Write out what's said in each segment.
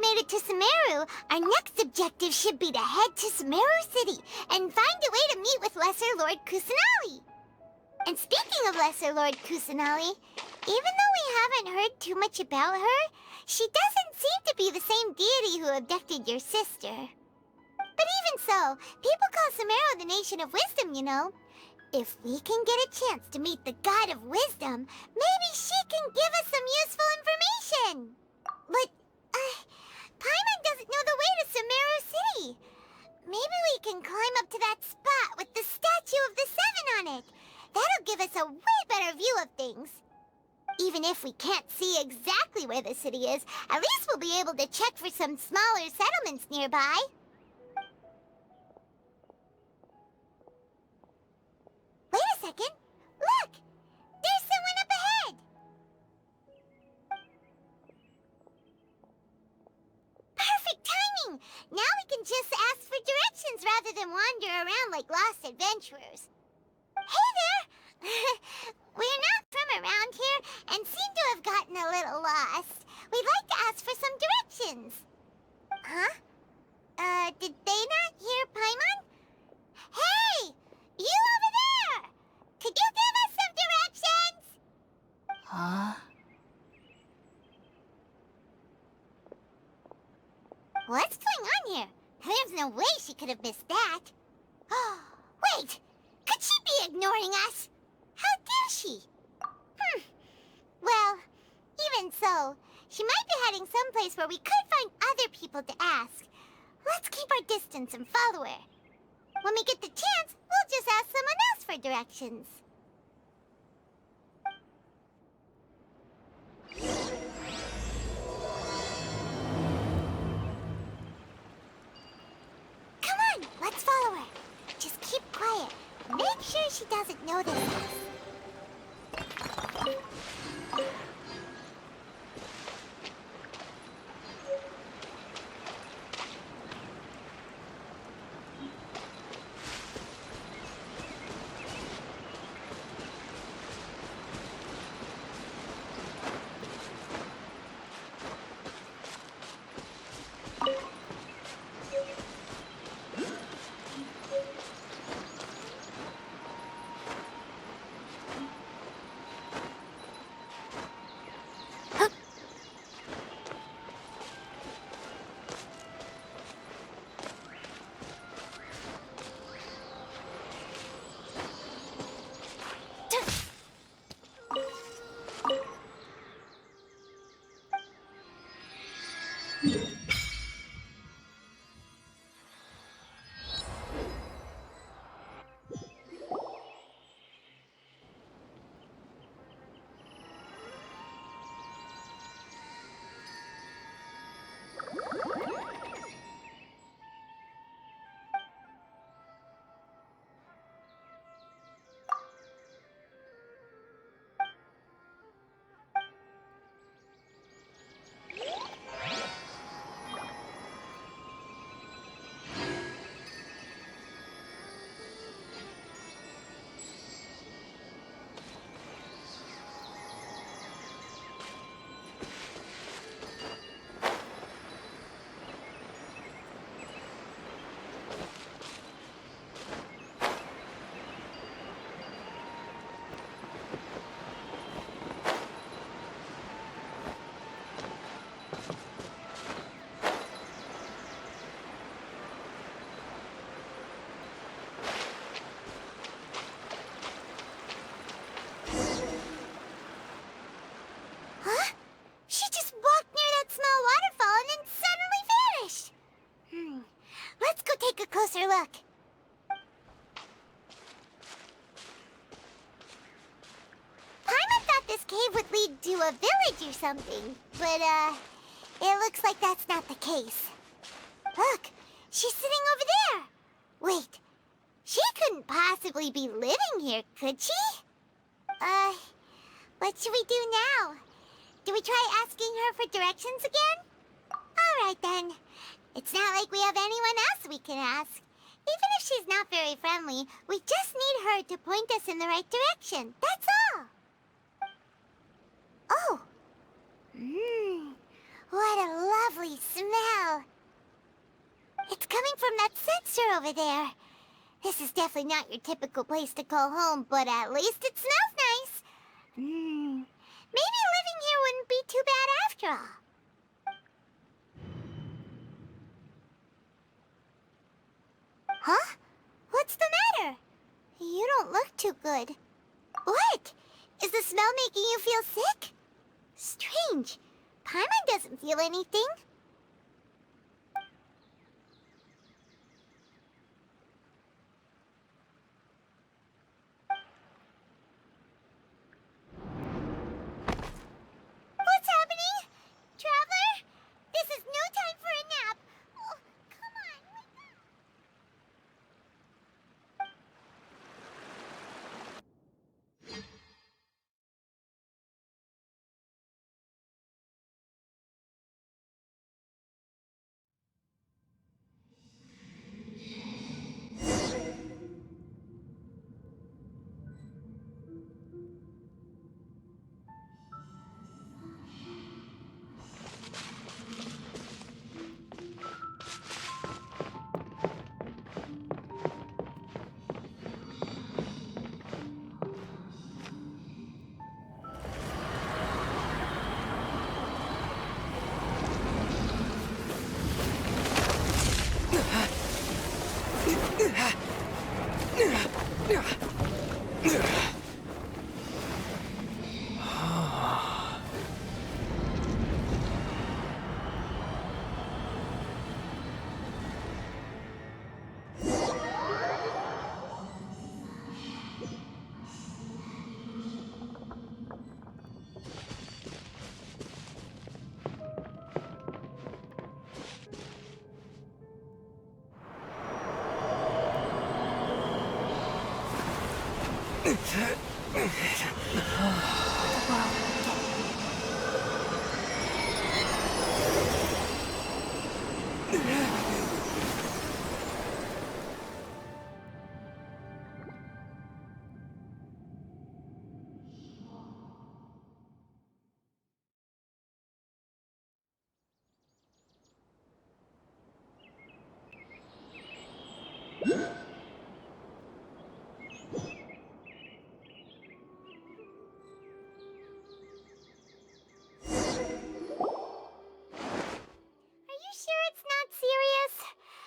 made it to Sumeru, our next objective should be to head to Sumeru City and find a way to meet with Lesser Lord Kusanali. And speaking of Lesser Lord Kusanali, even though we haven't heard too much about her, she doesn't seem to be the same deity who abducted your sister. But even so, people call Sumeru the Nation of Wisdom, you know. If we can get a chance to meet the God of Wisdom, maybe she can give us some useful information. But, Paimon doesn't know the way to Sumeru City. Maybe we can climb up to that spot with the statue of the Seven on it. That'll give us a way better view of things. Even if we can't see exactly where the city is, at least we'll be able to check for some smaller settlements nearby. Wait a second. Look! There's someone up ahead! Perfect timing! Now we can just ask for directions rather than wander around like lost adventurers. Hey there! We're not from around here and seem to have gotten a little lost. We'd like to ask for some directions. Huh? Did they not hear Paimon? Hey! You over there! Could you give us some directions? Huh? What's going on here? There's no way she could have missed that. Oh, wait! Could she be ignoring us? How dare she? Well, even so, she might be heading someplace where we could find other people to ask. Let's keep our distance and follow her. When we get the chance, we'll just ask someone else for directions. Come on, let's follow her. Just keep quiet. Make sure she doesn't notice us. Closer look. Paimon thought this cave would lead to a village or something, but, it looks like that's not the case. Look, she's sitting over there. Wait, she couldn't possibly be living here, could she? What should we do now? Do we try asking her for directions again? All right, then. It's not like we have anyone else we can ask. Even if she's not very friendly, we just need her to point us in the right direction. That's all. Oh. What a lovely smell. coming from that sensor over there. This is definitely not your typical place to call home, but at least it smells nice. Maybe living here wouldn't be too bad after all. Huh? What's the matter? You don't look too good. What? Is the smell making you feel sick? Strange. Paimon doesn't feel anything. What's happening? Traveler? This is no time for a nap. Oh, come on, wake up.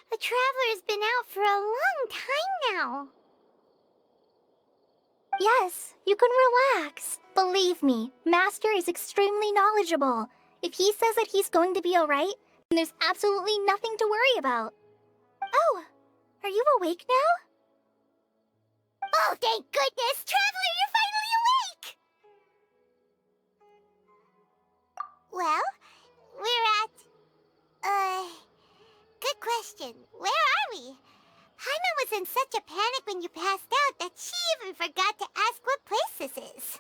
The Traveler's been out for a long time now. Yes, you can relax. Believe me, Master is extremely knowledgeable. If he says that he's going to be alright, then there's absolutely nothing to worry about. Oh, are you awake now? Oh, thank goodness! Traveler, you're finally awake! Well, we're at... good question. Where are we? Paimon was in such a panic when you passed out that she even forgot to ask what place this is.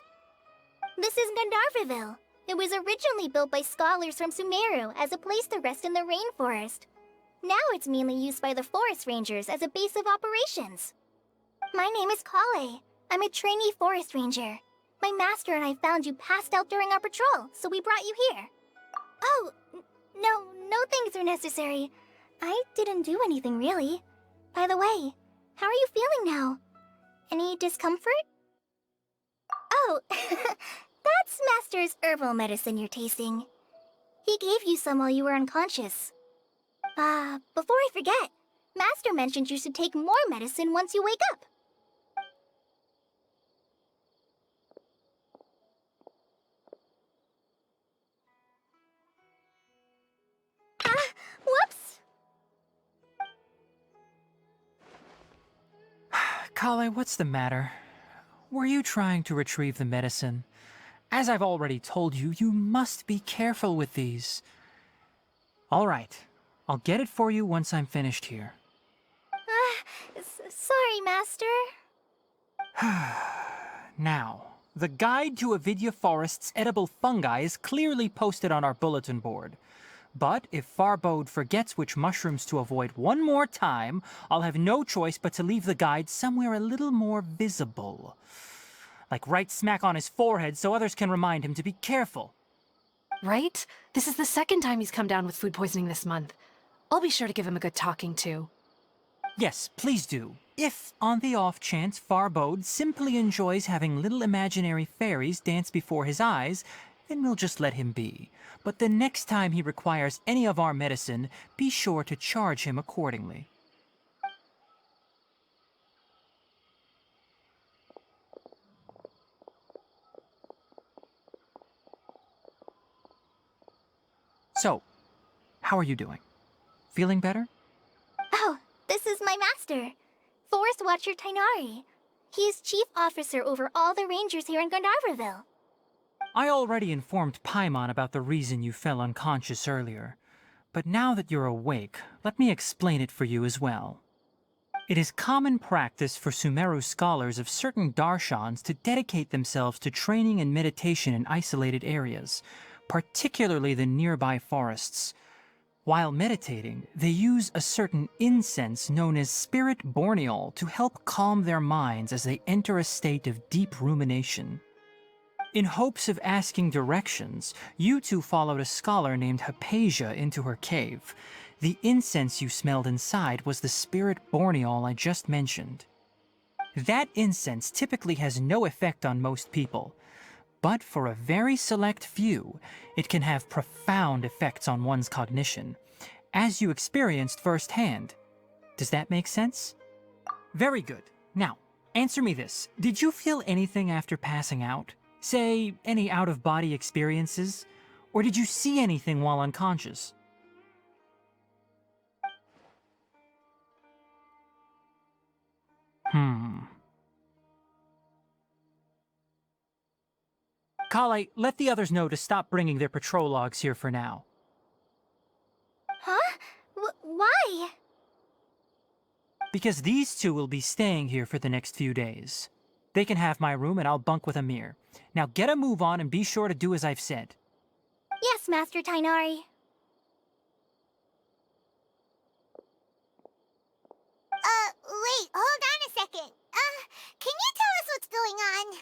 This is Gandharvaville. It was originally built by scholars from Sumeru as a place to rest in the rainforest. Now it's mainly used by the forest rangers as a base of operations. My name is Kale. I'm a trainee forest ranger. My master and I found you passed out during our patrol, so we brought you here. Oh, no things are necessary. I didn't do anything, really. By the way, how are you feeling now? Any discomfort? Oh, that's Master's herbal medicine you're tasting. He gave you some while you were unconscious. Before I forget, Master mentioned you should take more medicine once you wake up. Whoops! Kale, what's the matter? Were you trying to retrieve the medicine? As I've already told you, you must be careful with these. All right, I'll get it for you once I'm finished here. Sorry, Master. Now, the guide to Avidya Forest's edible fungi is clearly posted on our bulletin board. But if Farbode forgets which mushrooms to avoid one more time, I'll have no choice but to leave the guide somewhere a little more visible. Like right smack on his forehead so others can remind him to be careful. Right? This is the second time he's come down with food poisoning this month. I'll be sure to give him a good talking to. Yes, please do. If, on the off chance, Farbode simply enjoys having little imaginary fairies dance before his eyes, then we'll just let him be. But the next time he requires any of our medicine, be sure to charge him accordingly. So, how are you doing? Feeling better? Oh, this is my master, Forest Watcher Tainari. He is chief officer over all the rangers here in Gandharvaville. I already informed Paimon about the reason you fell unconscious earlier. But now that you're awake, let me explain it for you as well. It is common practice for Sumeru scholars of certain darshans to dedicate themselves to training and meditation in isolated areas, particularly the nearby forests. While meditating, they use a certain incense known as spirit borneol to help calm their minds as they enter a state of deep rumination. In hopes of asking directions, you two followed a scholar named Hypatia into her cave. The incense you smelled inside was the spirit borneol I just mentioned. That incense typically has no effect on most people, but for a very select few, it can have profound effects on one's cognition, as you experienced firsthand. Does that make sense? Very good. Now, answer me this. Did you feel anything after passing out? Say, any out-of-body experiences? Or did you see anything while unconscious? Kale, let the others know to stop bringing their patrol logs here for now. Huh? Why? Because these two will be staying here for the next few days. They can have my room and I'll bunk with Amir. Now get a move on and be sure to do as I've said. Yes, Master Tainari. Wait, hold on a second. Can you tell us what's going on?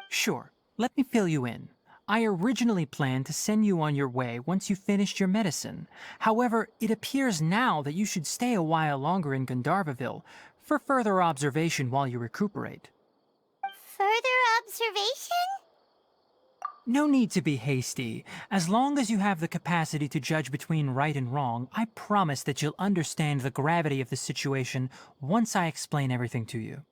Sure, let me fill you in. I originally planned to send you on your way once you finished your medicine. However, it appears now that you should stay a while longer in Gandharvaville for further observation while you recuperate. Further observation? No need to be hasty. As long as you have the capacity to judge between right and wrong, I promise that you'll understand the gravity of the situation once I explain everything to you.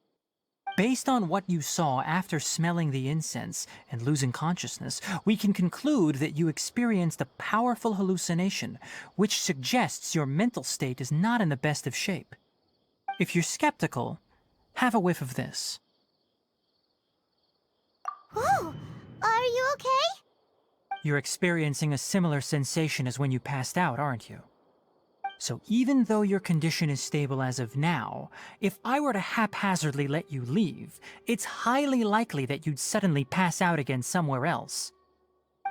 Based on what you saw after smelling the incense and losing consciousness, we can conclude that you experienced a powerful hallucination, which suggests your mental state is not in the best of shape. If you're skeptical, have a whiff of this. Ooh, are you okay? You're experiencing a similar sensation as when you passed out, aren't you? So even though your condition is stable as of now, if I were to haphazardly let you leave, it's highly likely that you'd suddenly pass out again somewhere else.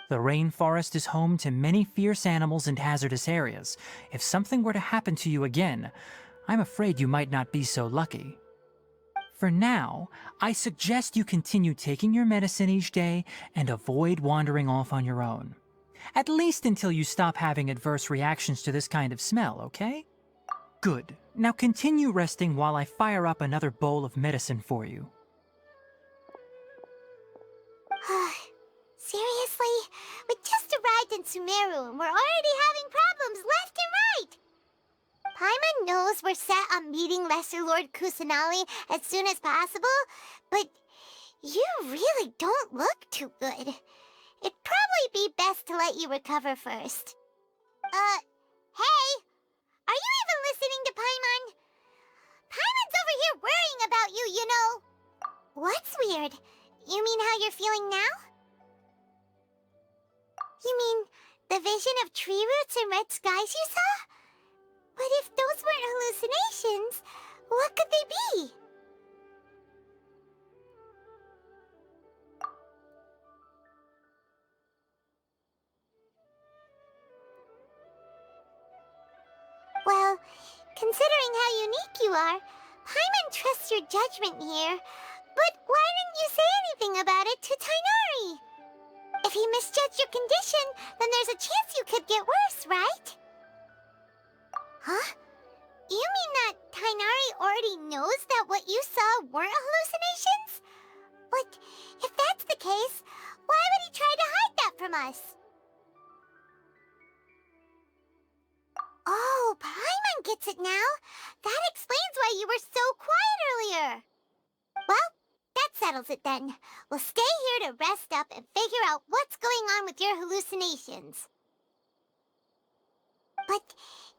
The rainforest is home to many fierce animals and hazardous areas. If something were to happen to you again, I'm afraid you might not be so lucky. For now, I suggest you continue taking your medicine each day and avoid wandering off on your own. At least until you stop having adverse reactions to this kind of smell, okay? Good. Now continue resting while I fire up another bowl of medicine for you. Seriously? We just arrived in Sumeru and we're already having problems left and right! Paimon knows we're set on meeting Lesser Lord Kusanali as soon as possible, but you really don't look too good. It'd probably be best to let you recover first. Hey! Are you even listening to Paimon? Paimon's over here worrying about you, you know! What's weird? You mean how you're feeling now? You mean the vision of tree roots and red skies you saw? But if those weren't hallucinations, what could they be? Well, considering how unique you are, Paimon trusts your judgment here. But why didn't you say anything about it to Tainari? If he misjudged your condition, then there's a chance you could get worse, right? Huh? You mean that Tainari us. Oh, Paimon gets it now. That explains why you were so quiet earlier. Well, that settles it then. We'll stay here to rest up and figure out what's going on with your hallucinations. But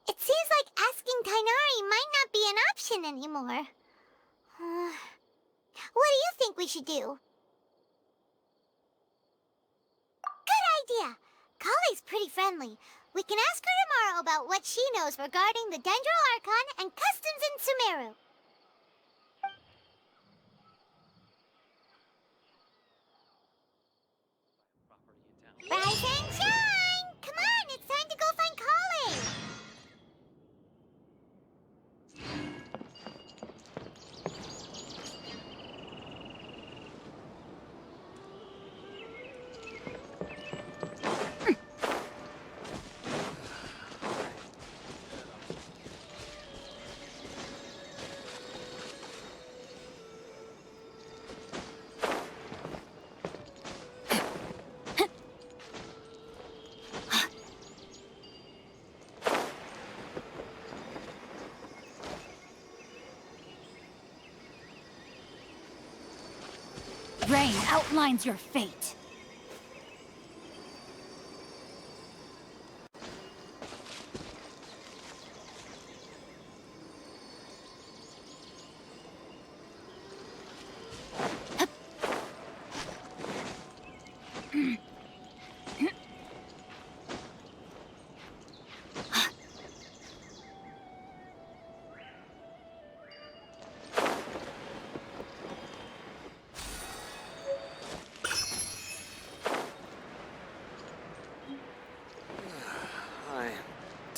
it seems like asking Tainari might not be an option anymore. What do you think we should do? Good idea. Kale's pretty friendly. We can ask her tomorrow about what she knows regarding the Dendro Archon and customs in Sumeru. Rise and shine! Come on, it's time to go find Kale! Rain outlines your fate.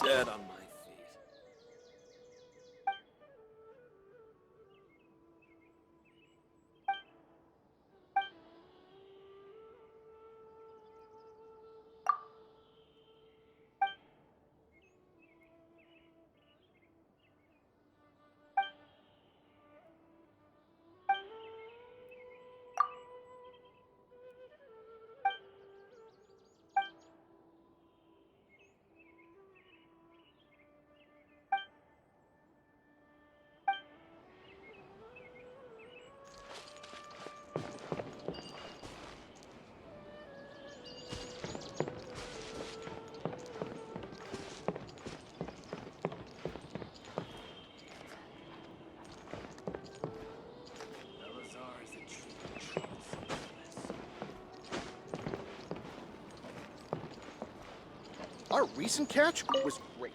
Dead on my feet. Our recent catch was great.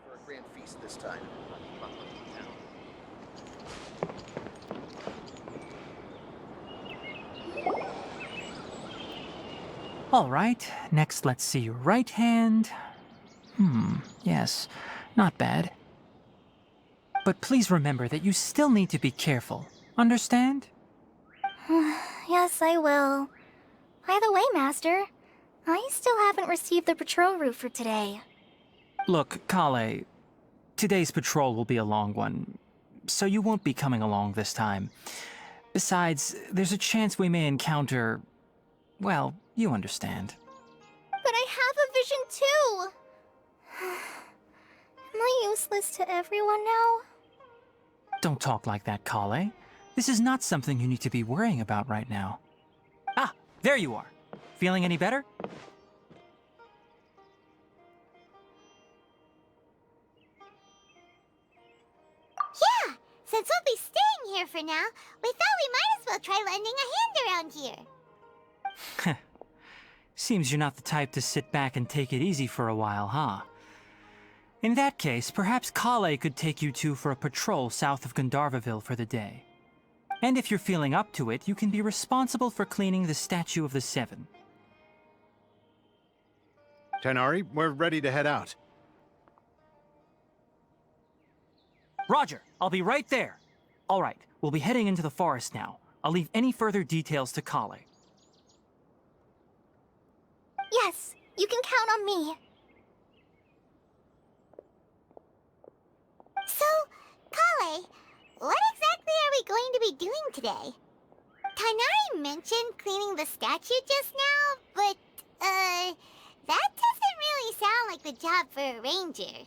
For a grand feast this time. All right, next let's see your right hand. Yes, not bad. But please remember that you still need to be careful. Understand? Yes, I will. By the way, Master, I still haven't received the patrol route for today. Look, Kale, today's patrol will be a long one, so you won't be coming along this time. Besides, there's a chance we may encounter... well, you understand. But I have a vision too! Am I useless to everyone now? Don't talk like that, Kale. This is not something you need to be worrying about right now. Ah, there you are. Feeling any better? Yeah, since we'll be staying here for now, we thought we might as well try lending a hand around here. Seems you're not the type to sit back and take it easy for a while, huh? In that case, perhaps Kale could take you two for a patrol south of Gandharvaville for the day. And if you're feeling up to it, you can be responsible for cleaning the Statue of the Seven. Tighnari, we're ready to head out. Roger, I'll be right there. All right, we'll be heading into the forest now. I'll leave any further details to Kale. Yes, you can count on me. So, Kale, what exactly are we going to be doing today? Tighnari mentioned cleaning the statue just now, but, that doesn't really sound like the job for a ranger.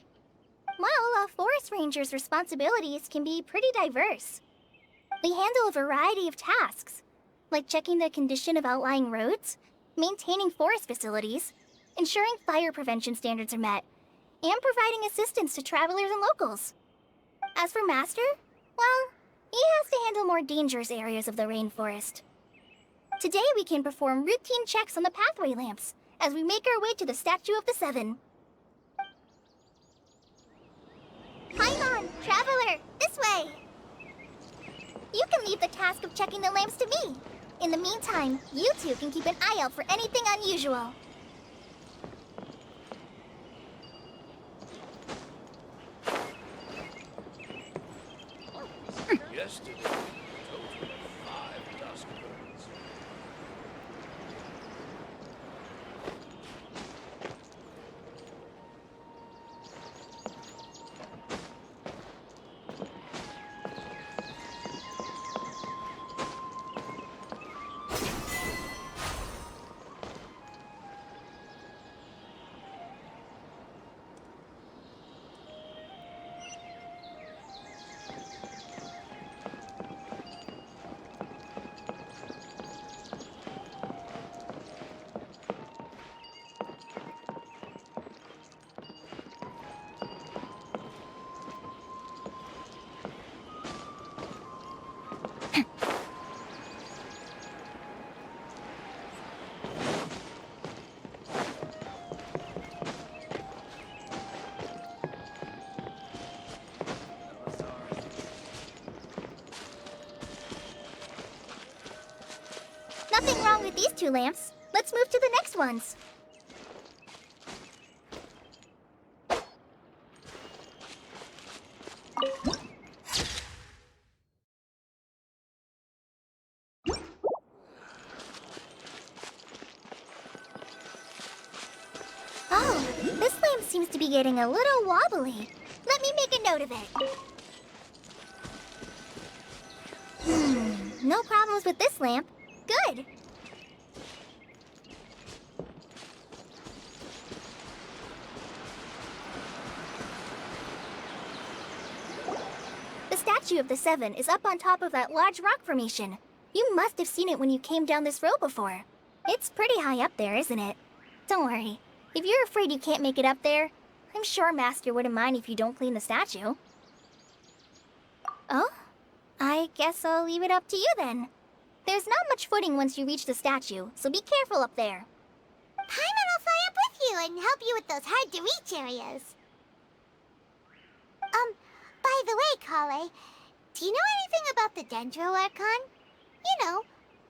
Well, a forest ranger's responsibilities can be pretty diverse. They handle a variety of tasks, like checking the condition of outlying roads, maintaining forest facilities, ensuring fire prevention standards are met, and providing assistance to travelers and locals. As for Master, well, he has to handle more dangerous areas of the rainforest. Today we can perform routine checks on the pathway lamps as we make our way to the Statue of the Seven. Paimon, traveler, this way! You can leave the task of checking the lamps to me. In the meantime, you two can keep an eye out for anything unusual. Yesterday, a total of 5 dusk birds. Nothing wrong with these two lamps. Let's move to the next ones. Oh, this lamp seems to be getting a little wobbly. Let me make a note of it. No problems with this lamp. Good. The Statue of the Seven is up on top of that large rock formation. You must have seen it when you came down this road before. It's pretty high up there, isn't it? Don't worry. If you're afraid you can't make it up there, I'm sure Master wouldn't mind if you don't clean the statue. Oh? I guess I'll leave it up to you then. There's not much footing once you reach the statue, so be careful up there. Paimon will fly up with you and help you with those hard-to-reach areas. By the way, Kale, do you know anything about the Dendro Archon? You know,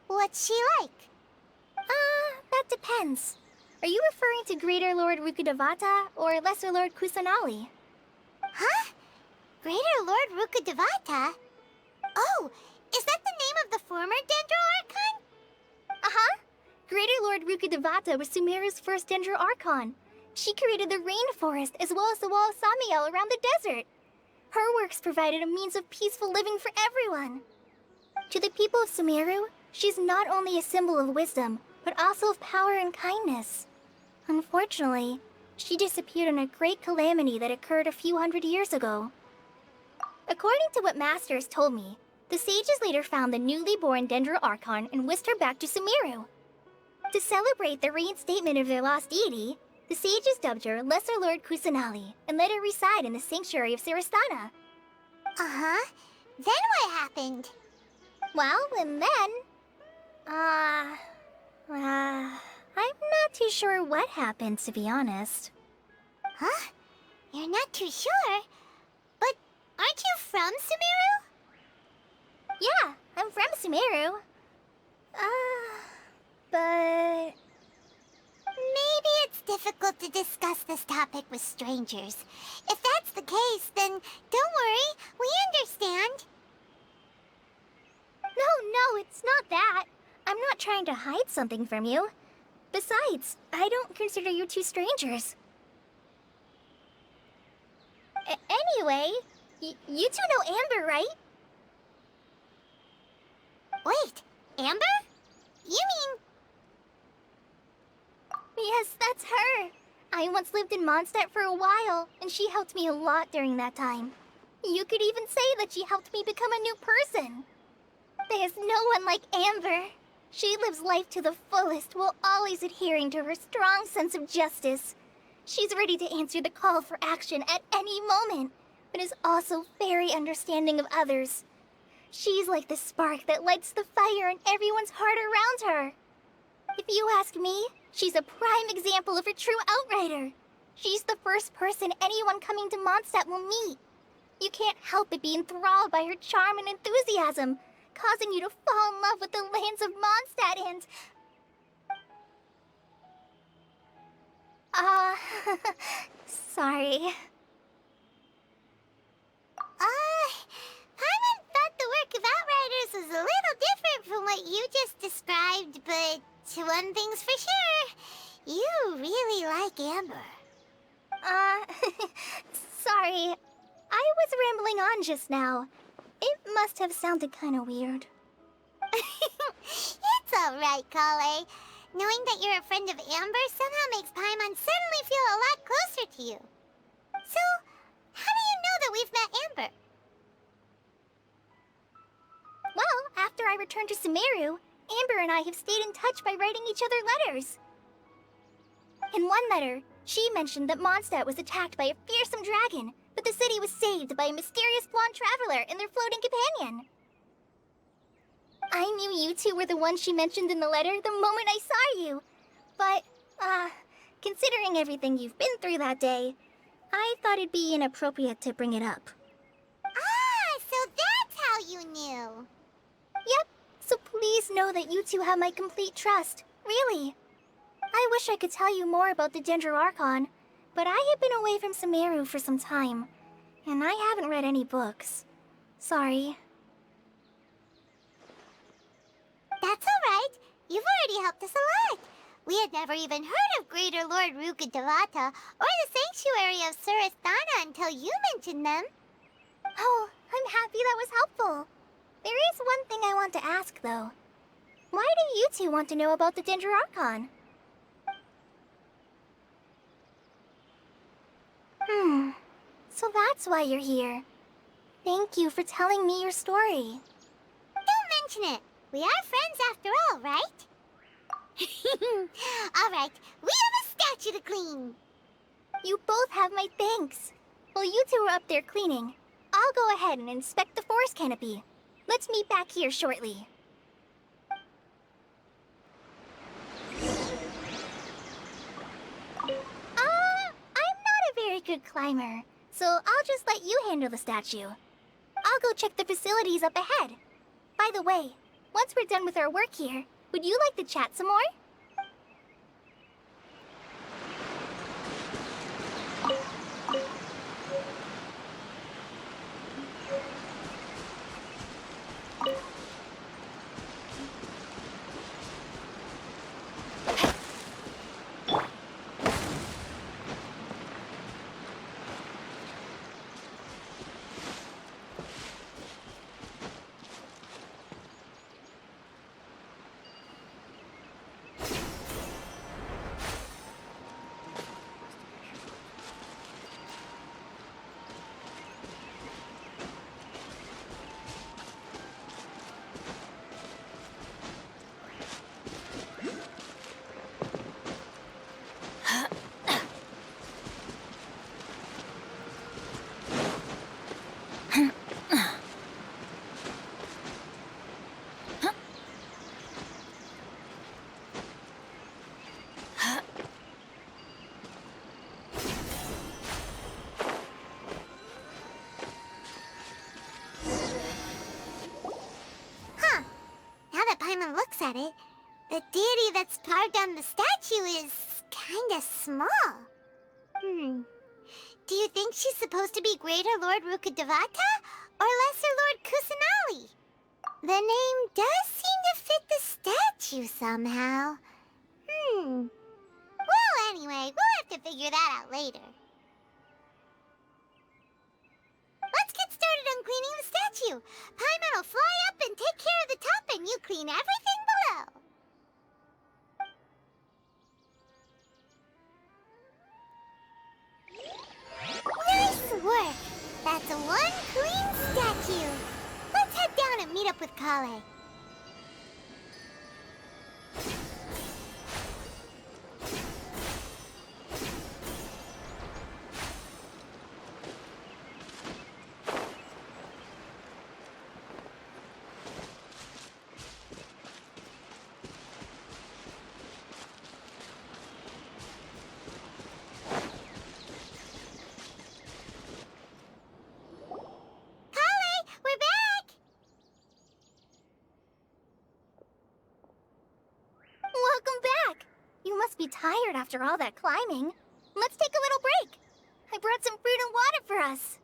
what's she like? That depends. Are you referring to Greater Lord Rukkhadevata or Lesser Lord Kusanali? Huh? Greater Lord Rukkhadevata? Oh, is that the name of the former Dendro Archon? Uh-huh. Greater Lord Rukkhadevata was Sumeru's first Dendro Archon. She created the rainforest as well as the wall of Samiel around the desert. Her works provided a means of peaceful living for everyone. To the people of Sumeru, she's not only a symbol of wisdom, but also of power and kindness. Unfortunately, she disappeared in a great calamity that occurred a few hundred years ago. According to what Master has told me, the sages later found the newly born Dendro Archon and whisked her back to Sumeru. To celebrate the reinstatement of their lost deity, the sages dubbed her Lesser Lord Kusanali and let her reside in the sanctuary of Sarastana. Uh-huh. Then what happened? Well, and then... I'm not too sure what happened, to be honest. Huh? You're not too sure? But aren't you from Sumeru? Yeah, I'm from Sumeru. But... Maybe it's difficult to discuss this topic with strangers. If that's the case, then don't worry, we understand. No, it's not that. I'm not trying to hide something from you. Besides, I don't consider you two strangers. Anyway, you two know Amber, right? Wait, Amber? You mean... Yes, that's her. I once lived in Mondstadt for a while, and she helped me a lot during that time. You could even say that she helped me become a new person. There's no one like Amber. She lives life to the fullest while always adhering to her strong sense of justice. She's ready to answer the call for action at any moment, but is also very understanding of others. She's like the spark that lights the fire in everyone's heart around her. If you ask me, she's a prime example of a true outrider. She's the first person anyone coming to Mondstadt will meet. You can't help but be enthralled by her charm and enthusiasm, causing you to fall in love with the lands of Mondstadt and... sorry. Paimon thought the work of Outriders was a little different from what you just described, but one thing's for sure, you really like Amber. Sorry. I was rambling on just now. It must have sounded kind of weird. It's alright, Kale. Knowing that you're a friend of Amber somehow makes Paimon suddenly feel a lot closer to you. So, how do you know that we've met Amber? Well, after I returned to Sumeru, Amber and I have stayed in touch by writing each other letters. In one letter, she mentioned that Mondstadt was attacked by a fearsome dragon, but the city was saved by a mysterious blonde traveler and their floating companion. I knew you two were the ones she mentioned in the letter the moment I saw you. But, considering everything you've been through that day, I thought it'd be inappropriate to bring it up. Ah, so that's how you knew. Yep, so please know that you two have my complete trust, really. I wish I could tell you more about the Dendro Archon, but I have been away from Sumeru for some time, and I haven't read any books. Sorry. That's alright. You've already helped us a lot. We had never even heard of Greater Lord Rugadavata or the Sanctuary of Surasthana until you mentioned them. Oh, I'm happy that was helpful. There is one thing I want to ask, though. Why do you two want to know about the Dendro Archon? So that's why you're here. Thank you for telling me your story. Don't mention it. We are friends after all, right? Alright, we have a statue to clean. You both have my thanks. While you two are up there cleaning, I'll go ahead and inspect the forest canopy. Let's meet back here shortly. I'm not a very good climber, so I'll just let you handle the statue. I'll go check the facilities up ahead. By the way, once we're done with our work here, would you like to chat some more? looks at it, the deity that's carved on the statue is kinda small. Do you think she's supposed to be Greater Lord Rukkhadevata or Lesser Lord Kusanali? The name does seem to fit the statue somehow. Well, anyway, we'll have to figure that out later. Let's get started on cleaning the statue. Paimon will fly up and take care of the top, and you clean everything below. Nice work! That's one clean statue. Let's head down and meet up with Kale. Be tired after all that climbing. Let's take a little break. I brought some fruit and water for us.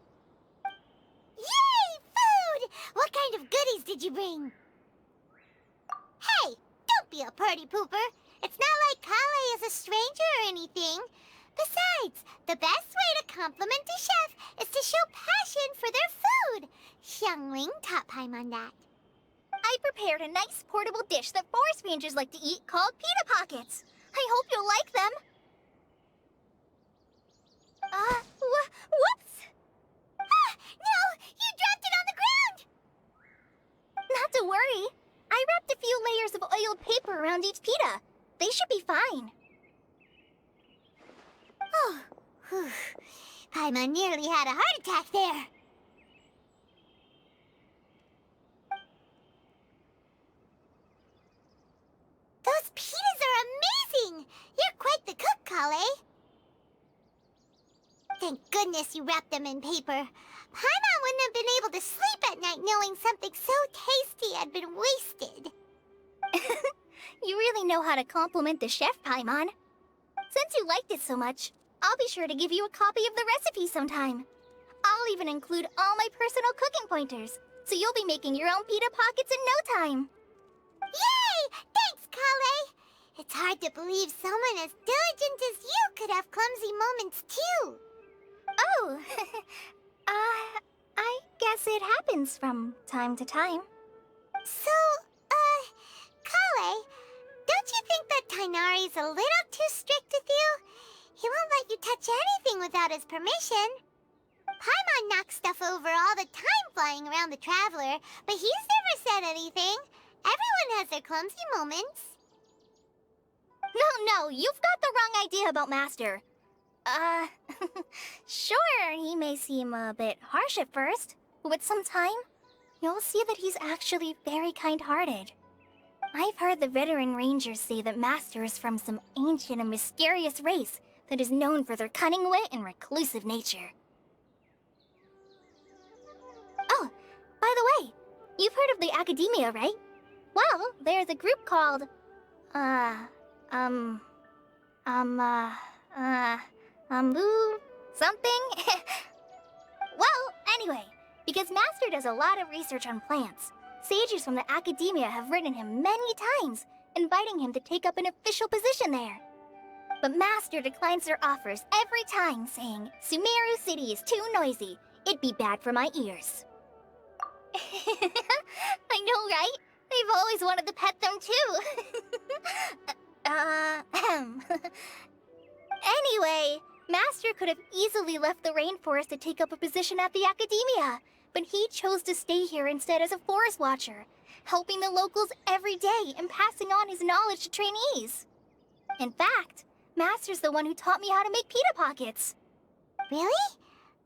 Yay! Food! What kind of goodies did you bring? Hey! Don't be a party pooper. It's not like Kale is a stranger or anything. Besides, the best way to compliment a chef is to show passion for their food. Xiangling taught Paimon that. I prepared a nice portable dish that forest rangers like to eat called pita pockets. I hope you'll like them. Whoops! Ah, no! You dropped it on the ground! Not to worry. I wrapped a few layers of oiled paper around each pita. They should be fine. Oh, whew. Paimon nearly had a heart attack there. Those pitas are amazing! You're quite the cook, Kale. Thank goodness you wrapped them in paper. Paimon wouldn't have been able to sleep at night knowing something so tasty had been wasted. You really know how to compliment the chef, Paimon. Since you liked it so much, I'll be sure to give you a copy of the recipe sometime. I'll even include all my personal cooking pointers, so you'll be making your own pita pockets in no time. Yay! Thanks, Kale! It's hard to believe someone as diligent as you could have clumsy moments, too. Oh, I guess it happens from time to time. So, Kale, don't you think that Tighnari's a little too strict with you? He won't let you touch anything without his permission. Paimon knocks stuff over all the time flying around the Traveler, but he's never said anything. Everyone has their clumsy moments. No, you've got the wrong idea about Master. Sure, he may seem a bit harsh at first, but with some time, you'll see that he's actually very kind-hearted. I've heard the veteran rangers say that Master is from some ancient and mysterious race that is known for their cunning wit and reclusive nature. Oh, by the way, you've heard of the Academia, right? Well, there's a group called, something? Well, anyway, because Master does a lot of research on plants, sages from the Academia have written him many times, inviting him to take up an official position there. But Master declines their offers every time, saying, Sumeru City is too noisy. It'd be bad for my ears. I know, right? I've always wanted to pet them, too. Anyway, Master could have easily left the rainforest to take up a position at the Academia, but he chose to stay here instead as a forest watcher, helping the locals every day and passing on his knowledge to trainees. In fact, Master's the one who taught me how to make pita pockets. Really?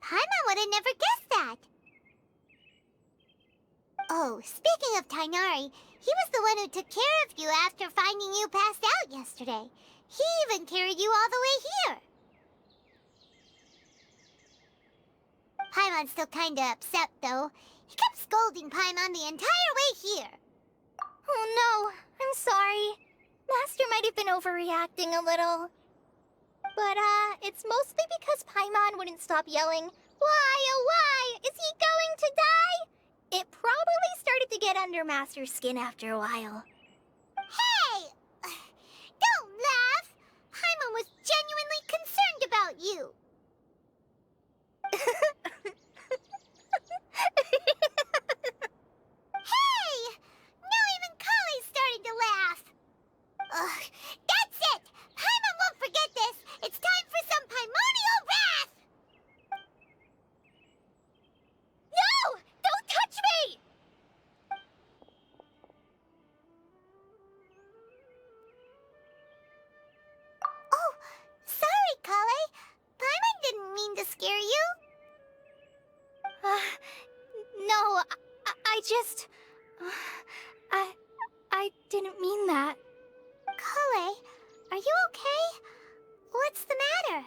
Paimon would have never guessed that. Oh, speaking of Tighnari, he was the one who took care of you after finding you passed out yesterday. He even carried you all the way here. Paimon's still kinda upset, though. He kept scolding Paimon the entire way here. Oh no, I'm sorry. Master might have been overreacting a little. But, it's mostly because Paimon wouldn't stop yelling, "Why, oh why? Is he going to die?" It probably started to get under Master's skin after a while. Hey! Don't laugh! Paimon was genuinely concerned about you. Hey! Now even Kali's starting to laugh. Ugh, that's it! Paimon won't forget this! It's time for some Paimonial wrath! No! Don't touch me! Oh, sorry, Kale. Paimon didn't mean to scare you. No, I just... I didn't mean that. Kale, are you okay? What's the matter?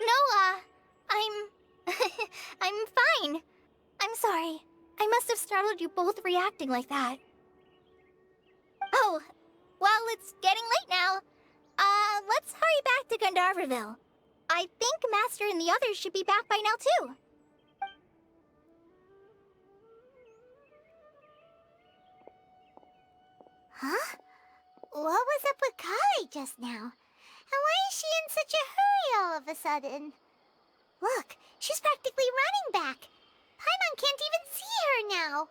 No, I'm fine. I'm sorry. I must have startled you both reacting like that. Oh, well, it's getting late now. Let's hurry back to Gandharville. I think Master and the others should be back by now, too. Huh? What was up with Kale just now? And why is she in such a hurry all of a sudden? Look, she's practically running back. Paimon can't even see her now.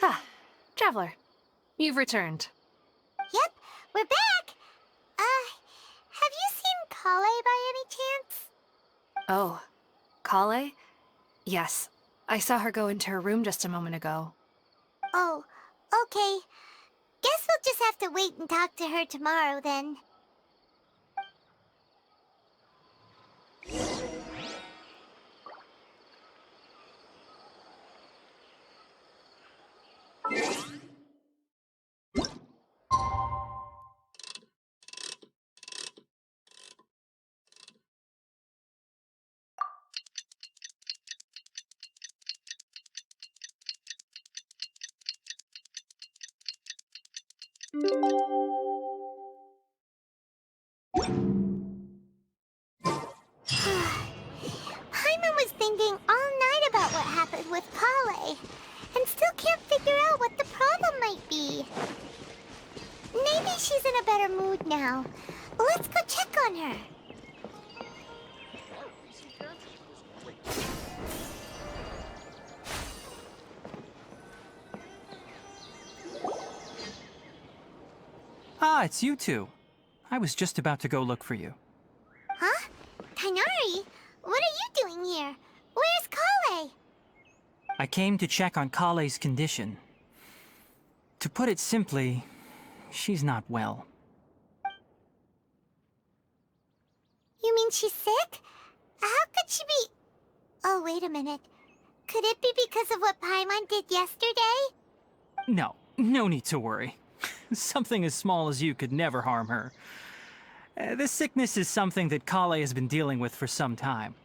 Ah, Traveler, you've returned. Yep, we're back. Have you seen Kale by any chance? Oh, Kale? Yes, I saw her go into her room just a moment ago. Oh, okay. Guess we'll just have to wait and talk to her tomorrow then. Paimon was thinking all night about what happened with Kale, and still can't figure out what the problem might be. Maybe she's in a better mood now. Let's go check on her. Our recent catch was great. Ah, it's you two. I was just about to go look for you. Huh? Tainari? What are you doing here? Where's Kale? I came to check on Kale's condition. To put it simply, she's not well. You mean she's sick? How could she be... Oh, wait a minute. Could it be because of what Paimon did yesterday? No need to worry. Something as small as you could never harm her. This sickness is something that Kale has been dealing with for some time.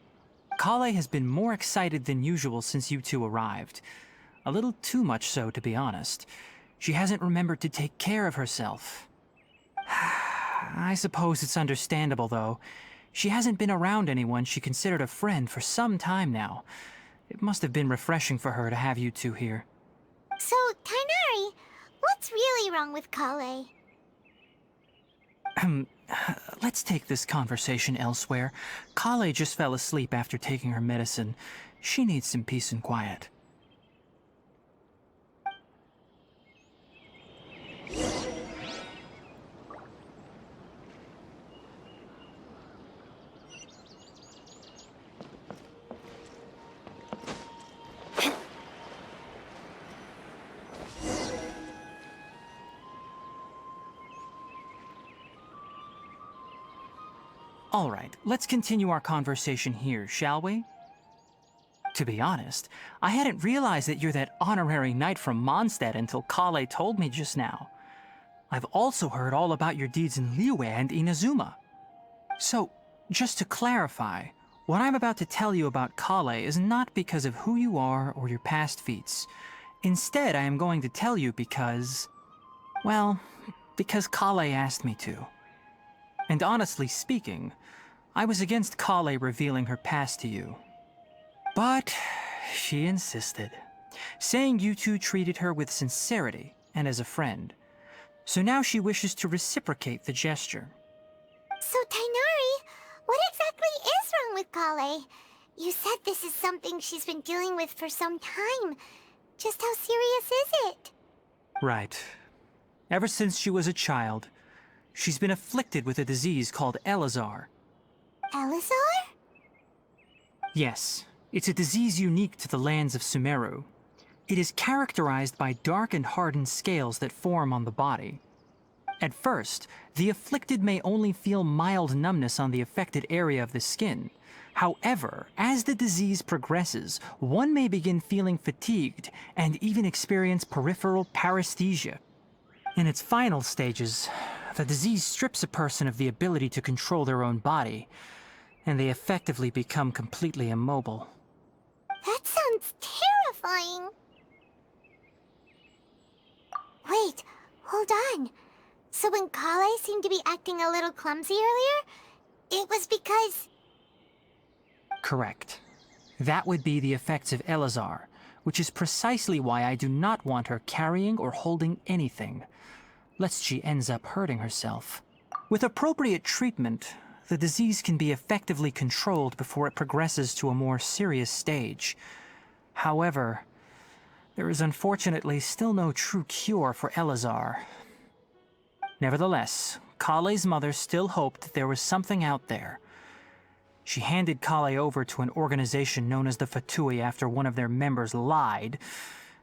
Kale has been more excited than usual since you two arrived. A little too much so, to be honest. She hasn't remembered to take care of herself. I suppose it's understandable, though. She hasn't been around anyone she considered a friend for some time now. It must have been refreshing for her to have you two here. So, Tainari, what's really wrong with Kale? Let's take this conversation elsewhere. Kale just fell asleep after taking her medicine. She needs some peace and quiet. All right, let's continue our conversation here, shall we? To be honest, I hadn't realized that you're that honorary knight from Mondstadt until Kale told me just now. I've also heard all about your deeds in Liyue and Inazuma. So, just to clarify, what I'm about to tell you about Kale is not because of who you are or your past feats. Instead, I am going to tell you because... well, because Kale asked me to. And honestly speaking, I was against Kale revealing her past to you. But she insisted, saying you two treated her with sincerity and as a friend. So now she wishes to reciprocate the gesture. So, Tainari, what exactly is wrong with Kale? You said this is something she's been dealing with for some time. Just how serious is it? Right. Ever since she was a child, she's been afflicted with a disease called Elazar. Elazar? Yes, it's a disease unique to the lands of Sumeru. It is characterized by dark and hardened scales that form on the body. At first, the afflicted may only feel mild numbness on the affected area of the skin. However, as the disease progresses, one may begin feeling fatigued and even experience peripheral paresthesia. In its final stages, the disease strips a person of the ability to control their own body, and they effectively become completely immobile. That sounds terrifying. Wait, hold on. So when Kale seemed to be acting a little clumsy earlier, it was because... Correct. That would be the effects of Elazar, which is precisely why I do not want her carrying or holding anything, lest she ends up hurting herself. With appropriate treatment, the disease can be effectively controlled before it progresses to a more serious stage. However, there is unfortunately still no true cure for Elazar. Nevertheless, Kale's mother still hoped that there was something out there. She handed Kale over to an organization known as the Fatui after one of their members lied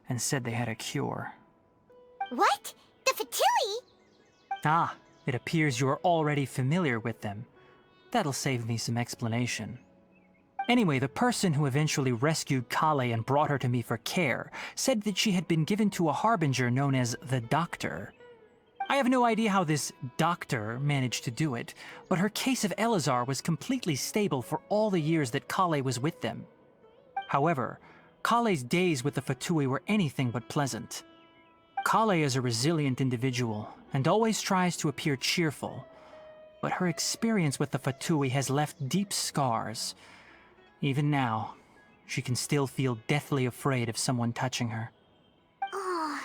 and said they had a cure. What? The Fatui? Ah, it appears you are already familiar with them. That'll save me some explanation. Anyway, the person who eventually rescued Kale and brought her to me for care said that she had been given to a harbinger known as the Doctor. I have no idea how this doctor managed to do it, but her case of Elazar was completely stable for all the years that Kale was with them. However, Kale's days with the Fatui were anything but pleasant. Kale is a resilient individual and always tries to appear cheerful, but her experience with the Fatui has left deep scars. Even now, she can still feel deathly afraid of someone touching her. Oh,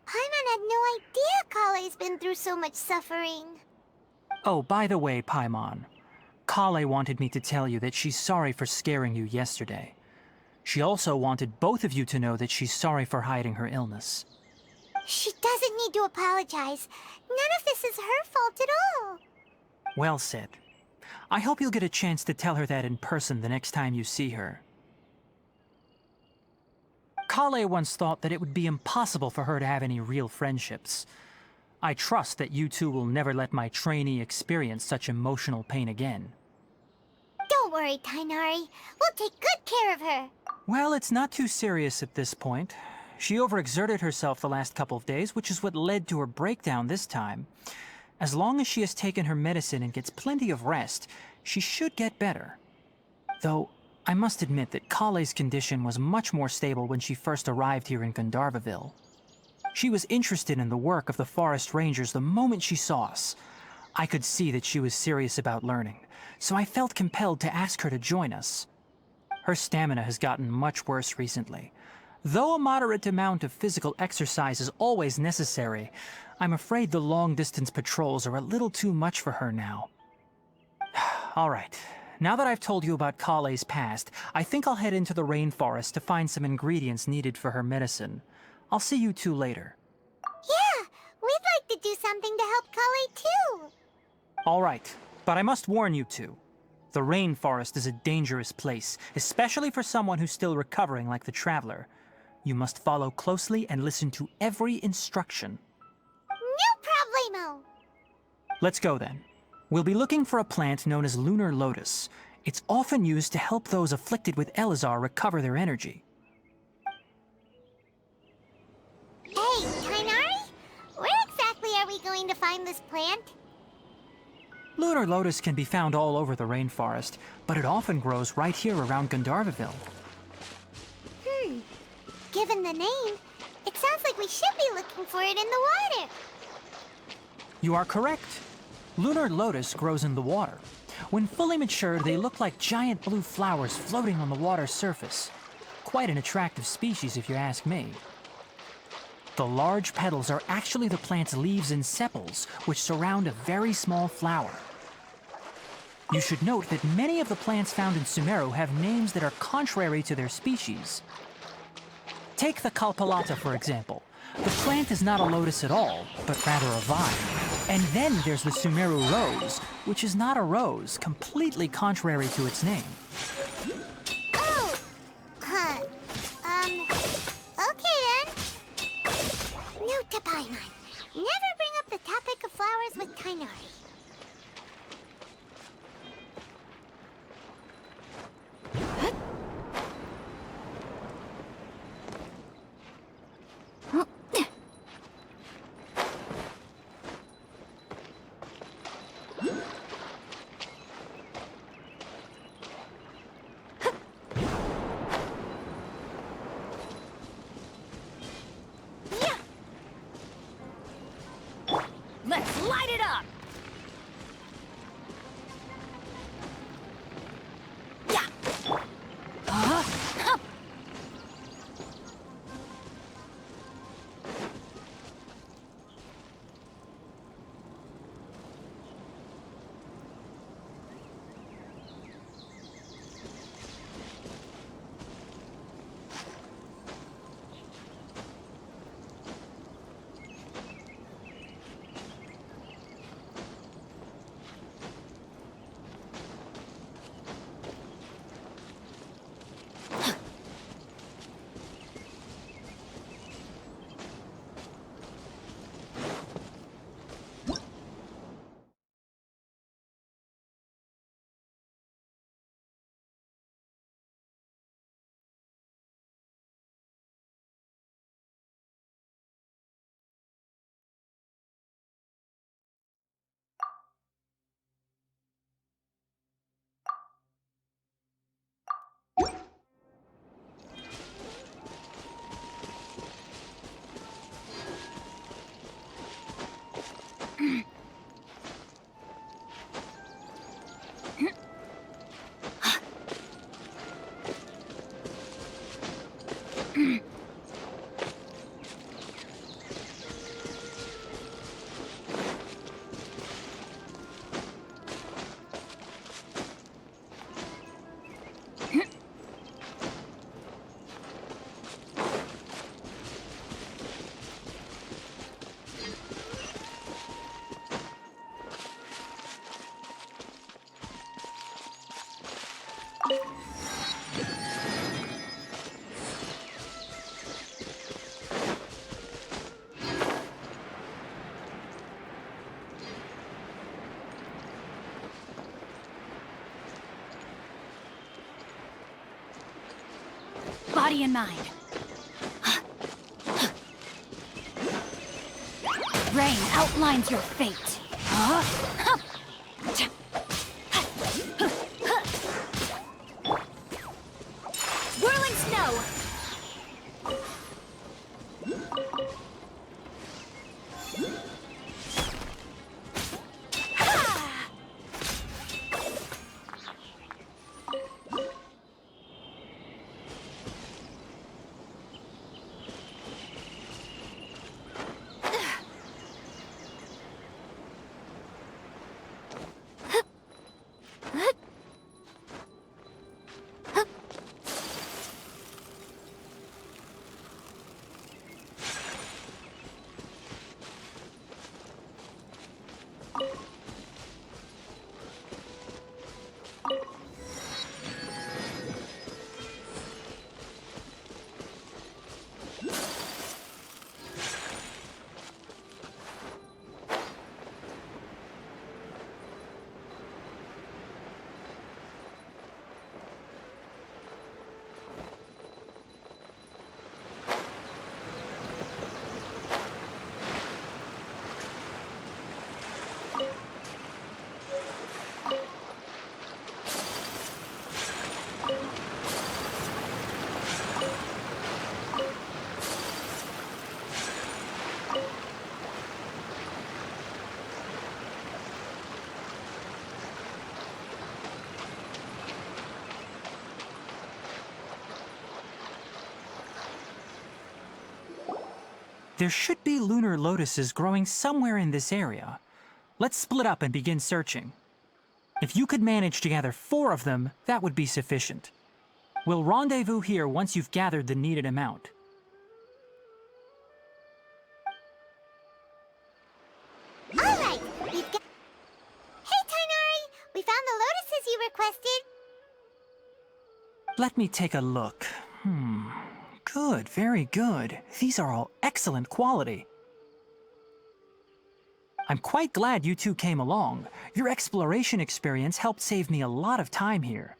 Paimon had no idea Kale's been through so much suffering. Oh, by the way, Paimon, Kale wanted me to tell you that she's sorry for scaring you yesterday. She also wanted both of you to know that she's sorry for hiding her illness. She doesn't need to apologize. None of this is her fault at all. Well said. I hope you'll get a chance to tell her that in person the next time you see her. Kale once thought that it would be impossible for her to have any real friendships. I trust that you two will never let my trainee experience such emotional pain again. Don't worry, Tainari. We'll take good care of her. Well, it's not too serious at this point. She overexerted herself the last couple of days, which is what led to her breakdown this time. As long as she has taken her medicine and gets plenty of rest, she should get better. Though, I must admit that Kale's condition was much more stable when she first arrived here in Gandharvaville. She was interested in the work of the forest rangers the moment she saw us. I could see that she was serious about learning, so I felt compelled to ask her to join us. Her stamina has gotten much worse recently, Though a moderate amount of physical exercise is always necessary, I'm afraid the long-distance patrols are a little too much for her now. All right. Now that I've told you about Kale's past, I think I'll head into the rainforest to find some ingredients needed for her medicine. I'll see you two later. Yeah, we'd like to do something to help Kale too. All right, but I must warn you two. The rainforest is a dangerous place, especially for someone who's still recovering like the Traveler. You must follow closely and listen to every instruction. No problemo. Let's go then. We'll be looking for a plant known as lunar lotus. It's often used to help those afflicted with Elazar recover their energy. Hey, Tainari? Where exactly are we going to find this plant? Lunar lotus can be found all over the rainforest, but it often grows right here around Gandharvaville. Given the name, it sounds like we should be looking for it in the water. You are correct. Lunar lotus grows in the water. When fully matured, they look like giant blue flowers floating on the water's surface. Quite an attractive species, if you ask me. The large petals are actually the plant's leaves and sepals, which surround a very small flower. You should note that many of the plants found in Sumeru have names that are contrary to their species. Take the Kalpalata, for example. The plant is not a lotus at all, but rather a vine. And then there's the Sumeru rose, which is not a rose, completely contrary to its name. Oh, okay then. Note to Paimon. Never bring up the topic of flowers with Tainari. Let's light it up! Yeah! Huh? Body and mind. Rain outlines your fate. Whirling snow. There should be lunar lotuses growing somewhere in this area. Let's split up and begin searching. If you could manage to gather 4 of them, that would be sufficient. We'll rendezvous here once you've gathered the needed amount. Alright, we've got... Hey, Tighnari! We found the lotuses you requested! Let me take a look. Good, very good. These are all excellent quality. I'm quite glad you two came along. Your exploration experience helped save me a lot of time here.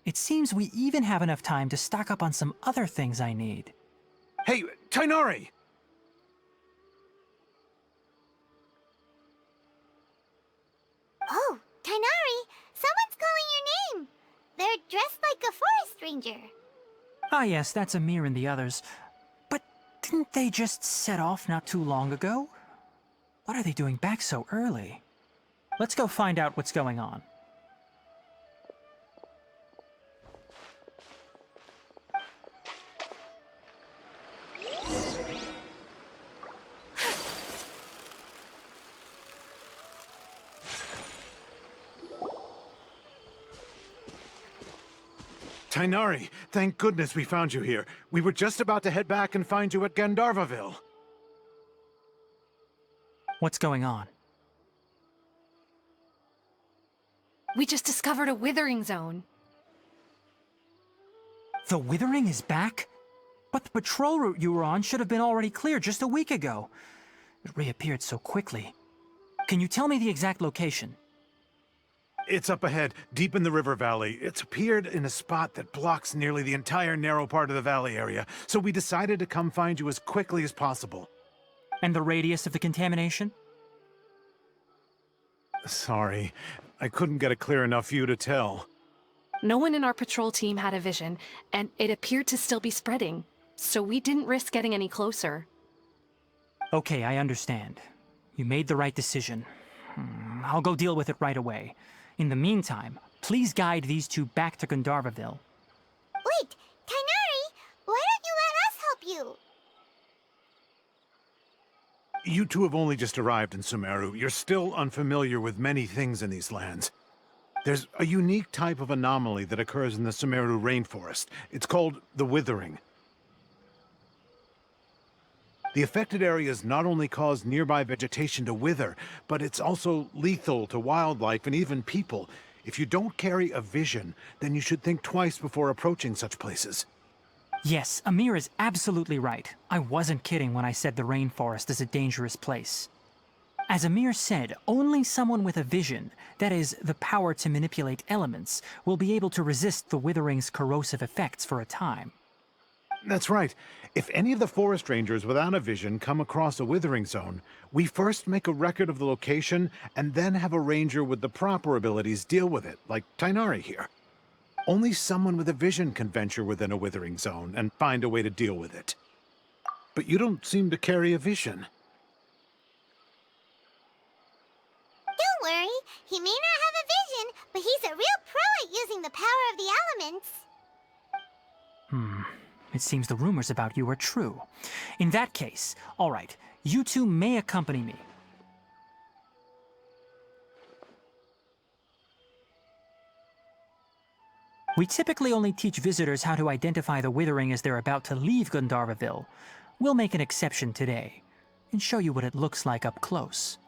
It seems we even have enough time to stock up on some other things I need. Hey, Tighnari! Oh, Tighnari! Someone's calling your name! They're dressed like a forest ranger. Ah yes, that's Amir and the others. But didn't they just set off not too long ago? What are they doing back so early? Let's go find out what's going on. Tighnari, thank goodness we found you here. We were just about to head back and find you at Gandharvaville. What's going on? We just discovered a withering zone. The Withering is back? But the patrol route you were on should have been already clear just a week ago. It reappeared so quickly. Can you tell me the exact location? It's up ahead, deep in the river valley. It's appeared in a spot that blocks nearly the entire narrow part of the valley area, so we decided to come find you as quickly as possible. And the radius of the contamination? Sorry, I couldn't get a clear enough view to tell. No one in our patrol team had a vision, and it appeared to still be spreading, so we didn't risk getting any closer. Okay, I understand. You made the right decision. I'll go deal with it right away. In the meantime, please guide these two back to Gandharvaville. Wait, Tighnari! Why don't you let us help you? You two have only just arrived in Sumeru. You're still unfamiliar with many things in these lands. There's a unique type of anomaly that occurs in the Sumeru rainforest. It's called the Withering. The affected areas not only cause nearby vegetation to wither, but it's also lethal to wildlife and even people. If you don't carry a vision, then you should think twice before approaching such places. Yes, Amir is absolutely right. I wasn't kidding when I said the rainforest is a dangerous place. As Amir said, only someone with a vision, that is, the power to manipulate elements, will be able to resist the Withering's corrosive effects for a time. That's right. If any of the forest rangers without a vision come across a withering zone, we first make a record of the location and then have a ranger with the proper abilities deal with it, like Tighnari here. Only someone with a vision can venture within a withering zone and find a way to deal with it. But you don't seem to carry a vision. Don't worry, he may not have a vision, but he's a real pro at using the power of the elements. It seems the rumors about you are true. In that case, all right, you two may accompany me. We typically only teach visitors how to identify the Withering as they're about to leave Gandharvaville. We'll make an exception today, and show you what it looks like up close.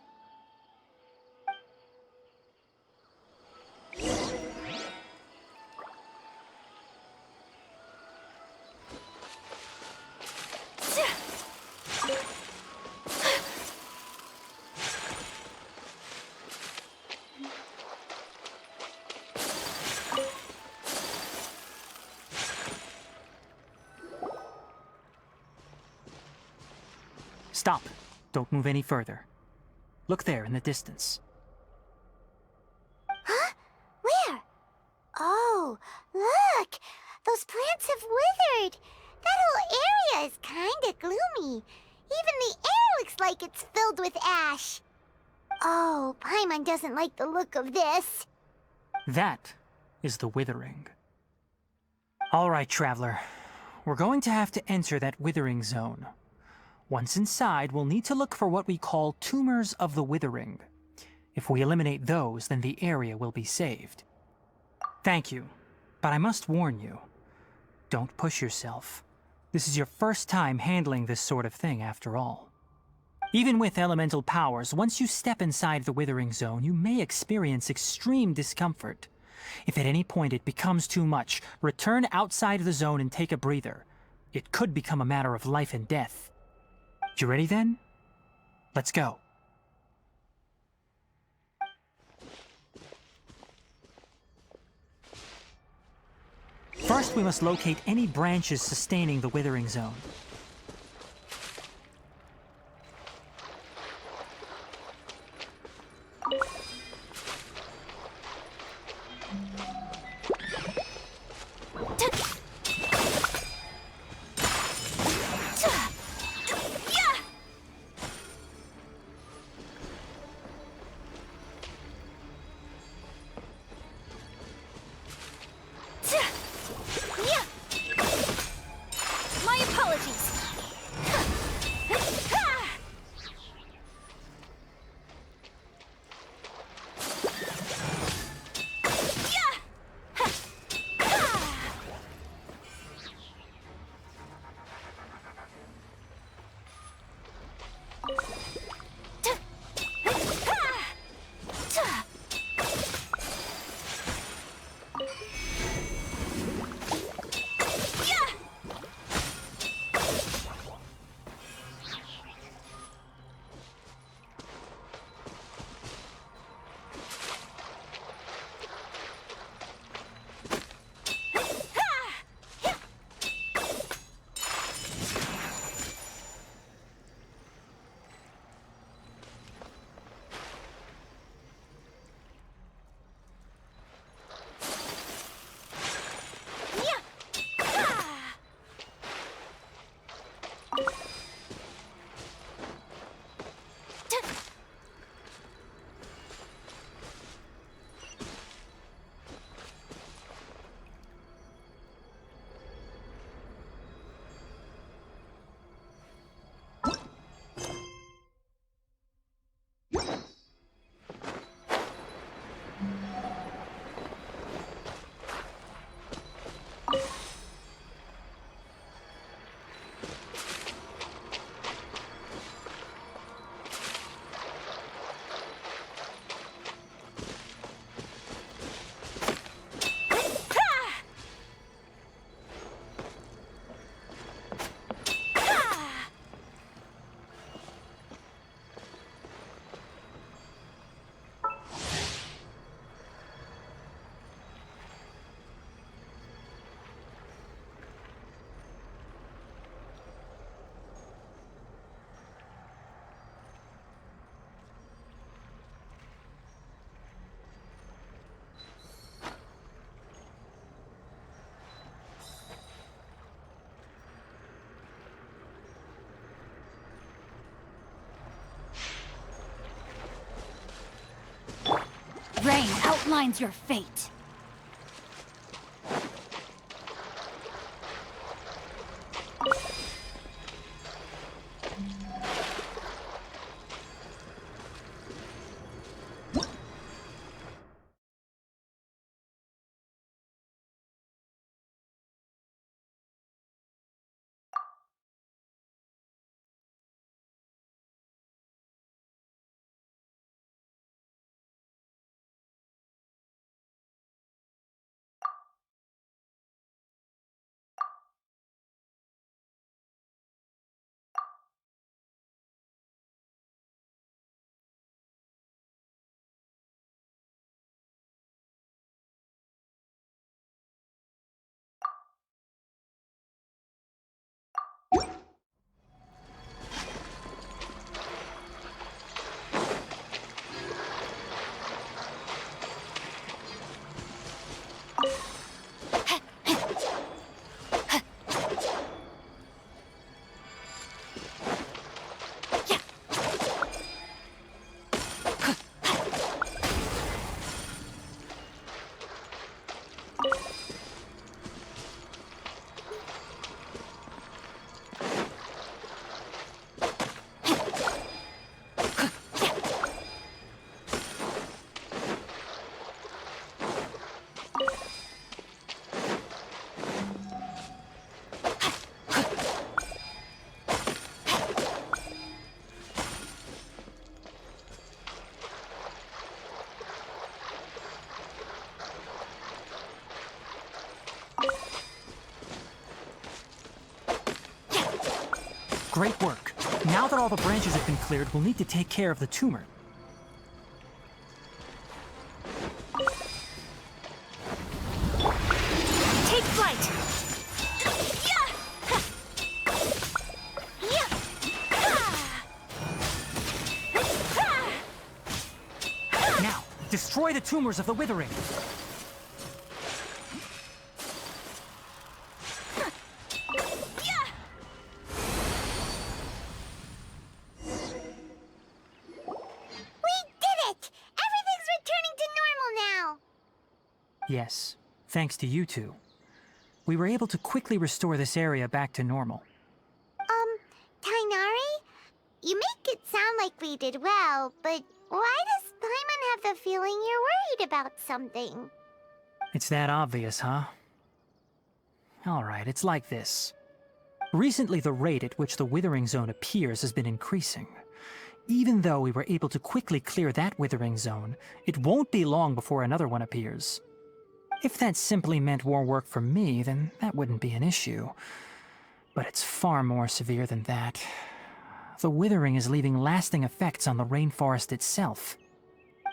Stop. Don't move any further. Look there in the distance. Huh? Where? Oh, look! Those plants have withered! That whole area is kinda gloomy. Even the air looks like it's filled with ash. Oh, Paimon doesn't like the look of this. That is the Withering. All right, Traveler. We're going to have to enter that Withering zone. Once inside, we'll need to look for what we call tumors of the withering. If we eliminate those, then the area will be saved. Thank you, but I must warn you. Don't push yourself. This is your first time handling this sort of thing, after all. Even with elemental powers, once you step inside the withering zone, you may experience extreme discomfort. If at any point it becomes too much, return outside the zone and take a breather. It could become a matter of life and death. You ready then? Let's go. First, we must locate any branches sustaining the withering zone. My apologies. Rain outlines your fate. Great work. Now that all the branches have been cleared, we'll need to take care of the tumor. Take flight! Now, destroy the tumors of the withering. Yes, thanks to you two. We were able to quickly restore this area back to normal. Tainari? You make it sound like we did well, but why does Paimon have the feeling you're worried about something? It's that obvious, huh? Alright, it's like this. Recently, the rate at which the Withering Zone appears has been increasing. Even though we were able to quickly clear that Withering Zone, it won't be long before another one appears. If that simply meant more work for me, then that wouldn't be an issue. But it's far more severe than that. The withering is leaving lasting effects on the rainforest itself.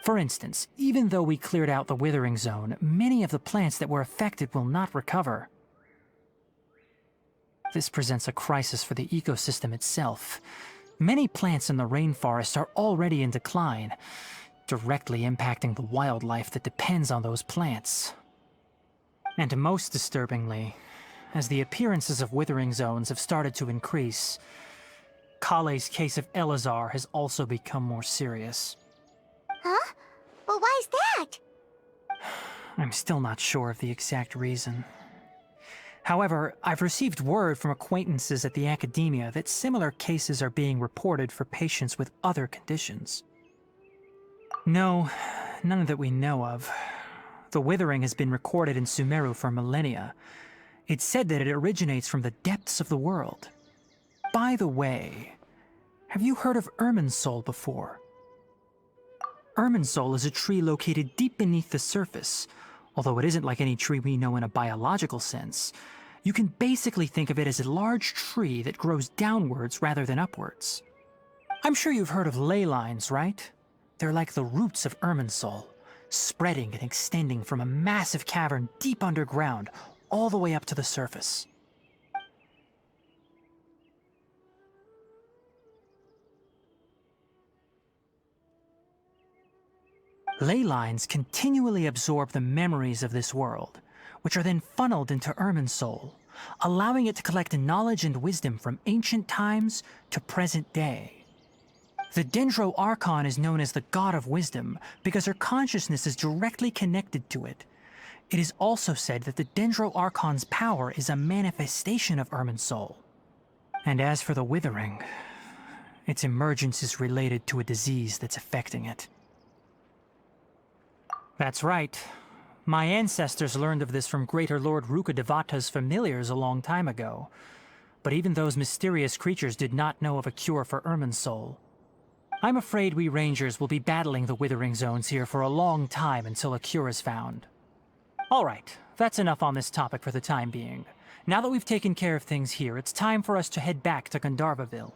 For instance, even though we cleared out the Withering Zone, many of the plants that were affected will not recover. This presents a crisis for the ecosystem itself. Many plants in the rainforest are already in decline, directly impacting the wildlife that depends on those plants. And most disturbingly, as the appearances of withering zones have started to increase, Kale's case of Elazar has also become more serious. Huh? But why's that? I'm still not sure of the exact reason. However, I've received word from acquaintances at the academia that similar cases are being reported for patients with other conditions. No, none that we know of. The withering has been recorded in Sumeru for millennia. It's said that it originates from the depths of the world. By the way, have you heard of Irminsul before? Irminsul is a tree located deep beneath the surface. Although it isn't like any tree we know in a biological sense, you can basically think of it as a large tree that grows downwards rather than upwards. I'm sure you've heard of ley lines, right? They're like the roots of Irminsul, spreading and extending from a massive cavern deep underground all the way up to the surface. Ley lines continually absorb the memories of this world, which are then funneled into Irminsul, allowing it to collect knowledge and wisdom from ancient times to present day. The Dendro Archon is known as the God of Wisdom because her consciousness is directly connected to it. It is also said that the Dendro Archon's power is a manifestation of Irminsul. And as for the Withering, its emergence is related to a disease that's affecting it. That's right. My ancestors learned of this from Greater Lord Rukkhadevata's familiars a long time ago. But even those mysterious creatures did not know of a cure for Irminsul. I'm afraid we Rangers will be battling the Withering Zones here for a long time until a cure is found. Alright, that's enough on this topic for the time being. Now that we've taken care of things here, it's time for us to head back to Gandharvaville.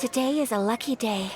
Today is a lucky day.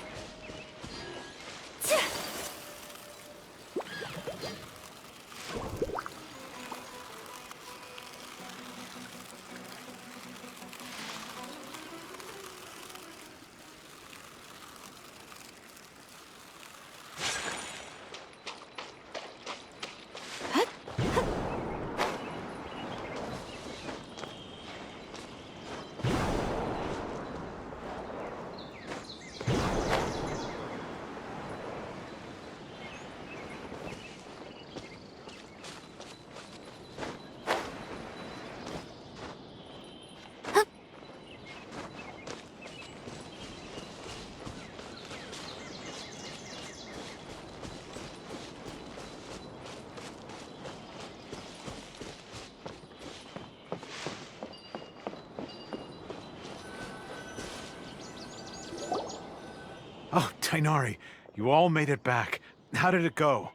Oh, Tainari, you all made it back. How did it go?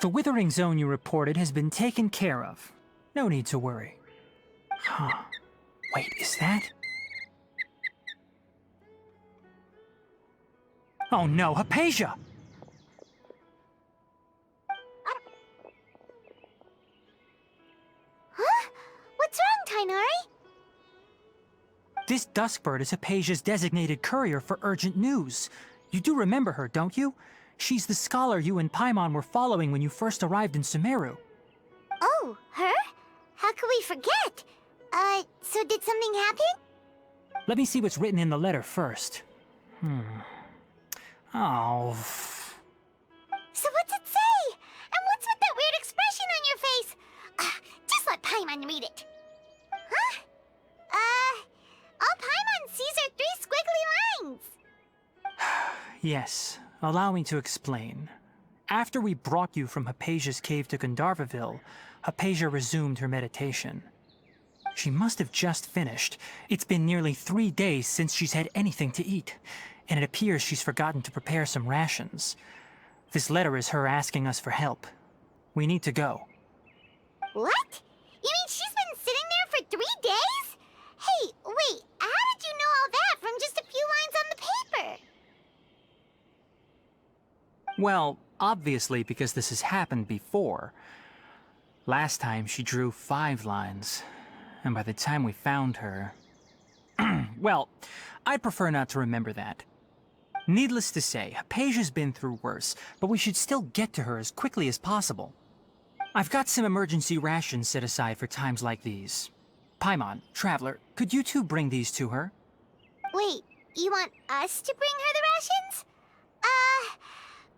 The withering zone you reported has been taken care of. No need to worry. Huh. Wait, is that? Oh no, Hypatia! Huh? What's wrong, Tainari? This Duskbird is Hypatia's designated courier for urgent news. You do remember her, don't you? She's the scholar you and Paimon were following when you first arrived in Sumeru. Oh, her? How could we forget? So did something happen? Let me see what's written in the letter first. Oh. So what's it say? And what's with that weird expression on your face? Just let Paimon read it. Huh? All Paimon sees are 3 squiggly lines. Yes, allow me to explain. After we brought you from Hypatia's cave to Gandharvaville, Hypatia resumed her meditation. She must have just finished. It's been nearly 3 days since she's had anything to eat, and it appears she's forgotten to prepare some rations. This letter is her asking us for help. We need to go. What? You mean she's been sitting there for 3 days? Hey, wait, how did you know all that from just a few lines on the paper? Well, obviously because this has happened before. Last time she drew 5 lines, and by the time we found her... well, I'd prefer not to remember that. Needless to say, Hypatia's been through worse, but we should still get to her as quickly as possible. I've got some emergency rations set aside for times like these. Paimon, Traveler, could you two bring these to her? Wait, you want us to bring her the rations?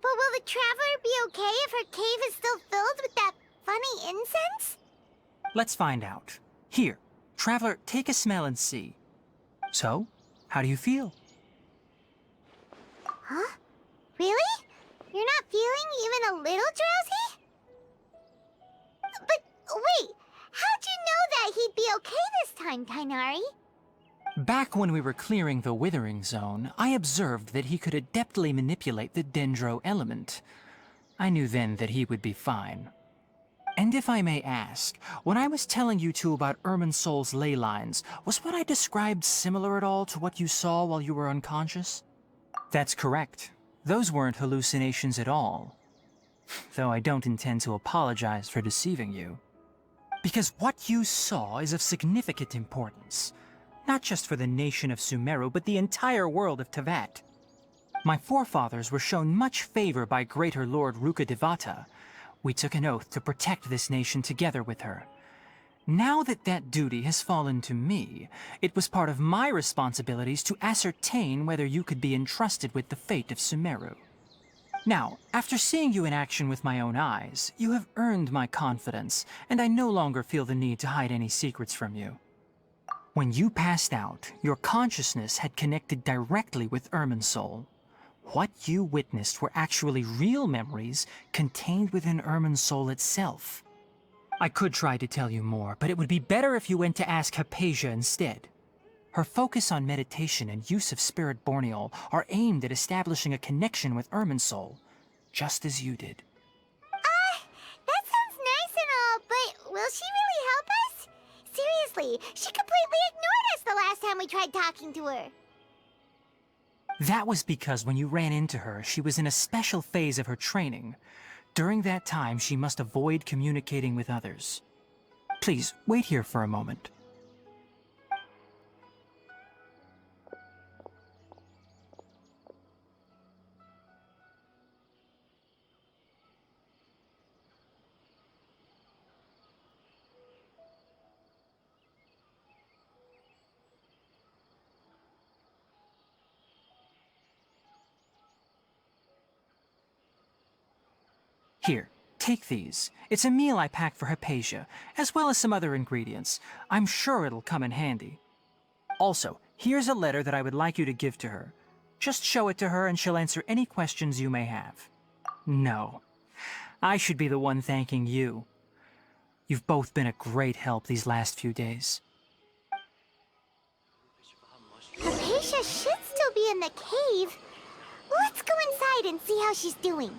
But will the Traveler be okay if her cave is still filled with that funny incense? Let's find out. Here, Traveler, take a smell and see. So, how do you feel? Huh? Really? You're not feeling even a little drowsy? But wait, how'd you know that he'd be okay this time, Tainari? Back when we were clearing the Withering Zone, I observed that he could adeptly manipulate the Dendro element. I knew then that he would be fine. And if I may ask, when I was telling you two about Irminsol's ley lines, was what I described similar at all to what you saw while you were unconscious? That's correct. Those weren't hallucinations at all. Though I don't intend to apologize for deceiving you. Because what you saw is of significant importance. Not just for the nation of Sumeru, but the entire world of Tevat. My forefathers were shown much favor by Greater Lord Rukkhadevata. We took an oath to protect this nation together with her. Now that that duty has fallen to me, it was part of my responsibilities to ascertain whether you could be entrusted with the fate of Sumeru. Now, after seeing you in action with my own eyes, you have earned my confidence, and I no longer feel the need to hide any secrets from you. When you passed out, your consciousness had connected directly with Irminsul. What you witnessed were actually real memories contained within Irminsul itself. I could try to tell you more, but it would be better if you went to ask Hypatia instead. Her focus on meditation and use of Spirit Borneol are aimed at establishing a connection with Irminsul, just as you did. That sounds nice and all, but will she really help us? Seriously, she completely ignored us the last time we tried talking to her. That was because when you ran into her, she was in a special phase of her training. During that time, she must avoid communicating with others. Please, wait here for a moment. Here, take these. It's a meal I packed for Hypatia, as well as some other ingredients. I'm sure it'll come in handy. Also, here's a letter that I would like you to give to her. Just show it to her and she'll answer any questions you may have. No. I should be the one thanking you. You've both been a great help these last few days. Hypatia should still be in the cave. Let's go inside and see how she's doing.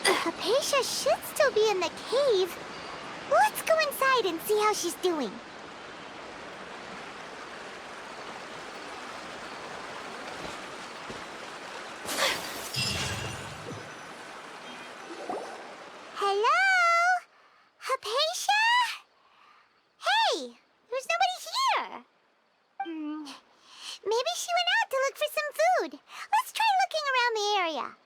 Hypatia should still be in the cave. Let's go inside and see how she's doing. Hello? Hypatia? Hey, there's nobody here. Maybe she went out to look for some food. Let's try looking around the area.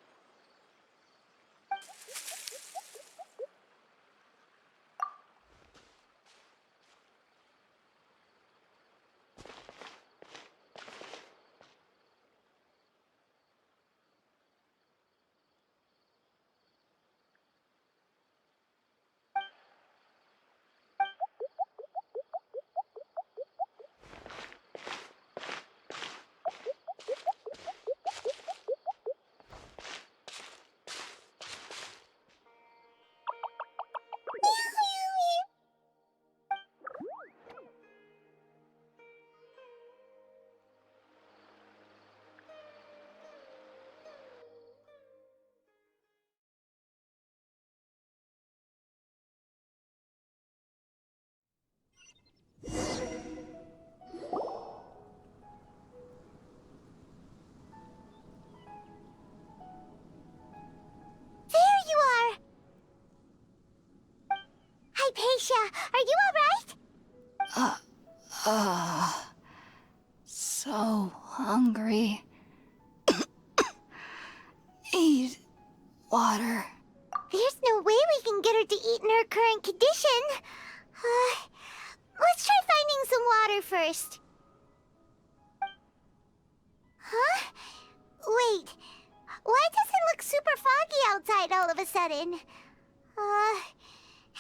Hypatia, are you alright? So hungry. Need water. There's no way we can get her to eat in her current condition. Let's try finding some water first. Huh? Wait. Why does it look super foggy outside all of a sudden?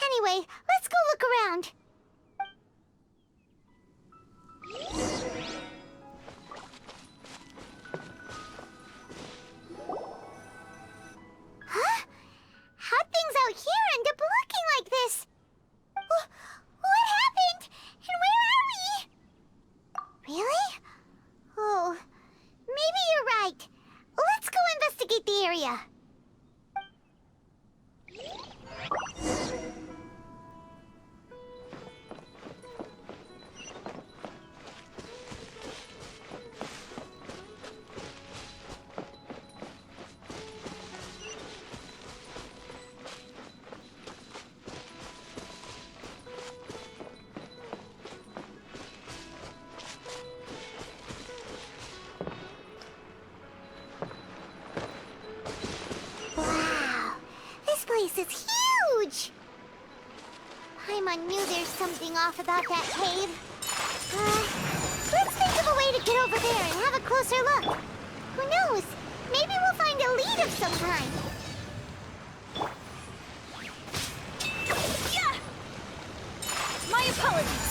Anyway, let's go look around. Huh? How'd things out here end up looking like this? What happened? And where are we? Really? Oh, maybe you're right. Let's go investigate the area. This is huge! I knew there's something off about that cave. Let's think of a way to get over there and have a closer look. Who knows? Maybe we'll find a lead of some kind. Yeah! My apologies.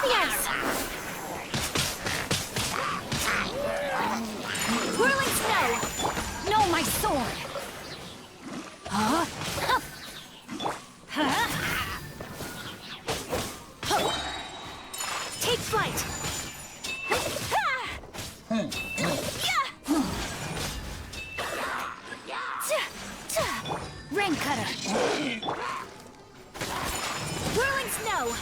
the ice! Whirling snow! No, my sword! Huh? Huh? Take flight! Rain cutter! Whirling snow!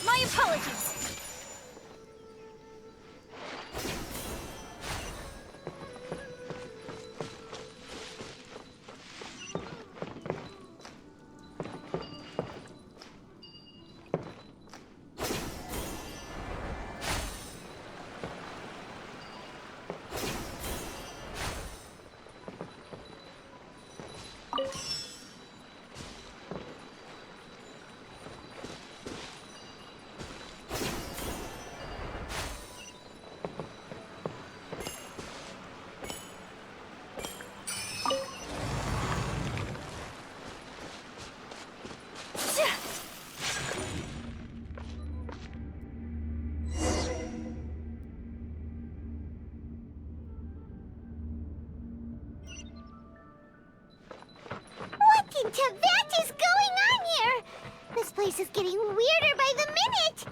My apologies! What in Tibet is going on here? This place is getting weirder by the minute.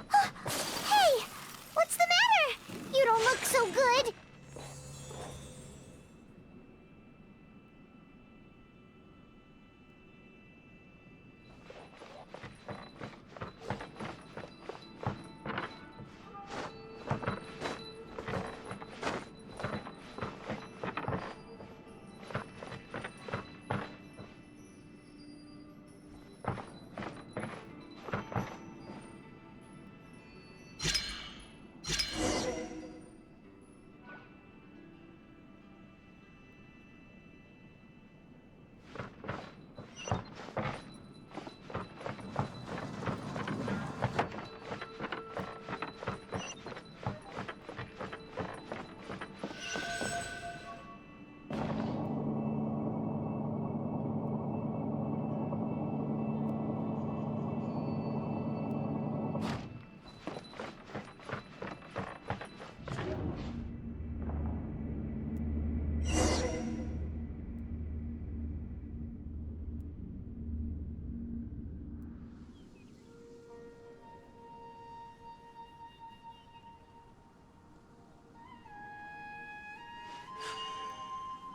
Hey, what's the matter? You don't look so good.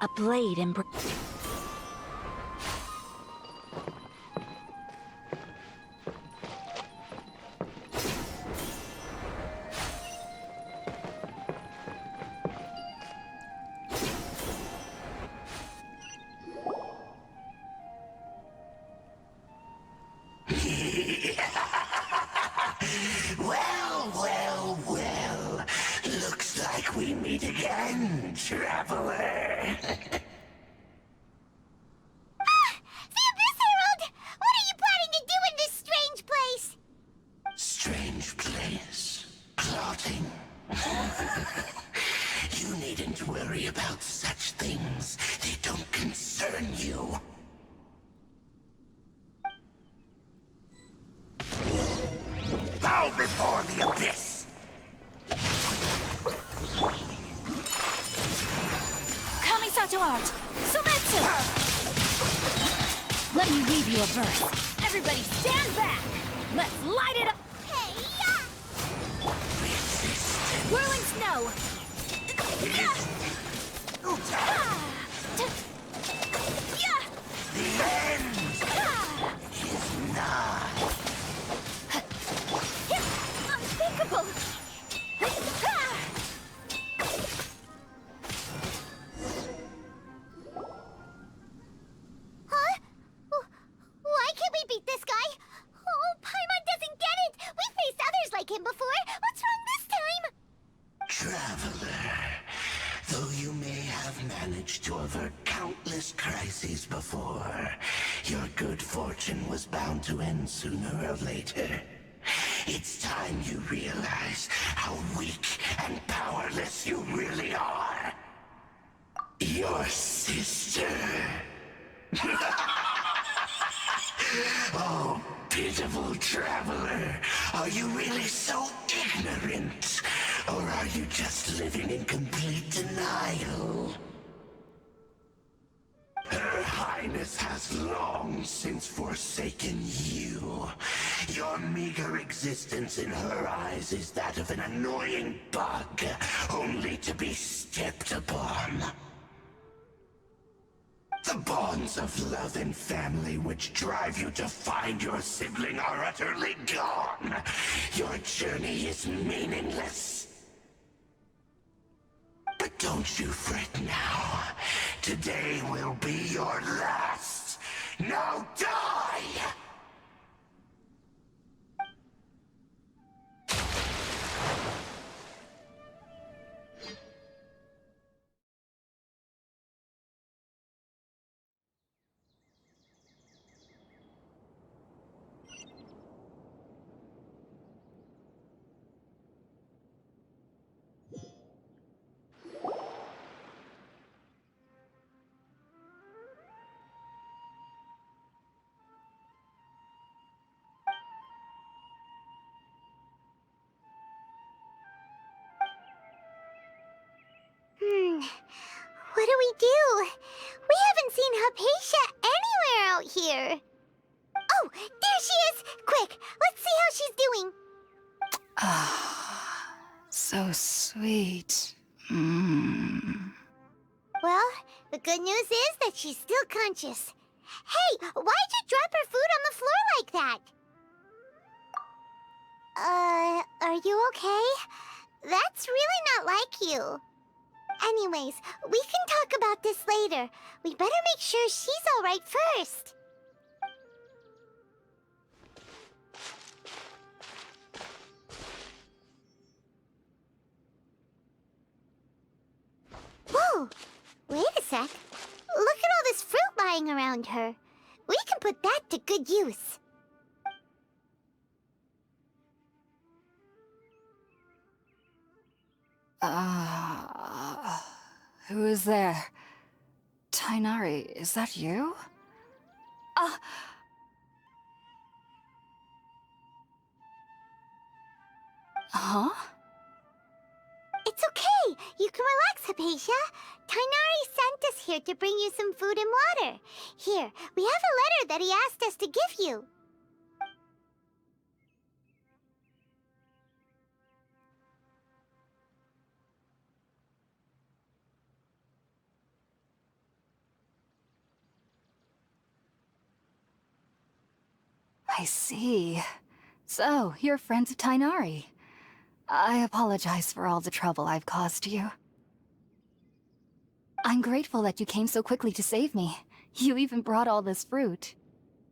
A blade and... Well. Looks like we meet again, traveler. The Abyss Herald! What are you planning to do in this strange place? Strange place. Clotting. You needn't worry about such things. They don't concern you. Bow before the Abyss! Kami reverse. Everybody stand back! Let's light it up! Hey-ya! Whirling snow! Unthinkable! Huh? Why can't we beat this guy? Oh, Paimon doesn't get it! We faced others like him before! What's wrong this time? Traveler, though you may have managed to avert countless crises before, your good fortune was bound to end sooner or later. It's time you realize how weak and powerless you really are. Your sister. Oh, pitiful traveler. Are you really so ignorant? Or are you just living in complete denial? Her Highness has long since forsaken you. Your meager existence in her eyes is that of an annoying bug, only to be stepped upon. The bonds of love and family which drive you to find your sibling are utterly gone. Your journey is meaningless. But don't you fret now. Today will be your last. Now die! What do we do? We haven't seen Hypatia anywhere out here. Oh, there she is! Quick, let's see how she's doing. Ah, so sweet. Well, the good news is that she's still conscious. Hey, why'd you drop her food on the floor like that? Are you okay? That's really not like you. Anyways, we can talk about this later. We better make sure she's all right first. Whoa! Wait a sec. Look at all this fruit lying around her. We can put that to good use. Who is there? Tainari, is that you? Huh? It's okay. You can relax, Hypatia. Tainari sent us here to bring you some food and water. Here, we have a letter that he asked us to give you. I see. So, you're friends of Tainari. I apologize for all the trouble I've caused you. I'm grateful that you came so quickly to save me. You even brought all this fruit.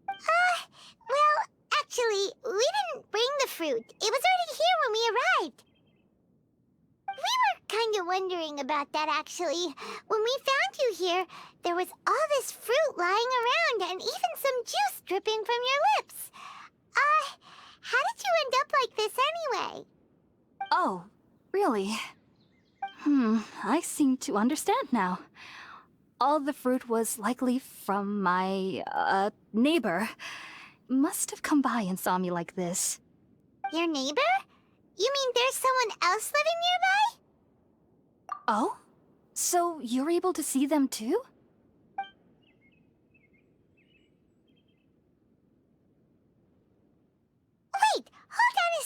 Well, actually, we didn't bring the fruit. It was already here when we arrived. We were kind of wondering about that, actually. When we found you here, there was all this fruit lying around and even some juice dripping from your lips. How did you end up like this anyway? Oh, really? I seem to understand now. All the fruit was likely from my, neighbor. Must have come by and saw me like this. Your neighbor? You mean there's someone else living nearby? Oh? So you're able to see them too?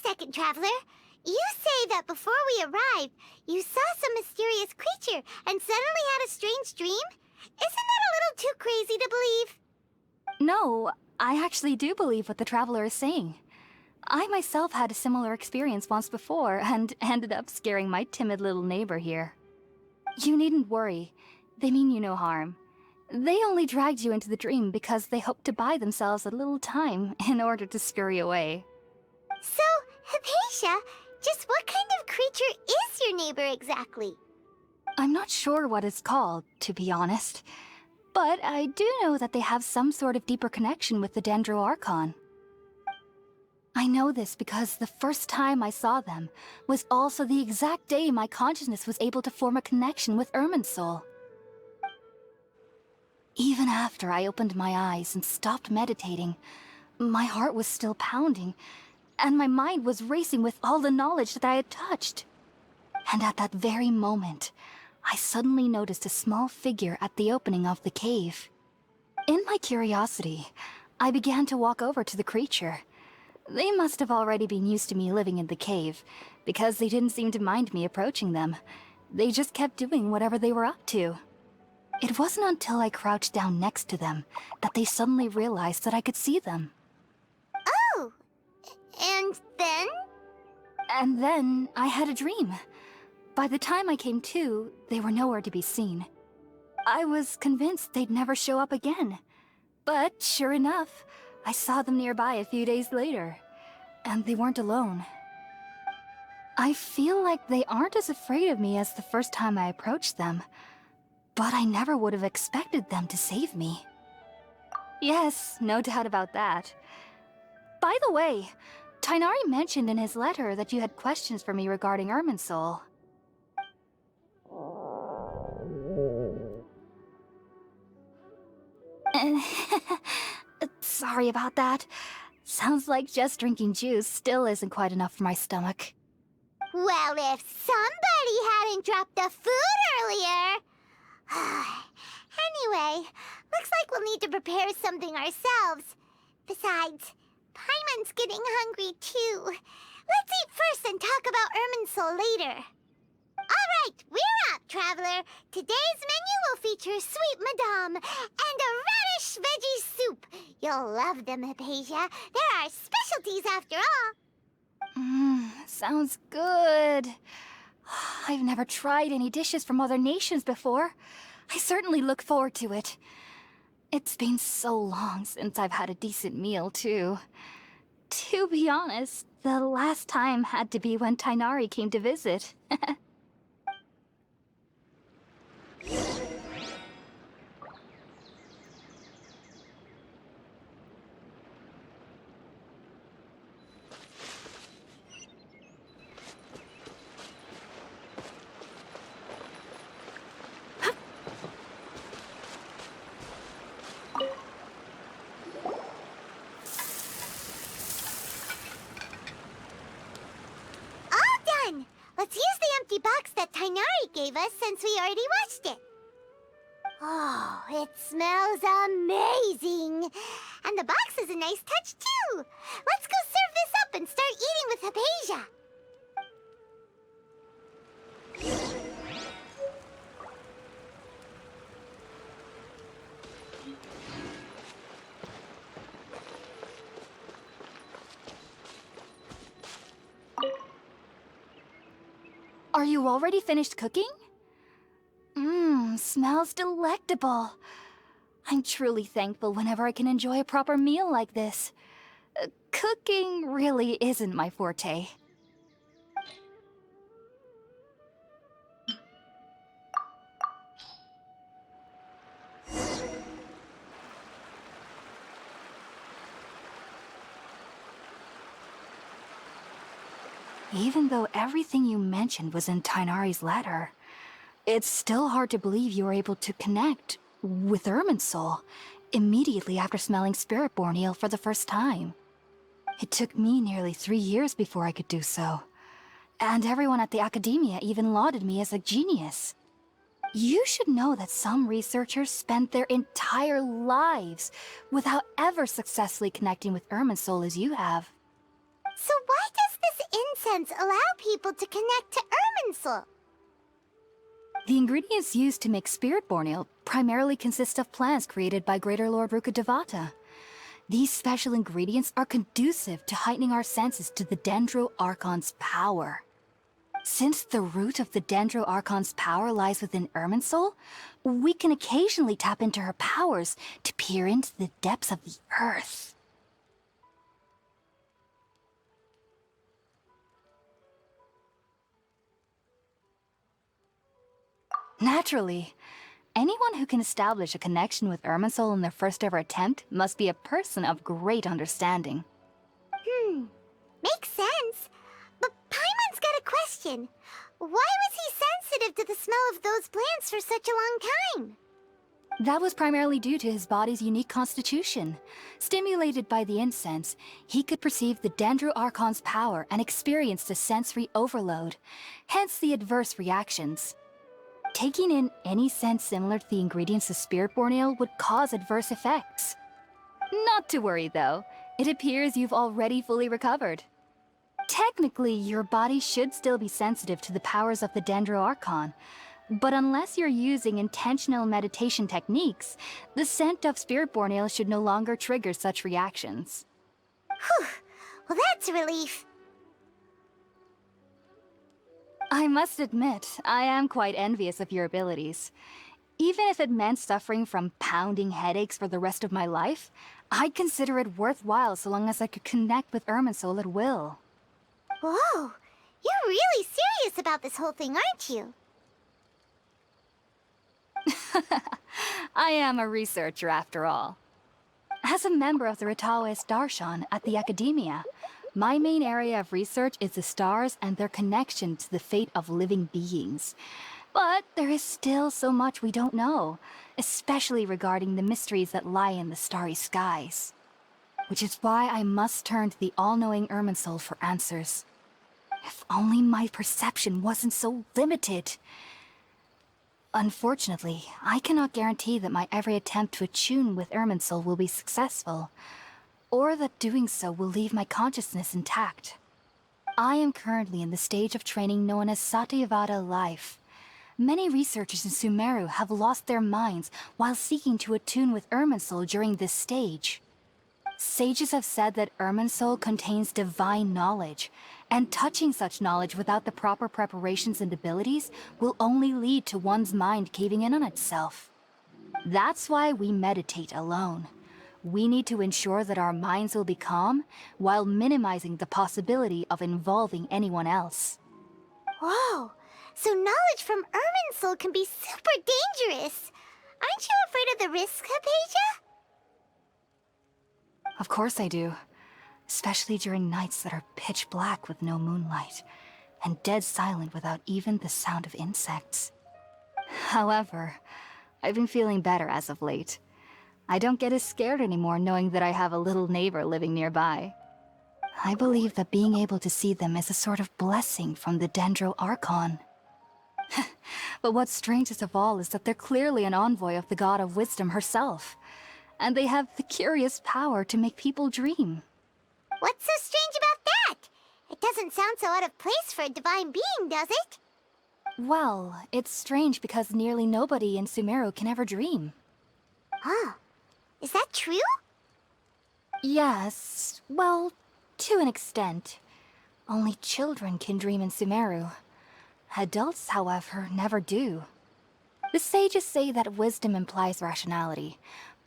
second, Traveler. You say that before we arrived, you saw some mysterious creature and suddenly had a strange dream? Isn't that a little too crazy to believe? No, I actually do believe what the Traveler is saying. I myself had a similar experience once before and ended up scaring my timid little neighbor here. You needn't worry. They mean you no harm. They only dragged you into the dream because they hoped to buy themselves a little time in order to scurry away. So, Hypatia, just what kind of creature is your neighbor exactly? I'm not sure what it's called, to be honest. But I do know that they have some sort of deeper connection with the Dendro Archon. I know this because the first time I saw them was also the exact day my consciousness was able to form a connection with Irminsul. Even after I opened my eyes and stopped meditating, my heart was still pounding, and my mind was racing with all the knowledge that I had touched. And at that very moment, I suddenly noticed a small figure at the opening of the cave. In my curiosity, I began to walk over to the creature. They must have already been used to me living in the cave, because they didn't seem to mind me approaching them. They just kept doing whatever they were up to. It wasn't until I crouched down next to them that they suddenly realized that I could see them. Oh, and then? And then I had a dream. By the time I came to, they were nowhere to be seen. I was convinced they'd never show up again. But sure enough, I saw them nearby a few days later. And they weren't alone. I feel like they aren't as afraid of me as the first time I approached them. But I never would have expected them to save me. Yes, no doubt about that. By the way, Tighnari mentioned in his letter that you had questions for me regarding Irminsul. Sorry about that. Sounds like just drinking juice still isn't quite enough for my stomach. Well, if somebody hadn't dropped the food earlier... Anyway, looks like we'll need to prepare something ourselves. Besides, Paimon's getting hungry too. Let's eat first and talk about Irminsul later. Alright, we're up, Traveler. Today's menu will feature sweet madame and a radish veggie soup. You'll love them, Hypatia. They're our specialties after all. Sounds good. I've never tried any dishes from other nations before. I certainly look forward to it. It's been so long since I've had a decent meal, too. To be honest, the last time had to be when Tighnari came to visit. Let's use the empty box that Tighnari gave us since we already washed it. Oh, it smells amazing. And the box is a nice touch, too. Let's go serve this up and start eating with Hypatia. Are you already finished cooking? Smells delectable. I'm truly thankful whenever I can enjoy a proper meal like this. Cooking really isn't my forte. Even though everything you mentioned was in Tighnari's letter, it's still hard to believe you were able to connect with Irminsul immediately after smelling Spiritborn eel for the first time. It took me nearly 3 years before I could do so. And everyone at the Academia even lauded me as a genius. You should know that some researchers spent their entire lives without ever successfully connecting with Irminsul as you have. So why does this incense allow people to connect to Irminsul? The ingredients used to make spirit-born ale primarily consist of plants created by Greater Lord Rukkhadevata. These special ingredients are conducive to heightening our senses to the Dendro Archon's power. Since the root of the Dendro Archon's power lies within Irminsul, we can occasionally tap into her powers to peer into the depths of the earth. Naturally, anyone who can establish a connection with Irminsul in their first ever attempt must be a person of great understanding. Makes sense. But Paimon's got a question. Why was he sensitive to the smell of those plants for such a long time? That was primarily due to his body's unique constitution. Stimulated by the incense, he could perceive the Dendro Archon's power and experienced a sensory overload, hence the adverse reactions. Taking in any scent similar to the ingredients of Spirit-born Ale would cause adverse effects. Not to worry though, it appears you've already fully recovered. Technically, your body should still be sensitive to the powers of the Dendro Archon, but unless you're using intentional meditation techniques, the scent of Spirit-born Ale should no longer trigger such reactions. Whew. Well, that's a relief. I must admit, I am quite envious of your abilities. Even if it meant suffering from pounding headaches for the rest of my life, I'd consider it worthwhile so long as I could connect with Irminsul at will. Whoa, you're really serious about this whole thing, aren't you? I am a researcher after all. As a member of the Ritaoist Darshan at the Academia, my main area of research is the stars and their connection to the fate of living beings. But there is still so much we don't know, especially regarding the mysteries that lie in the starry skies. Which is why I must turn to the all-knowing Irminsul for answers. If only my perception wasn't so limited. Unfortunately, I cannot guarantee that my every attempt to attune with Irminsul will be successful, or that doing so will leave my consciousness intact. I am currently in the stage of training known as Satyavada life. Many researchers in Sumeru have lost their minds while seeking to attune with Irminsul during this stage. Sages have said that Irminsul contains divine knowledge, and touching such knowledge without the proper preparations and abilities will only lead to one's mind caving in on itself. That's why we meditate alone. We need to ensure that our minds will be calm, while minimizing the possibility of involving anyone else. Whoa, so knowledge from Irminsul can be super dangerous. Aren't you afraid of the risks, Hypatia? Of course I do. Especially during nights that are pitch black with no moonlight, and dead silent without even the sound of insects. However, I've been feeling better as of late. I don't get as scared anymore knowing that I have a little neighbor living nearby. I believe that being able to see them is a sort of blessing from the Dendro Archon. But what's strangest of all is that they're clearly an envoy of the God of Wisdom herself, and they have the curious power to make people dream. What's so strange about that? It doesn't sound so out of place for a divine being, does it? Well, it's strange because nearly nobody in Sumeru can ever dream. Huh. Is that true? Yes, well, to an extent. Only children can dream in Sumeru. Adults, however, never do. The sages say that wisdom implies rationality,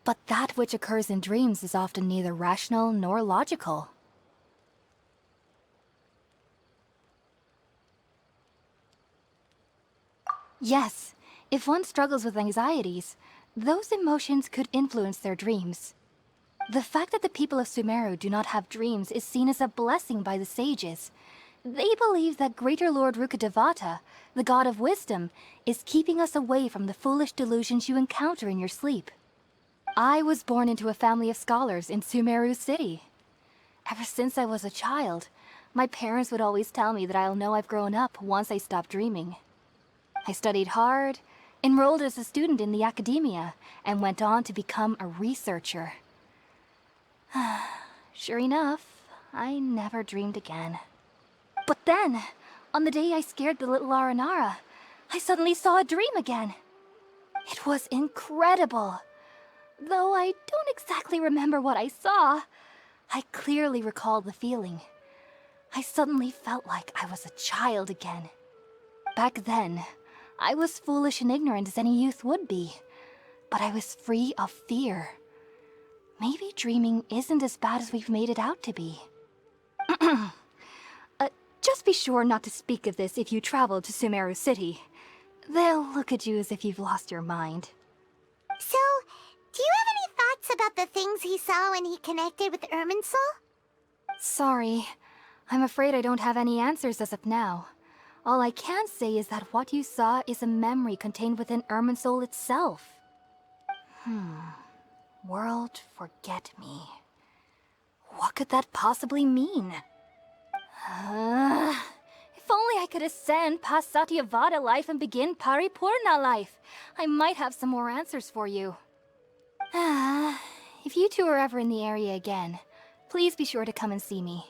but that which occurs in dreams is often neither rational nor logical. Yes, if one struggles with anxieties, those emotions could influence their dreams. The fact that the people of Sumeru do not have dreams is seen as a blessing by the sages. They believe that Greater Lord Rukkhadevata, the God of Wisdom, is keeping us away from the foolish delusions you encounter in your sleep. I was born into a family of scholars in Sumeru City. Ever since I was a child, my parents would always tell me that I'll know I've grown up once I stop dreaming. I studied hard, enrolled as a student in the Academia, and went on to become a researcher. Sure enough, I never dreamed again. But then, on the day I scared the little Aranara, I suddenly saw a dream again. It was incredible. Though I don't exactly remember what I saw, I clearly recall the feeling. I suddenly felt like I was a child again. Back then, I was foolish and ignorant as any youth would be, but I was free of fear. Maybe dreaming isn't as bad as we've made it out to be. Just be sure not to speak of this if you travel to Sumeru City. They'll look at you as if you've lost your mind. So, do you have any thoughts about the things he saw when he connected with Irminsul? Sorry. I'm afraid I don't have any answers as of now. All I can say is that what you saw is a memory contained within Irminsul itself. World forget me. What could that possibly mean? If only I could ascend past Satyavada life and begin Paripurna life, I might have some more answers for you. If you two are ever in the area again, please be sure to come and see me.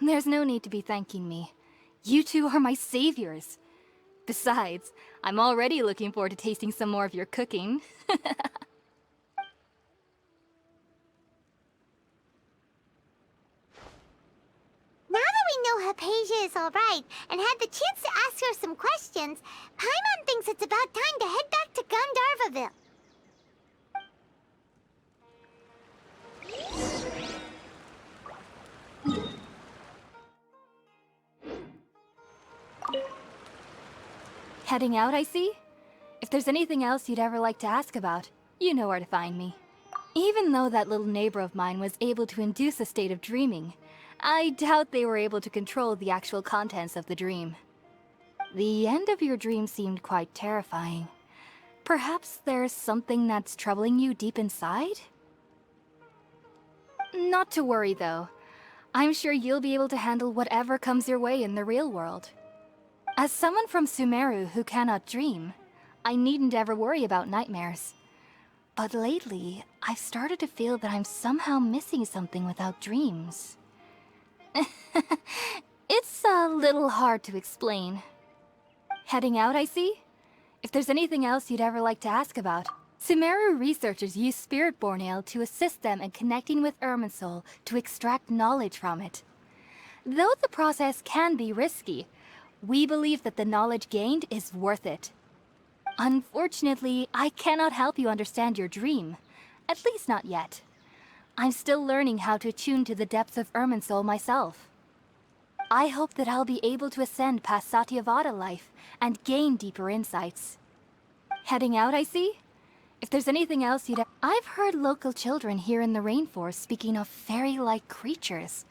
There's no need to be thanking me. You two are my saviors. Besides, I'm already looking forward to tasting some more of your cooking. Now that we know Hypatia is alright and had the chance to ask her some questions, Paimon thinks it's about time to head back to Gandharvaville. Heading out, I see? If there's anything else you'd ever like to ask about, you know where to find me. Even though that little neighbor of mine was able to induce a state of dreaming, I doubt they were able to control the actual contents of the dream. The end of your dream seemed quite terrifying. Perhaps there's something that's troubling you deep inside? Not to worry, though. I'm sure you'll be able to handle whatever comes your way in the real world. As someone from Sumeru who cannot dream, I needn't ever worry about nightmares. But lately, I've started to feel that I'm somehow missing something without dreams. It's a little hard to explain. Heading out, I see? If there's anything else you'd ever like to ask about, Sumeru researchers use Spirit-born Ale to assist them in connecting with Irminsul to extract knowledge from it. Though the process can be risky, we believe that the knowledge gained is worth it. Unfortunately, I cannot help you understand your dream. At least not yet. I'm still learning how to attune to the depths of Irminsul myself. I hope that I'll be able to ascend past Satyavada life and gain deeper insights. Heading out, I see? If there's anything else I've heard local children here in the rainforest speaking of fairy-like creatures.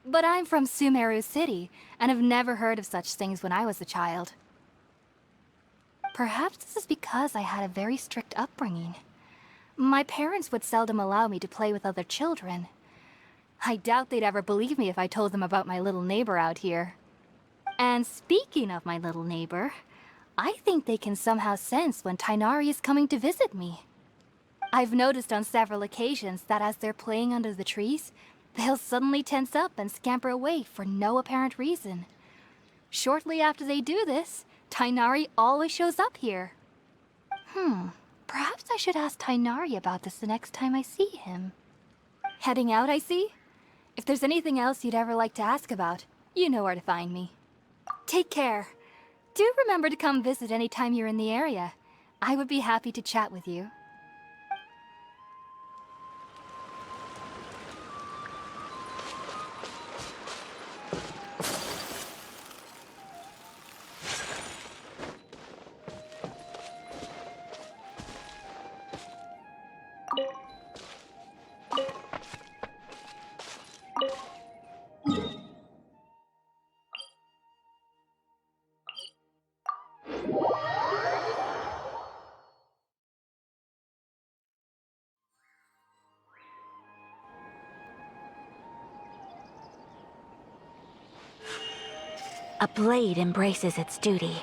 But I'm from Sumeru City, and have never heard of such things when I was a child. Perhaps this is because I had a very strict upbringing. My parents would seldom allow me to play with other children. I doubt they'd ever believe me if I told them about my little neighbor out here. And speaking of my little neighbor, I think they can somehow sense when Tighnari is coming to visit me. I've noticed on several occasions that as they're playing under the trees, they'll suddenly tense up and scamper away for no apparent reason. Shortly after they do this, Tighnari always shows up here. Perhaps I should ask Tighnari about this the next time I see him. Heading out, I see? If there's anything else you'd ever like to ask about, you know where to find me. Take care. Do remember to come visit any time you're in the area. I would be happy to chat with you. A blade embraces its duty.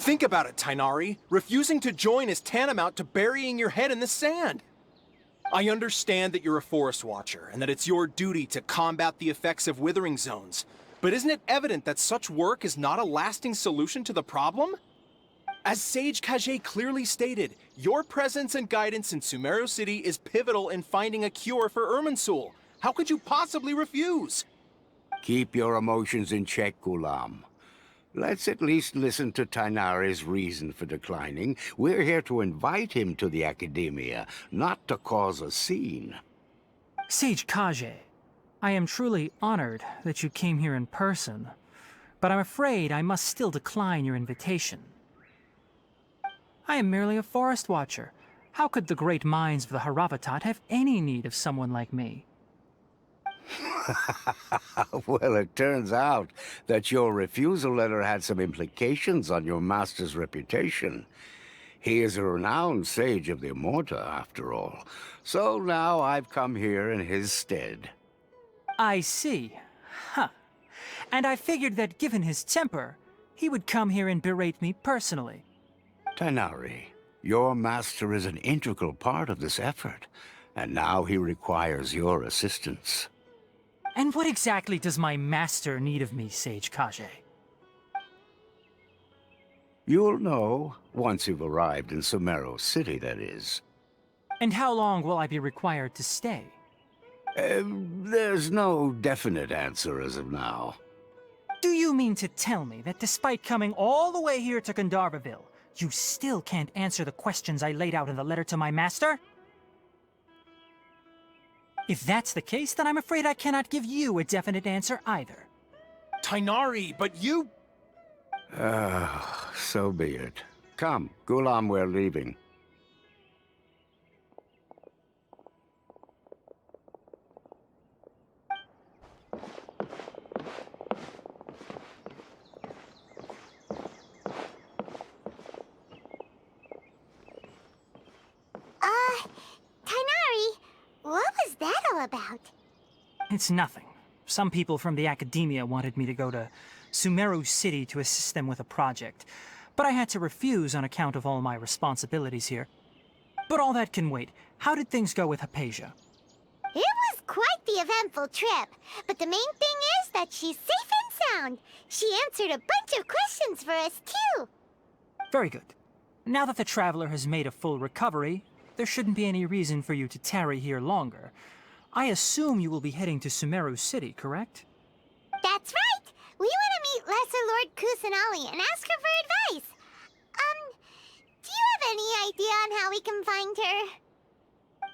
Think about it, Tainari. Refusing to join is tantamount to burying your head in the sand. I understand that you're a forest watcher, and that it's your duty to combat the effects of withering zones. But isn't it evident that such work is not a lasting solution to the problem? As Sage Kage clearly stated, your presence and guidance in Sumeru City is pivotal in finding a cure for Irminsul. How could you possibly refuse? Keep your emotions in check, Gulam. Let's at least listen to Tainari's reason for declining. We're here to invite him to the Academia, not to cause a scene. Sage Kage, I am truly honored that you came here in person, but I'm afraid I must still decline your invitation. I am merely a forest watcher. How could the great minds of the Haravatat have any need of someone like me? Well, it turns out that your refusal letter had some implications on your master's reputation. He is a renowned sage of the Immorta, after all. So now I've come here in his stead. I see. Huh. And I figured that given his temper, he would come here and berate me personally. Tainari, your master is an integral part of this effort, and now he requires your assistance. And what exactly does my master need of me, Sage Kage? You'll know, once you've arrived in Sumeru City, that is. And how long will I be required to stay? There's no definite answer as of now. Do you mean to tell me that despite coming all the way here to Gandharvaville, you still can't answer the questions I laid out in the letter to my master? If that's the case, then I'm afraid I cannot give you a definite answer either. Tainari, but you... So be it. Come, Gulam, we're leaving. Tainari, what was that all about? It's nothing. Some people from the Academia wanted me to go to Sumeru City to assist them with a project, but I had to refuse on account of all my responsibilities here. But all that can wait. How did things go with Hypatia? It was quite the eventful trip, but the main thing is that she's safe and sound. She answered a bunch of questions for us, too. Very good. Now that the traveler has made a full recovery, there shouldn't be any reason for you to tarry here longer. I assume you will be heading to Sumeru City, correct? That's right! We want to meet Lesser Lord Kusanali and ask her for advice. Do you have any idea on how we can find her?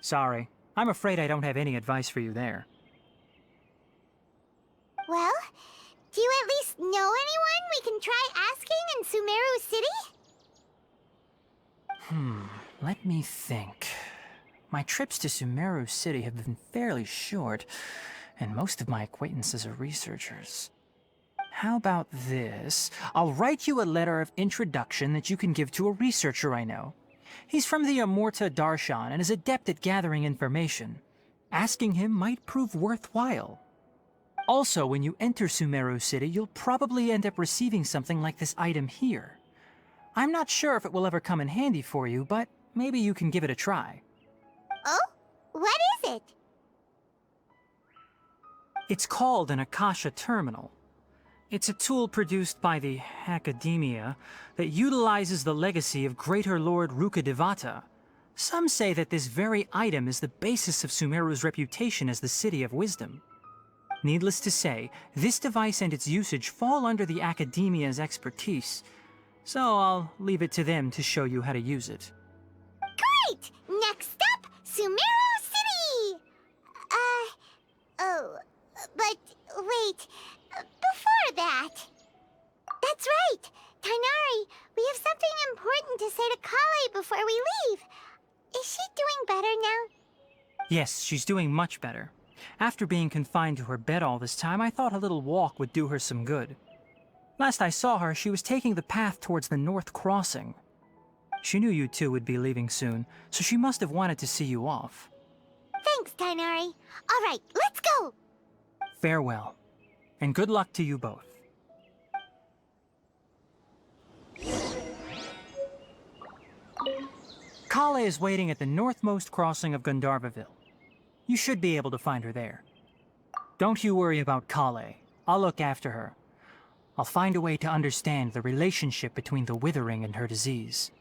Sorry. I'm afraid I don't have any advice for you there. Well, do you at least know anyone we can try asking in Sumeru City? Let me think. My trips to Sumeru City have been fairly short, and most of my acquaintances are researchers. How about this? I'll write you a letter of introduction that you can give to a researcher I know. He's from the Immorta Darshan and is adept at gathering information. Asking him might prove worthwhile. Also, when you enter Sumeru City, you'll probably end up receiving something like this item here. I'm not sure if it will ever come in handy for you, but maybe you can give it a try. Oh? What is it? It's called an Akasha Terminal. It's a tool produced by the Academia that utilizes the legacy of Greater Lord Rukkhadevata. Some say that this very item is the basis of Sumeru's reputation as the City of Wisdom. Needless to say, this device and its usage fall under the Academia's expertise, so I'll leave it to them to show you how to use it. Great! Next up, Sumeru City! But wait, before that... That's right! Tainari, we have something important to say to Kale before we leave. Is she doing better now? Yes, she's doing much better. After being confined to her bed all this time, I thought a little walk would do her some good. Last I saw her, she was taking the path towards the North Crossing. She knew you two would be leaving soon, so she must have wanted to see you off. Thanks, Tainari. All right, let's go! Farewell, and good luck to you both. Kale is waiting at the northmost crossing of Gandharvaville. You should be able to find her there. Don't you worry about Kale. I'll look after her. I'll find a way to understand the relationship between the withering and her disease.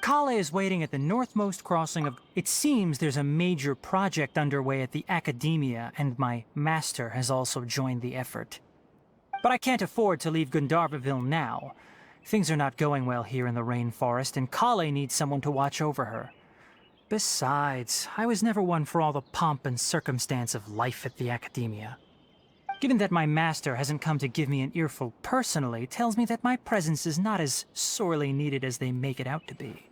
Kale is waiting at the northmost crossing of... It seems there's a major project underway at the Academia, and my master has also joined the effort. But I can't afford to leave Gandharvaville now. Things are not going well here in the rainforest, and Kale needs someone to watch over her. Besides, I was never one for all the pomp and circumstance of life at the Academia. Given that my master hasn't come to give me an earful personally, tells me that my presence is not as sorely needed as they make it out to be.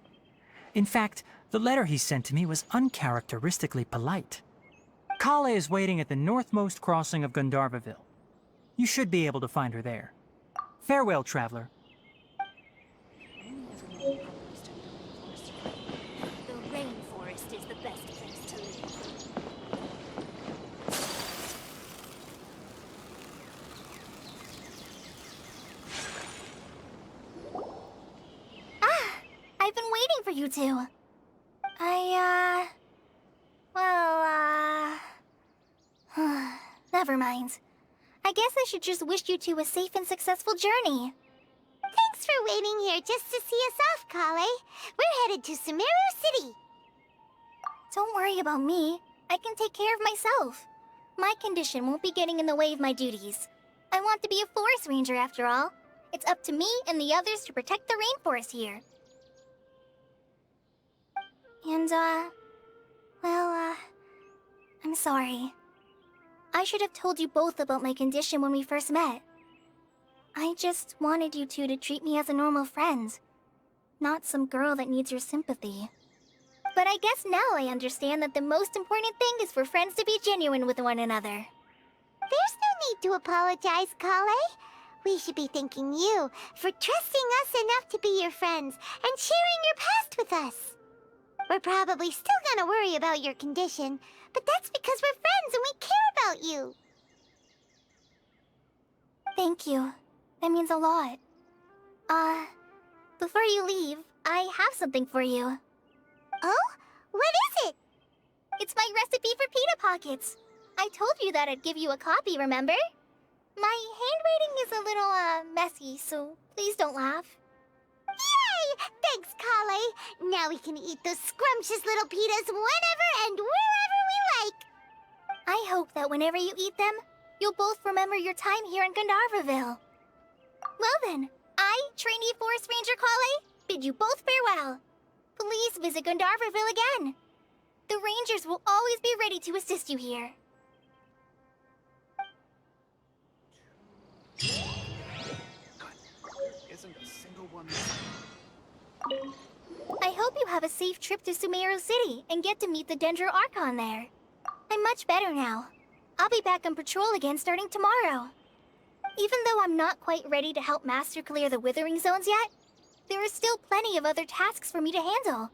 In fact, the letter he sent to me was uncharacteristically polite. Kale is waiting at the northmost crossing of Gandharvaville. You should be able to find her there. Farewell, traveler. The rainforest is the best place to live. I've been waiting for you two. Never mind. I guess I should just wish you two a safe and successful journey. Thanks for waiting here just to see us off, Kale. We're headed to Sumeru City. Don't worry about me. I can take care of myself. My condition won't be getting in the way of my duties. I want to be a forest ranger after all. It's up to me and the others to protect the rainforest here. And, I'm sorry. I should have told you both about my condition when we first met. I just wanted you two to treat me as a normal friend, not some girl that needs your sympathy. But I guess now I understand that the most important thing is for friends to be genuine with one another. There's no need to apologize, Kale. We should be thanking you for trusting us enough to be your friends and sharing your past with us. We're probably still gonna worry about your condition, but that's because we're friends and we care about you. Thank you. That means a lot. Before you leave, I have something for you. Oh? What is it? It's my recipe for pita pockets. I told you that I'd give you a copy, remember? My handwriting is a little, messy, so please don't laugh. Yay! Thanks, Kale. Now we can eat those scrumptious little pitas whenever and wherever we like. I hope that whenever you eat them, you'll both remember your time here in Gandharvaville. Well then, I, trainee Forest Ranger Kale, bid you both farewell. Please visit Gandharvaville again. The Rangers will always be ready to assist you here. Isn't a single one. I hope you have a safe trip to Sumeru City and get to meet the Dendro Archon there. I'm much better now. I'll be back on patrol again starting tomorrow. Even though I'm not quite ready to help Master clear the withering zones yet, there are still plenty of other tasks for me to handle.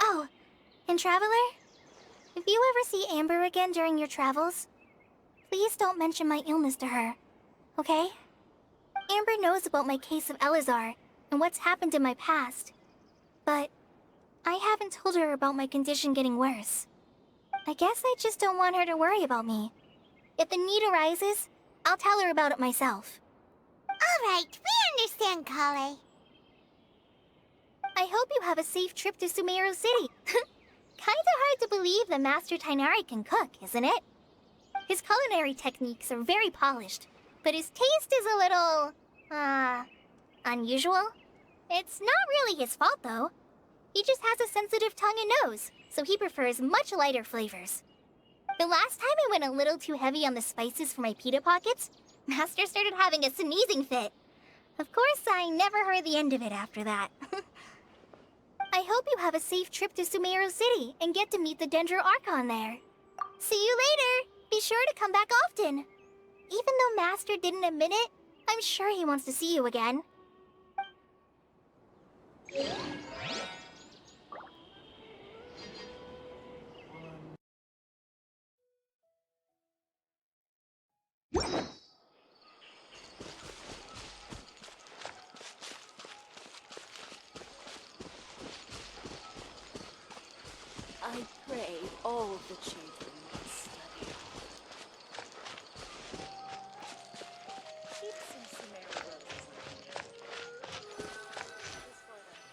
Oh, and Traveler, if you ever see Amber again during your travels, please don't mention my illness to her, okay? Amber knows about my case of Elazar and what's happened in my past, but I haven't told her about my condition getting worse. I guess I just don't want her to worry about me. If the need arises, I'll tell her about it myself. All right, we understand, Kale. I hope you have a safe trip to Sumeru City. Kinda hard to believe that Master Tainari can cook, isn't it? His culinary techniques are very polished, but his taste is a little, unusual. It's not really his fault, though. He just has a sensitive tongue and nose, so he prefers much lighter flavors. The last time I went a little too heavy on the spices for my pita pockets, Master started having a sneezing fit. Of course, I never heard the end of it after that. I hope you have a safe trip to Sumeru City and get to meet the Dendro Archon there. See you later! Be sure to come back often. Even though Master didn't admit it, I'm sure he wants to see you again. the children must study. Keep some Sumeru roses with me. This is for them.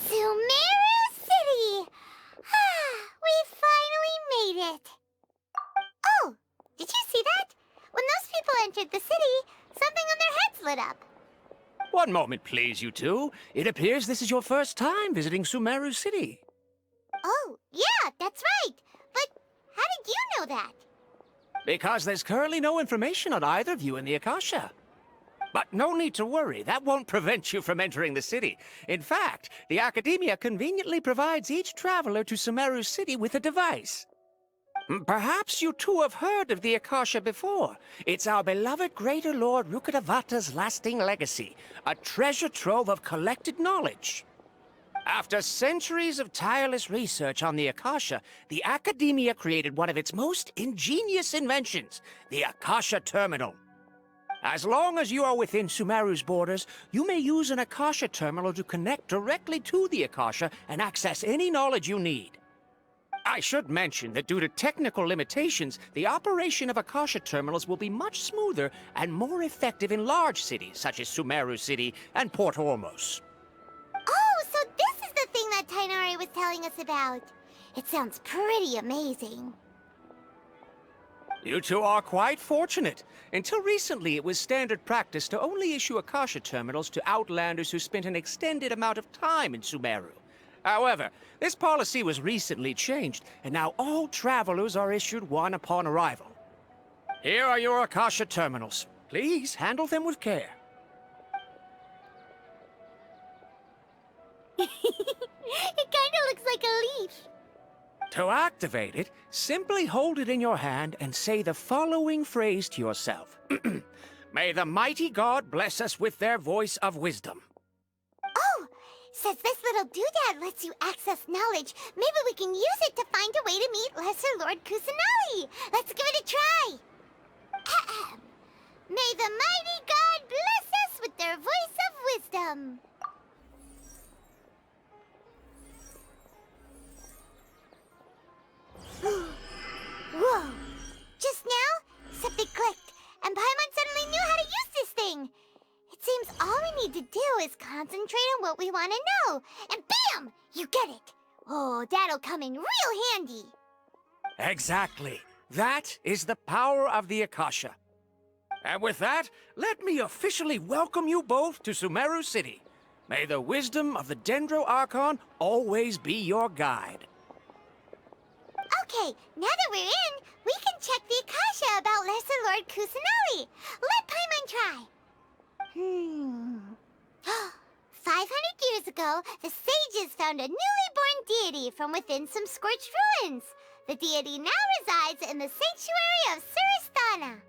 Sumeru City! We finally made it! Oh, did you see that? When those people entered the city, something on their heads lit up. One moment, please, you two. It appears this is your first time visiting Sumeru City. Oh, yeah, that's right. But how did you know that? Because there's currently no information on either of you in the Akasha. But no need to worry, that won't prevent you from entering the city. In fact, the Academia conveniently provides each traveler to Sumeru City with a device. Perhaps you two have heard of the Akasha before. It's our beloved Greater Lord Rukkhadevata's lasting legacy, a treasure trove of collected knowledge. After centuries of tireless research on the Akasha, the Academia created one of its most ingenious inventions, the Akasha Terminal. As long as you are within Sumeru's borders, you may use an Akasha terminal to connect directly to the Akasha and access any knowledge you need. I should mention that due to technical limitations, the operation of Akasha terminals will be much smoother and more effective in large cities such as Sumeru City and Port Ormos. Oh, so this is the thing that Tainari was telling us about. It sounds pretty amazing. You two are quite fortunate. Until recently, it was standard practice to only issue Akasha terminals to outlanders who spent an extended amount of time in Sumeru. However, this policy was recently changed, and now all travelers are issued one upon arrival. Here are your Akasha terminals. Please handle them with care. It kinda looks like a leaf. To activate it, simply hold it in your hand and say the following phrase to yourself. May the mighty God bless us with their voice of wisdom. Oh, says this little doodad lets you access knowledge. Maybe we can use it to find a way to meet Lesser Lord Kusanali. Let's give it a try. Ahem. May the mighty God bless us with their voice of wisdom. Whoa! Just now, something clicked, and Paimon suddenly knew how to use this thing. It seems all we need to do is concentrate on what we want to know, and bam! You get it. Oh, that'll come in real handy. Exactly. That is the power of the Akasha. And with that, let me officially welcome you both to Sumeru City. May the wisdom of the Dendro Archon always be your guide. Okay, now that we're in, we can check the Akasha about Lesser Lord Kusanali. Let Paimon try. 500 years ago, the sages found a newly born deity from within some scorched ruins. The deity now resides in the sanctuary of Suristana.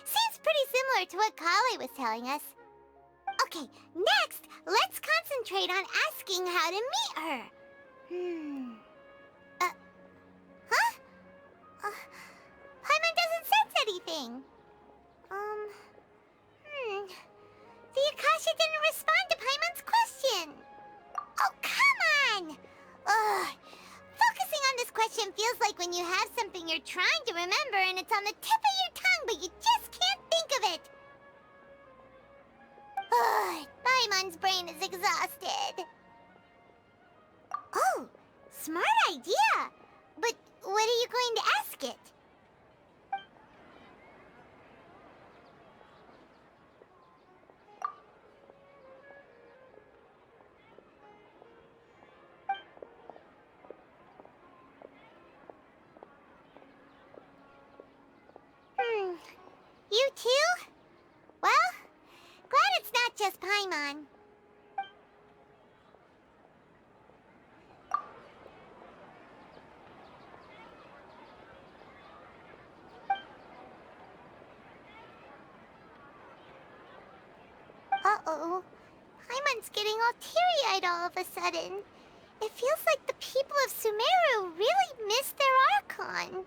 Seems pretty similar to what Kali was telling us. Okay, next, let's concentrate on asking how to meet her. Paimon doesn't sense anything. The Akasha didn't respond to Paimon's question. Oh, come on! Focusing on this question feels like when you have something you're trying to remember and it's on the tip of your tongue, but you just can't think of it. Paimon's brain is exhausted. Oh, smart idea. But what are you going to ask it? You too? Well, glad it's not just Paimon. Uh-oh. Paimon's getting all teary-eyed all of a sudden. It feels like the people of Sumeru really miss their Archon.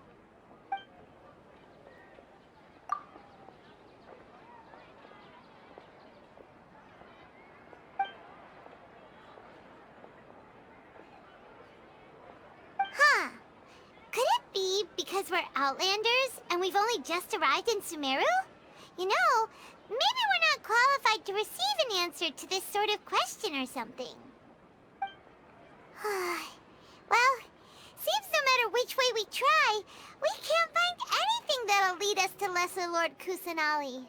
because we're Outlanders and we've only just arrived in Sumeru? You know, maybe we're not qualified to receive an answer to this sort of question or something. Well, seems no matter which way we try, we can't find anything that'll lead us to Lesser Lord Kusanali.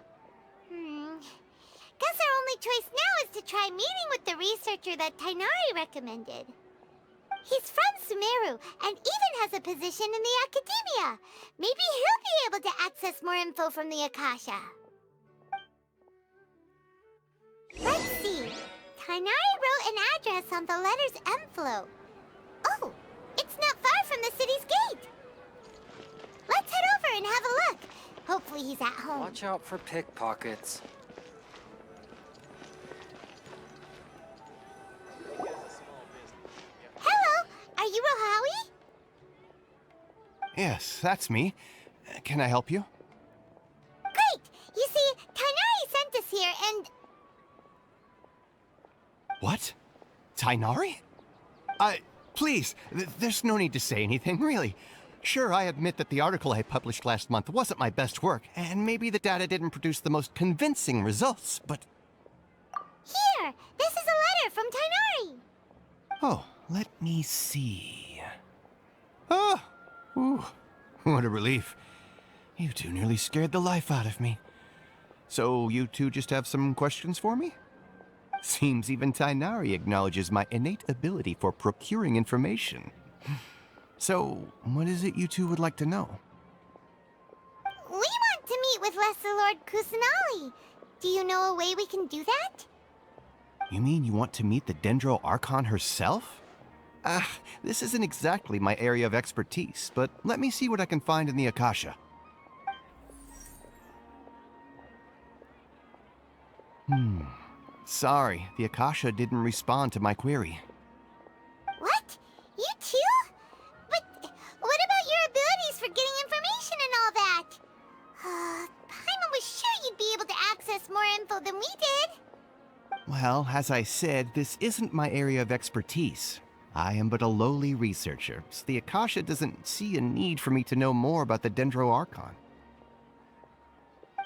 Guess our only choice now is to try meeting with the researcher that Tainari recommended. He's from Sumeru and even has a position in the Academia. Maybe he'll be able to access more info from the Akasha. Let's see. Tainari wrote an address on the letter's envelope. Oh, it's not far from the city's gate. Let's head over and have a look. Hopefully he's at home. Watch out for pickpockets. Hello, are you Rohawi? Yes, that's me. Can I help you? Great! You see, Tainari sent us here and... What? Tainari? Please, there's no need to say anything, really. Sure, I admit that the article I published last month wasn't my best work, and maybe the data didn't produce the most convincing results, but... Here! This is a letter from Tainari! Oh, let me see... Oh! Ooh, what a relief. You two nearly scared the life out of me. So you two just have some questions for me? Seems even Tainari acknowledges my innate ability for procuring information. So, what is it you two would like to know? We want to meet with Lesser Lord Kusanali. Do you know a way we can do that? You mean you want to meet the Dendro Archon herself? This isn't exactly my area of expertise, but let me see what I can find in the Akasha. Sorry, the Akasha didn't respond to my query. What? You too? But what about your abilities for getting information and all that? Paimon was sure you'd be able to access more info than we did. Well, as I said, this isn't my area of expertise. I am but a lowly researcher, so the Akasha doesn't see a need for me to know more about the Dendro Archon.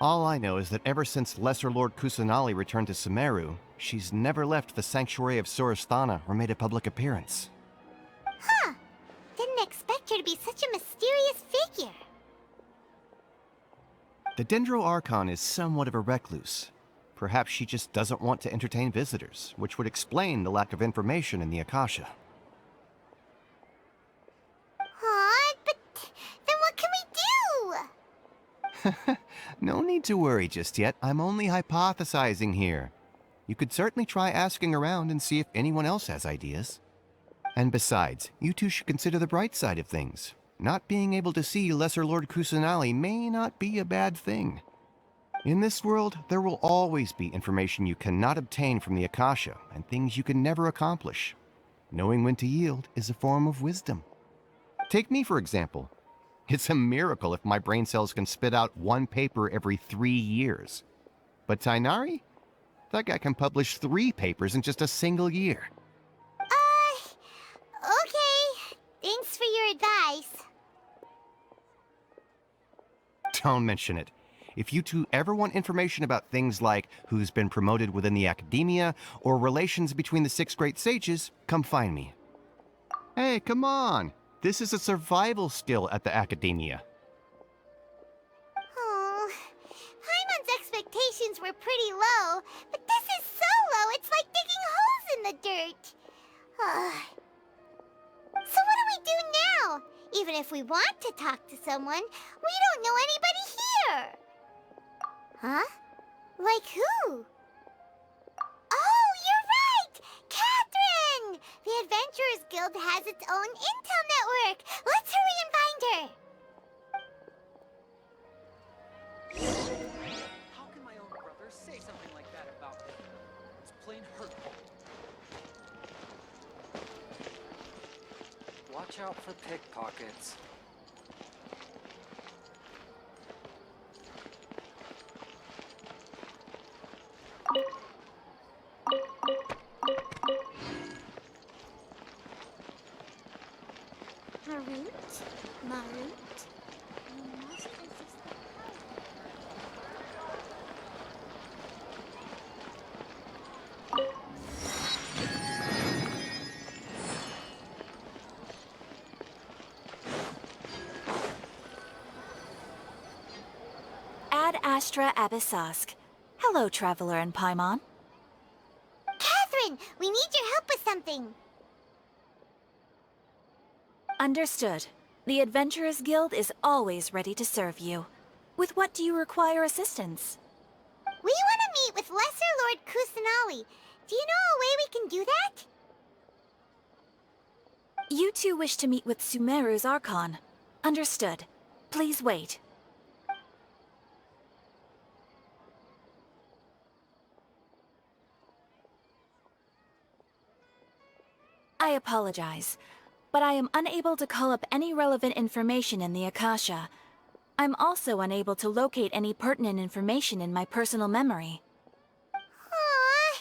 All I know is that ever since Lesser Lord Kusanali returned to Sumeru, she's never left the Sanctuary of Sorasthana or made a public appearance. Huh. Didn't expect her to be such a mysterious figure. The Dendro Archon is somewhat of a recluse. Perhaps she just doesn't want to entertain visitors, which would explain the lack of information in the Akasha. But then what can we do? No need to worry just yet. I'm only hypothesizing here. You could certainly try asking around and see if anyone else has ideas. And besides, you two should consider the bright side of things. Not being able to see Lesser Lord Kusanali may not be a bad thing. In this world, there will always be information you cannot obtain from the Akasha, and things you can never accomplish. Knowing when to yield is a form of wisdom. Take me, for example. It's a miracle if my brain cells can spit out one paper every 3 years. But Tainari? That guy can publish 3 papers in just a single year. Okay. Thanks for your advice. Don't mention it. If you two ever want information about things like who's been promoted within the Academia or relations between the 6 great sages, come find me. Hey, come on! This is a survival skill at the Academia. Oh, Paimon's expectations were pretty low, but this is so low it's like digging holes in the dirt. So what do we do now? Even if we want to talk to someone, we don't know anybody here. Huh? Like who? Oh, you're right! Catherine! The Adventurers Guild has its own intel network. Let's hurry and find her. How can my own brother say something like that about me? It's plain hurtful. Watch out for pickpockets. Marut? Ad Astra Abyssosk. Hello, Traveler and Paimon. Catherine, we need your help with something. Understood. The Adventurers Guild is always ready to serve you. With what do you require assistance? We want to meet with Lesser Lord Kusanali. Do you know a way we can do that? You two wish to meet with Sumeru's Archon. Understood. Please wait. I apologize, but I am unable to call up any relevant information in the Akasha. I'm also unable to locate any pertinent information in my personal memory. Aww,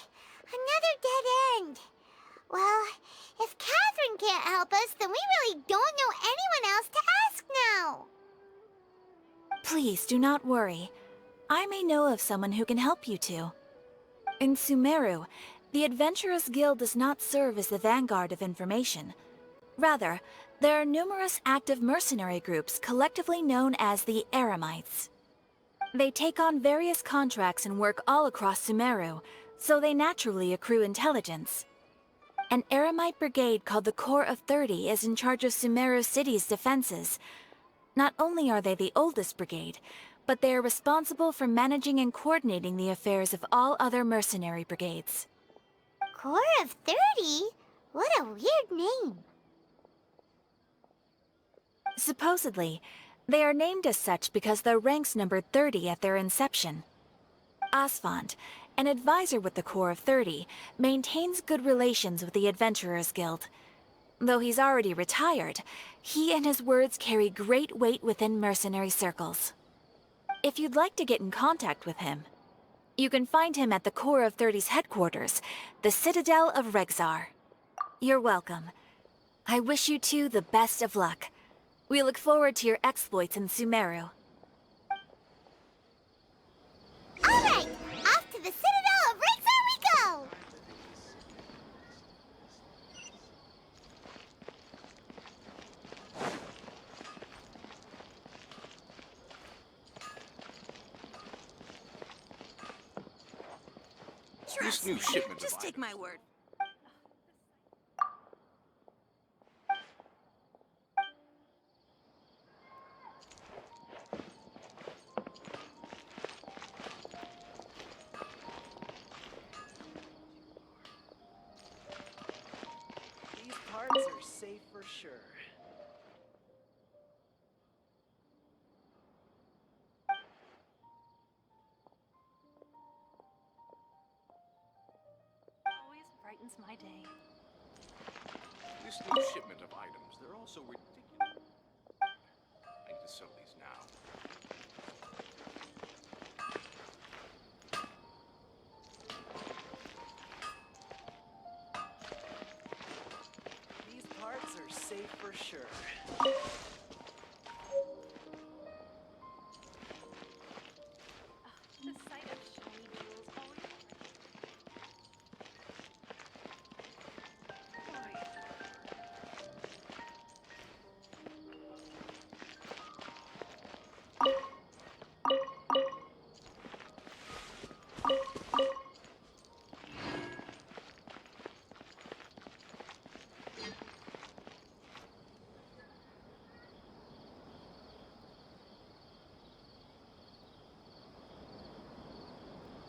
another dead end. Well, if Catherine can't help us, then we really don't know anyone else to ask now. Please do not worry. I may know of someone who can help you two. In Sumeru, the Adventurers Guild does not serve as the vanguard of information. Rather, there are numerous active mercenary groups collectively known as the Eremites. They take on various contracts and work all across Sumeru, so they naturally accrue intelligence. An Eremite brigade called the Corps of 30 is in charge of Sumeru City's defenses. Not only are they the oldest brigade, but they are responsible for managing and coordinating the affairs of all other mercenary brigades. Corps of 30? What a weird name. Supposedly, they are named as such because their ranks numbered 30 at their inception. Asfand, an advisor with the Corps of 30, maintains good relations with the Adventurers Guild. Though he's already retired, he and his words carry great weight within mercenary circles. If you'd like to get in contact with him, you can find him at the Corps of 30's headquarters, the Citadel of Rexar. You're welcome. I wish you two the best of luck. We look forward to your exploits in Sumeru. All right, off to the Citadel of Rexar we go! This new shipment Just of take my word. These parts are safe for sure. Always brightens my day. This new shipment of items, they're all so ridiculous. I need to sell these now. These parts are safe for sure. The sight of shiny jewels always.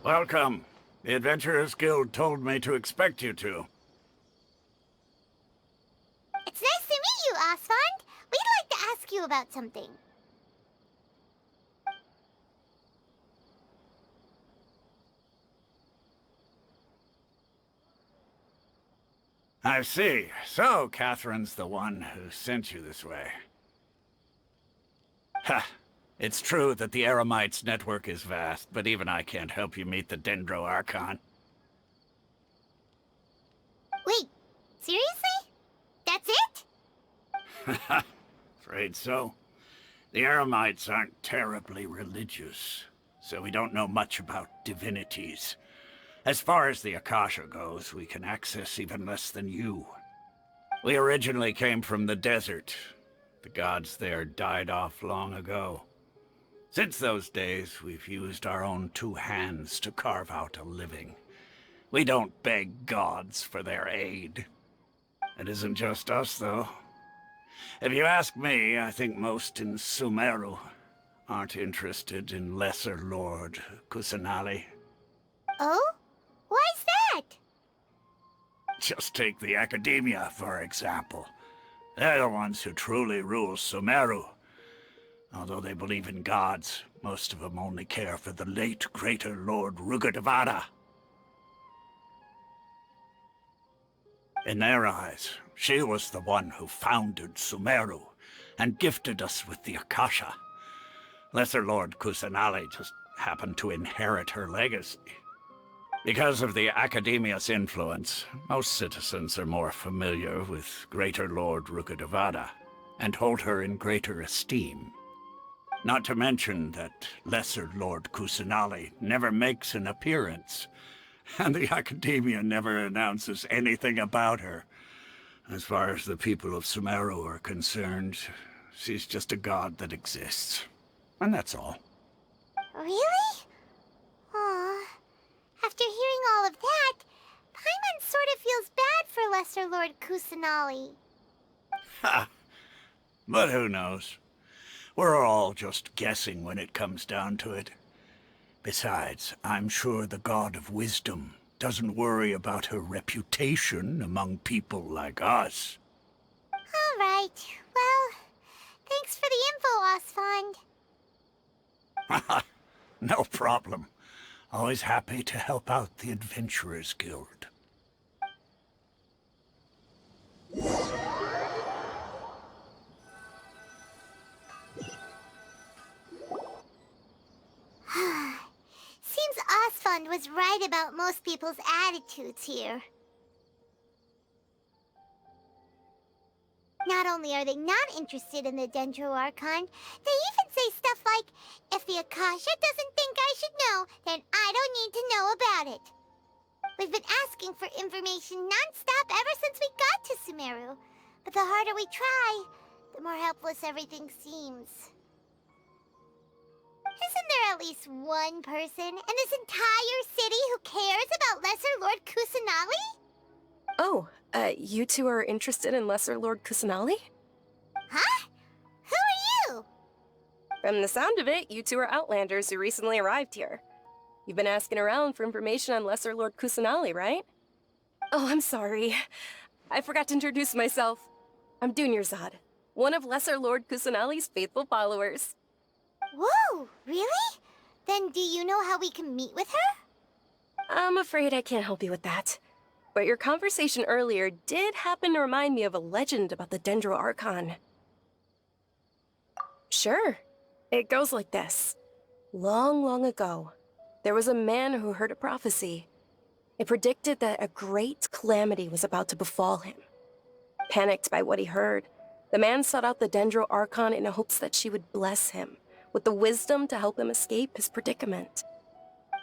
Welcome. The Adventurers Guild told me to expect you two. It's nice to meet you, Asfand. We'd like to ask you about something. I see. So, Catherine's the one who sent you this way. Ha! It's true that the Eremites' network is vast, but even I can't help you meet the Dendro Archon. Wait, seriously? That's it? Afraid so. The Eremites aren't terribly religious, so we don't know much about divinities. As far as the Akasha goes, we can access even less than you. We originally came from the desert. The gods there died off long ago. Since those days, we've used our own two hands to carve out a living. We don't beg gods for their aid. It isn't just us, though. If you ask me, I think most in Sumeru aren't interested in Lesser Lord Kusanali. Oh? Why's that? Just take the Academia, for example. They're the ones who truly rule Sumeru. Although they believe in gods, most of them only care for the late Greater Lord Rugadavada. In their eyes, she was the one who founded Sumeru and gifted us with the Akasha. Lesser Lord Kusanali just happened to inherit her legacy. Because of the Academia's influence, most citizens are more familiar with Greater Lord Rugadavada and hold her in greater esteem. Not to mention that Lesser Lord Kusanali never makes an appearance, and the Academia never announces anything about her. As far as the people of Sumeru are concerned, she's just a god that exists. And that's all. Really? Aw. After hearing all of that, Paimon sort of feels bad for Lesser Lord Kusanali. Ha! But who knows? We're all just guessing when it comes down to it. Besides, I'm sure the God of Wisdom doesn't worry about her reputation among people like us. All right. Well, thanks for the info, Osfond. No problem. Always happy to help out the Adventurers Guild. Seems Osfond was right about most people's attitudes here. Not only are they not interested in the Dendro Archon, they even say stuff like, if the Akasha doesn't think I should know, then I don't need to know about it. We've been asking for information non-stop ever since we got to Sumeru, but the harder we try, the more helpless everything seems. Isn't there at least one person in this entire city who cares about Lesser Lord Kusanali? Oh, you two are interested in Lesser Lord Kusanali? Huh? Who are you? From the sound of it, you two are Outlanders who recently arrived here. You've been asking around for information on Lesser Lord Kusanali, right? Oh, I'm sorry. I forgot to introduce myself. I'm Dunyarzad, one of Lesser Lord Kusanali's faithful followers. Whoa, really? Then do you know how we can meet with her? I'm afraid I can't help you with that. But your conversation earlier did happen to remind me of a legend about the Dendro Archon. Sure. It goes like this. Long, long ago, there was a man who heard a prophecy. It predicted that a great calamity was about to befall him. Panicked by what he heard, the man sought out the Dendro Archon in hopes that she would bless him with the wisdom to help him escape his predicament.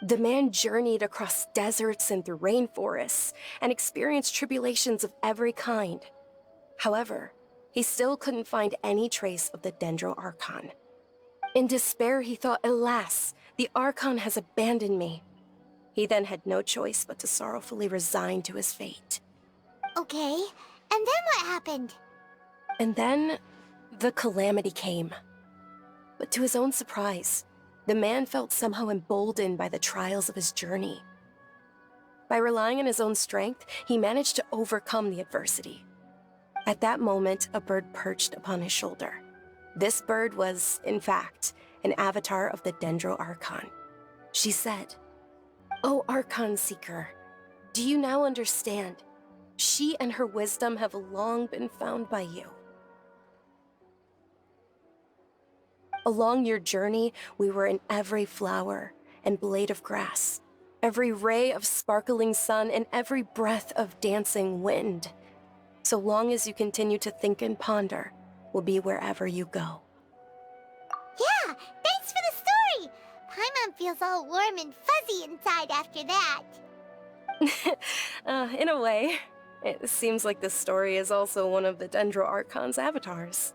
The man journeyed across deserts and through rainforests and experienced tribulations of every kind. However, he still couldn't find any trace of the Dendro Archon. In despair, he thought, alas, the Archon has abandoned me. He then had no choice but to sorrowfully resign to his fate. Okay, and then what happened? And then, the calamity came. But to his own surprise, the man felt somehow emboldened by the trials of his journey. By relying on his own strength, he managed to overcome the adversity. At that moment, a bird perched upon his shoulder. This bird was, in fact, an avatar of the Dendro Archon. She said, "O Archon Seeker, do you now understand? She and her wisdom have long been found by you. Along your journey, we were in every flower and blade of grass, every ray of sparkling sun, and every breath of dancing wind. So long as you continue to think and ponder, we'll be wherever you go." feels all warm and fuzzy inside after that. In a way. It seems like this story is also one of the Dendro Archon's avatars.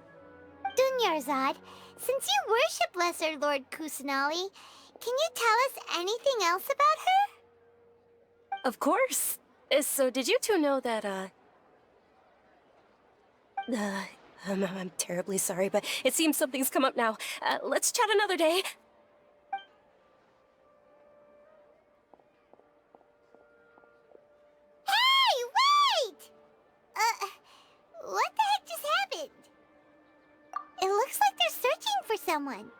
Dunyarzad, since you worship Lesser Lord Kusanali, can you tell us anything else about her? Of course. So did you two know that, I'm terribly sorry, but it seems something's come up now. Let's chat another day. Hey, wait! What the heck just happened? It looks like they're searching for someone.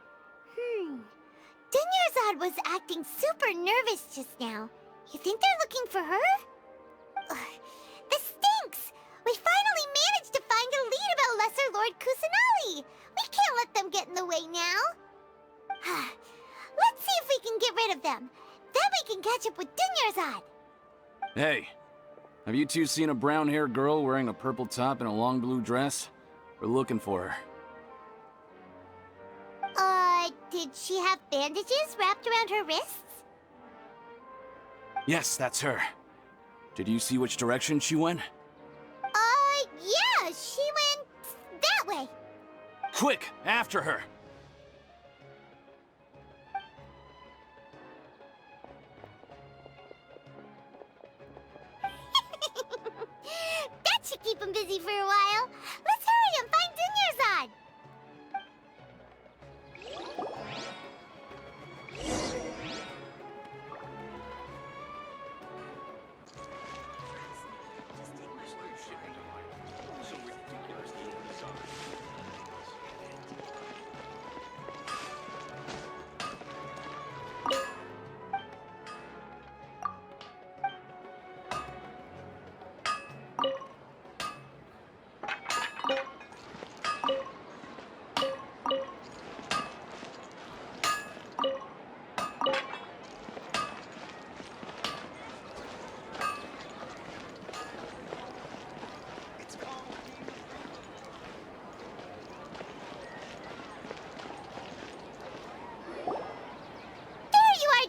Dunyarzad was acting super nervous just now. You think they're looking for her? This stinks! We finally managed to find a lead about Lesser Lord Kusanali! We can't let them get in the way now! Let's see if we can get rid of them. Then we can catch up with Dunyarzad! Hey, have you two seen a brown-haired girl wearing a purple top and a long blue dress? We're looking for her. Did she have bandages wrapped around her wrists? Yes, that's her. Did you see which direction she went? Yeah, she went that way. Quick, after her! That should keep him busy for a while. Let's hurry and find Dunyarzad.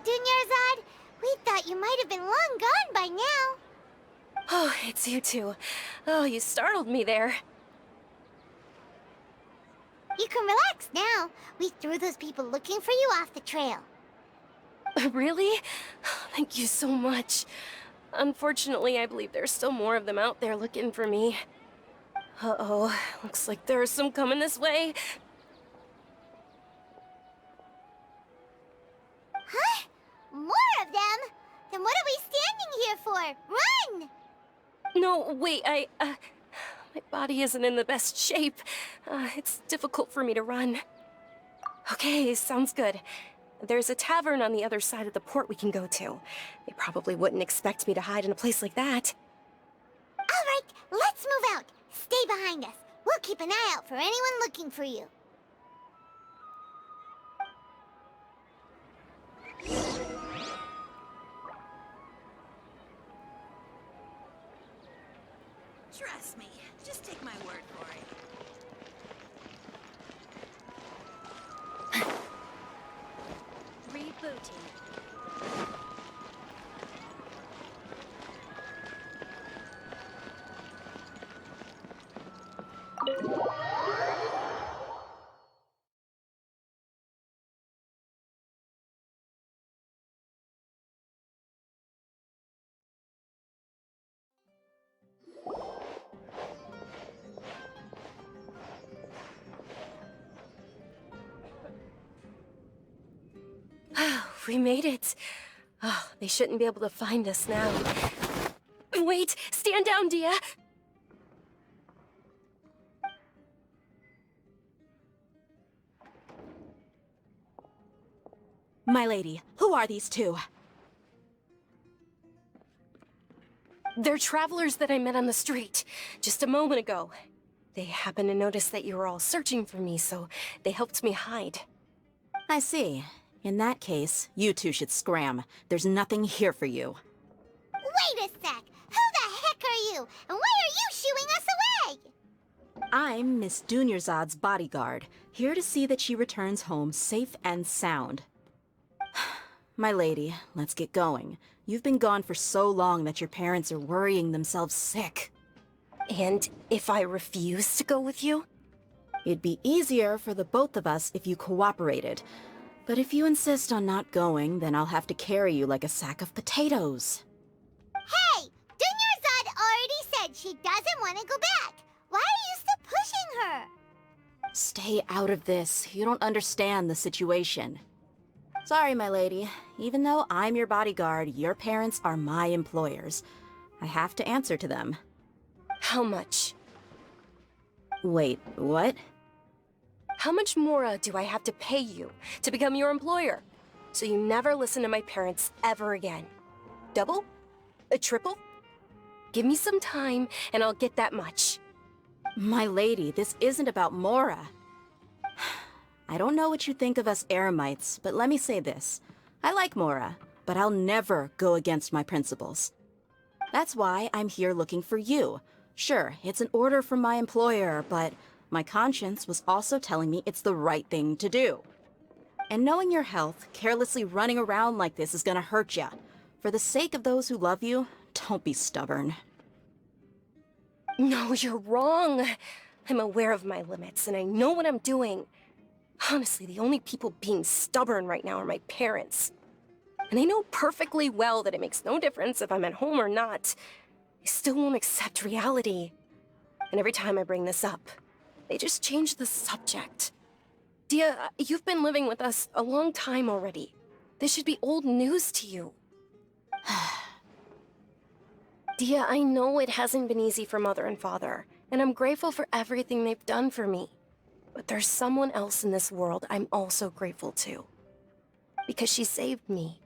Dunyarzad, we thought you might have been long gone by now. Oh, it's you two. Oh, you startled me there. You can relax now. We threw those people looking for you off the trail. Really? Thank you so much. Unfortunately, I believe there's still more of them out there looking for me. Uh-oh, looks like there are some coming this way. Huh? More of them? Then what are we standing here for? Run! No, wait, my body isn't in the best shape. It's difficult for me to run. Okay, sounds good. There's a tavern on the other side of the port we can go to. They probably wouldn't expect me to hide in a place like that. All right, let's move out. Stay behind us. We'll keep an eye out for anyone looking for you. Trust me, just take my word for it. Rebooting. We made it. Oh, they shouldn't be able to find us now. Wait, stand down, Dia. My lady, who are these two? They're travelers that I met on the street just a moment ago. They happened to notice that you were all searching for me, so they helped me hide. I see. In that case, you two should scram. There's nothing here for you. Wait a sec! Who the heck are you? And why are you shooing us away? I'm Miss Dunyarzad's bodyguard, here to see that she returns home safe and sound. My lady, let's get going. You've been gone for so long that your parents are worrying themselves sick. And if I refuse to go with you? It'd be easier for the both of us if you cooperated. But if you insist on not going, then I'll have to carry you like a sack of potatoes. Hey! Dunyarzad already said she doesn't want to go back. Why are you still pushing her? Stay out of this. You don't understand the situation. Sorry, my lady. Even though I'm your bodyguard, your parents are my employers. I have to answer to them. How much? Wait, what? How much more do I have to pay you to become your employer? So you never listen to my parents ever again. Double? A triple? Give me some time and I'll get that much. My lady, this isn't about Mora. I don't know what you think of us Eremites, but let me say this. I like Mora, but I'll never go against my principles. That's why I'm here looking for you. Sure, it's an order from my employer, but my conscience was also telling me it's the right thing to do. And knowing your health, carelessly running around like this is gonna hurt ya. For the sake of those who love you, don't be stubborn. No, you're wrong. I'm aware of my limits and I know what I'm doing. Honestly, the only people being stubborn right now are my parents. And they know perfectly well that it makes no difference if I'm at home or not. They still won't accept reality. And every time I bring this up, they just change the subject. Dia, you've been living with us a long time already. This should be old news to you. Dia, I know it hasn't been easy for Mother and Father, and I'm grateful for everything they've done for me. But there's someone else in this world I'm also grateful to. Because she saved me.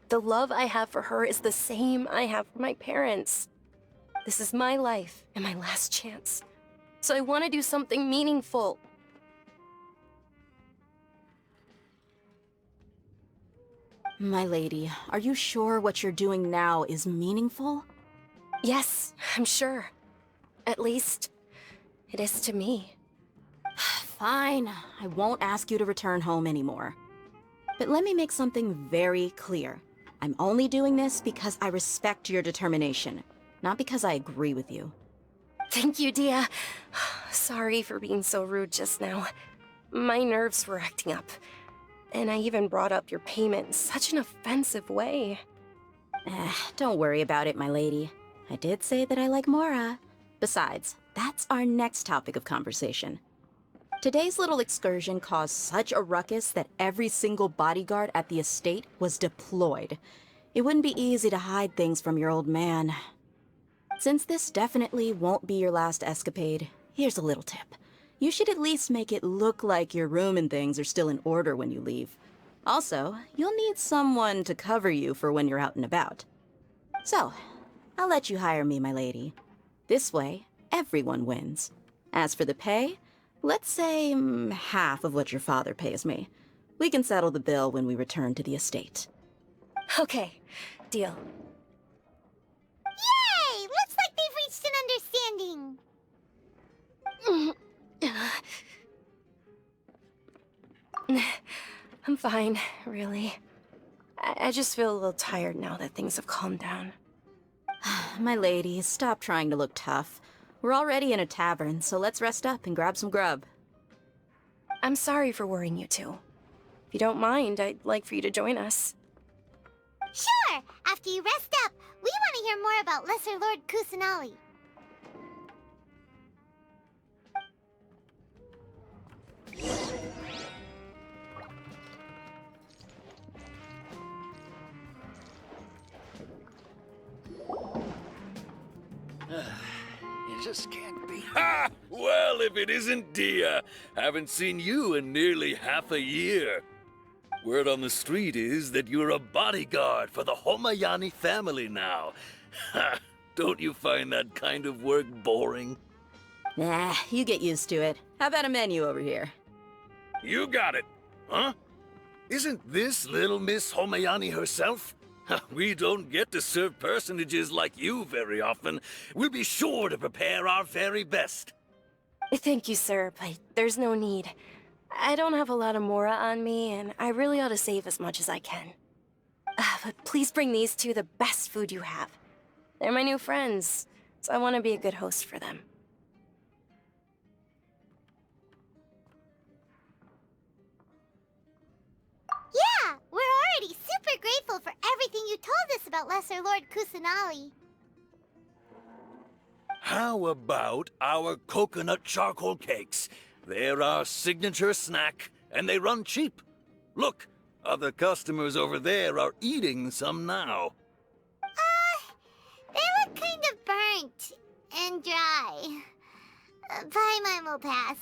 The love I have for her is the same I have for my parents. This is my life and my last chance. So I want to do something meaningful. My lady, are you sure what you're doing now is meaningful? Yes, I'm sure. At least, it is to me. Fine, I won't ask you to return home anymore. But let me make something very clear. I'm only doing this because I respect your determination, not because I agree with you. Thank you, Dia. Sorry for being so rude just now. My nerves were acting up. And I even brought up your payment in such an offensive way. Don't worry about it, my lady. I did say that I like Mora. Besides, that's our next topic of conversation. Today's little excursion caused such a ruckus that every single bodyguard at the estate was deployed. It wouldn't be easy to hide things from your old man. Since this definitely won't be your last escapade, here's a little tip. You should at least make it look like your room and things are still in order when you leave. Also, you'll need someone to cover you for when you're out and about. So, I'll let you hire me, my lady. This way, everyone wins. As for the pay, let's say half of what your father pays me. We can settle the bill when we return to the estate. Okay, deal. Yay! Looks like they've reached an understanding. I'm fine, really. I just feel a little tired now that things have calmed down. My lady, stop trying to look tough. We're already in a tavern, so let's rest up and grab some grub. I'm sorry for worrying you two. If you don't mind, I'd like for you to join us. Sure! After you rest up, we want to hear more about Lesser Lord Kusanali. You just can't be. Ha! Well, if it isn't Dia. Haven't seen you in nearly half a year. Word on the street is that you're a bodyguard for the Homayani family now. Ha! Don't you find that kind of work boring? Nah, you get used to it. How about a menu over here? You got it. Huh? Isn't this little Miss Homayani herself? We don't get to serve personages like you very often. We'll be sure to prepare our very best. Thank you, sir, but there's no need. I don't have a lot of Mora on me, and I really ought to save as much as I can. But please bring these two the best food you have. They're my new friends, so I want to be a good host for them. Yeah, we're already super grateful for everything you told us about Lesser Lord Kusanali. How about our coconut charcoal cakes? They're our signature snack, and they run cheap. Look, other customers over there are eating some now. They look kind of burnt and dry. Paimon will pass.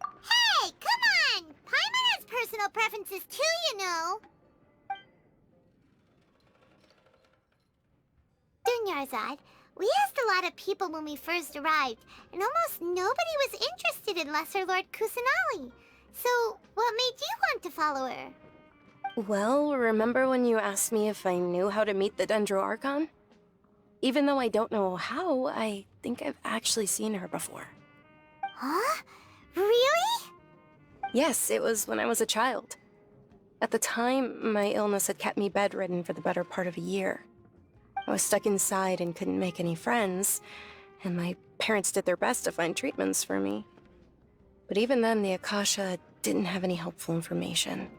Hey, come on! Paimon has personal preferences too, you know. Dunyarzad, we asked a lot of people when we first arrived, and almost nobody was interested in Lesser Lord Kusanali. So, what made you want to follow her? Well, remember when you asked me if I knew how to meet the Dendro Archon? Even though I don't know how, I think I've actually seen her before. Huh? Really? Yes, it was when I was a child. At the time, my illness had kept me bedridden for the better part of a year. I was stuck inside and couldn't make any friends, and my parents did their best to find treatments for me. But even then, the Akasha didn't have any helpful information.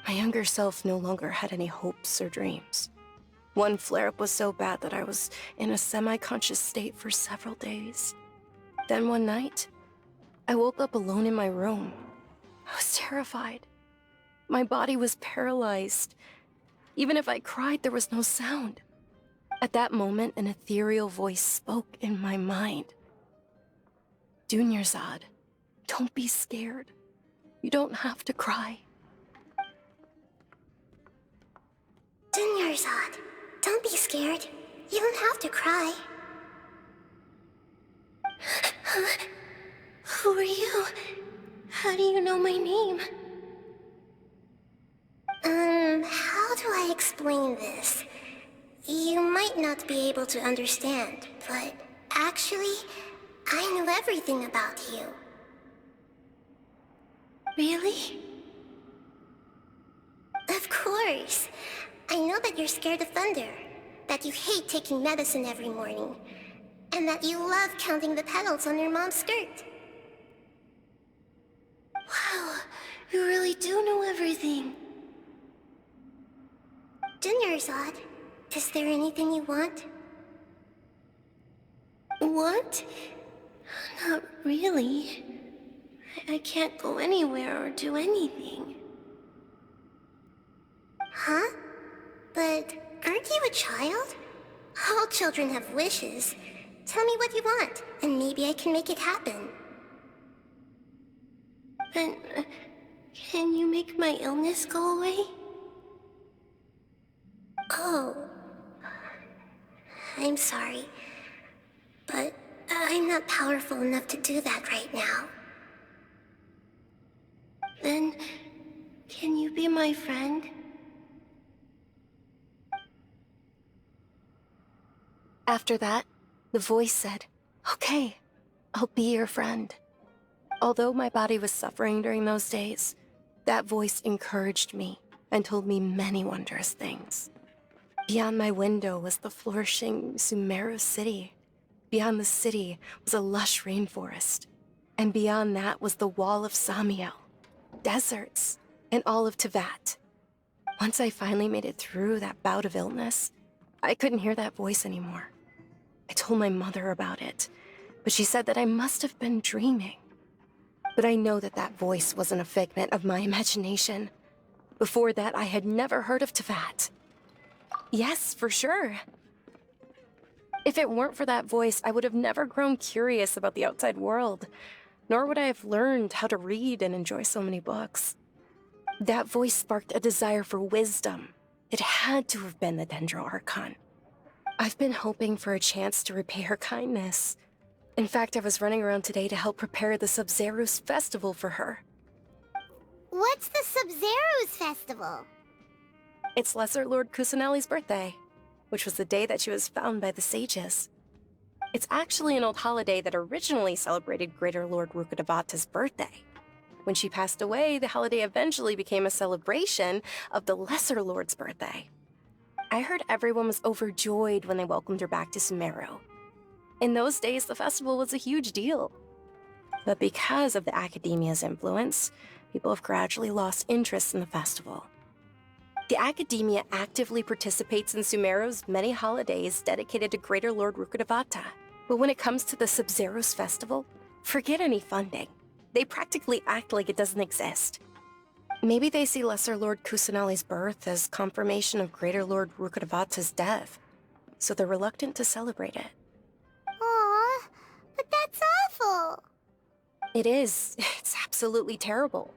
My younger self no longer had any hopes or dreams. One flare-up was so bad that I was in a semi-conscious state for several days. Then one night, I woke up alone in my room. I was terrified. My body was paralyzed. Even if I cried, there was no sound. At that moment, an ethereal voice spoke in my mind. Dunyarzad, don't be scared. You don't have to cry. Dunyarzad, don't be scared. You don't have to cry. Who are you? How do you know my name? How do I explain this? You might not be able to understand, but actually, I know everything about you. Really? Of course. I know that you're scared of thunder, that you hate taking medicine every morning, and that you love counting the petals on your mom's skirt. Wow, you really do know everything. Dunyarzad, is there anything you want? Want? Not really. I can't go anywhere or do anything. Huh? But aren't you a child? All children have wishes. Tell me what you want, and maybe I can make it happen. Then, can you make my illness go away? Oh. I'm sorry. But I'm not powerful enough to do that right now. Then, can you be my friend? After that, the voice said, "Okay, I'll be your friend." Although my body was suffering during those days, that voice encouraged me and told me many wondrous things. Beyond my window was the flourishing Sumeru city. Beyond the city was a lush rainforest. And beyond that was the wall of Samiel, deserts, and all of Tevat. Once I finally made it through that bout of illness, I couldn't hear that voice anymore. I told my mother about it, but she said that I must have been dreaming. But I know that that voice wasn't a figment of my imagination. Before that, I had never heard of Tevat. Yes, for sure. If it weren't for that voice, I would have never grown curious about the outside world, nor would I have learned how to read and enjoy so many books. That voice sparked a desire for wisdom. It had to have been the Dendro Archon. I've been hoping for a chance to repay her kindness. In fact, I was running around today to help prepare the Sub-Zerus festival for her. What's the Sub-Zerus festival? It's Lesser Lord Kusanali's birthday, which was the day that she was found by the sages. It's actually an old holiday that originally celebrated Greater Lord Rukkhadevata's birthday. When she passed away, the holiday eventually became a celebration of the Lesser Lord's birthday. I heard everyone was overjoyed when they welcomed her back to Sumeru. In those days, the festival was a huge deal. But because of the Academia's influence, people have gradually lost interest in the festival. The Academia actively participates in Sumeru's many holidays dedicated to Greater Lord Rukkhadevata. But when it comes to the Sub-Zero's festival, forget any funding. They practically act like it doesn't exist. Maybe they see Lesser Lord Kusanali's birth as confirmation of Greater Lord Rukkhadevata's death, so they're reluctant to celebrate it. Aw, but that's awful. It is. It's absolutely terrible.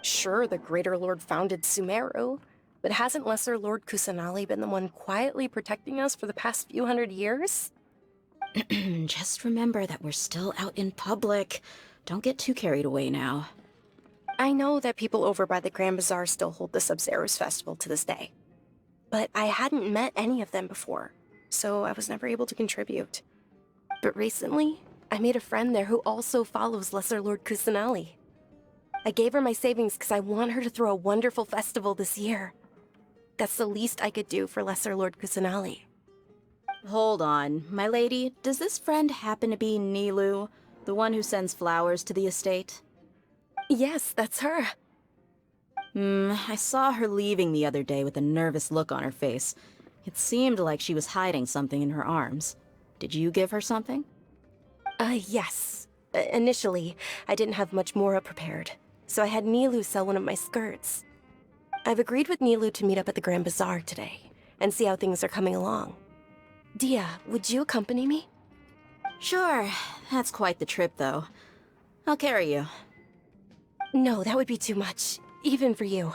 Sure, the Greater Lord founded Sumeru, but hasn't Lesser Lord Kusanali been the one quietly protecting us for the past few hundred years? Just remember that we're still out in public. Don't get too carried away now. I know that people over by the Grand Bazaar still hold the Sub-Zero's festival to this day. But I hadn't met any of them before, so I was never able to contribute. But recently, I made a friend there who also follows Lesser Lord Kusanali. I gave her my savings because I want her to throw a wonderful festival this year. That's the least I could do for Lesser Lord Kusanali. Hold on, my lady. Does this friend happen to be Nilou, the one who sends flowers to the estate? Yes, that's her. I saw her leaving the other day with a nervous look on her face. It seemed like she was hiding something in her arms. Did you give her something? Yes. Initially, I didn't have much Mora prepared, so I had Nilou sell one of my skirts. I've agreed with Nilou to meet up at the Grand Bazaar today, and see how things are coming along. Dia, would you accompany me? Sure. That's quite the trip, though. I'll carry you. No, that would be too much, even for you.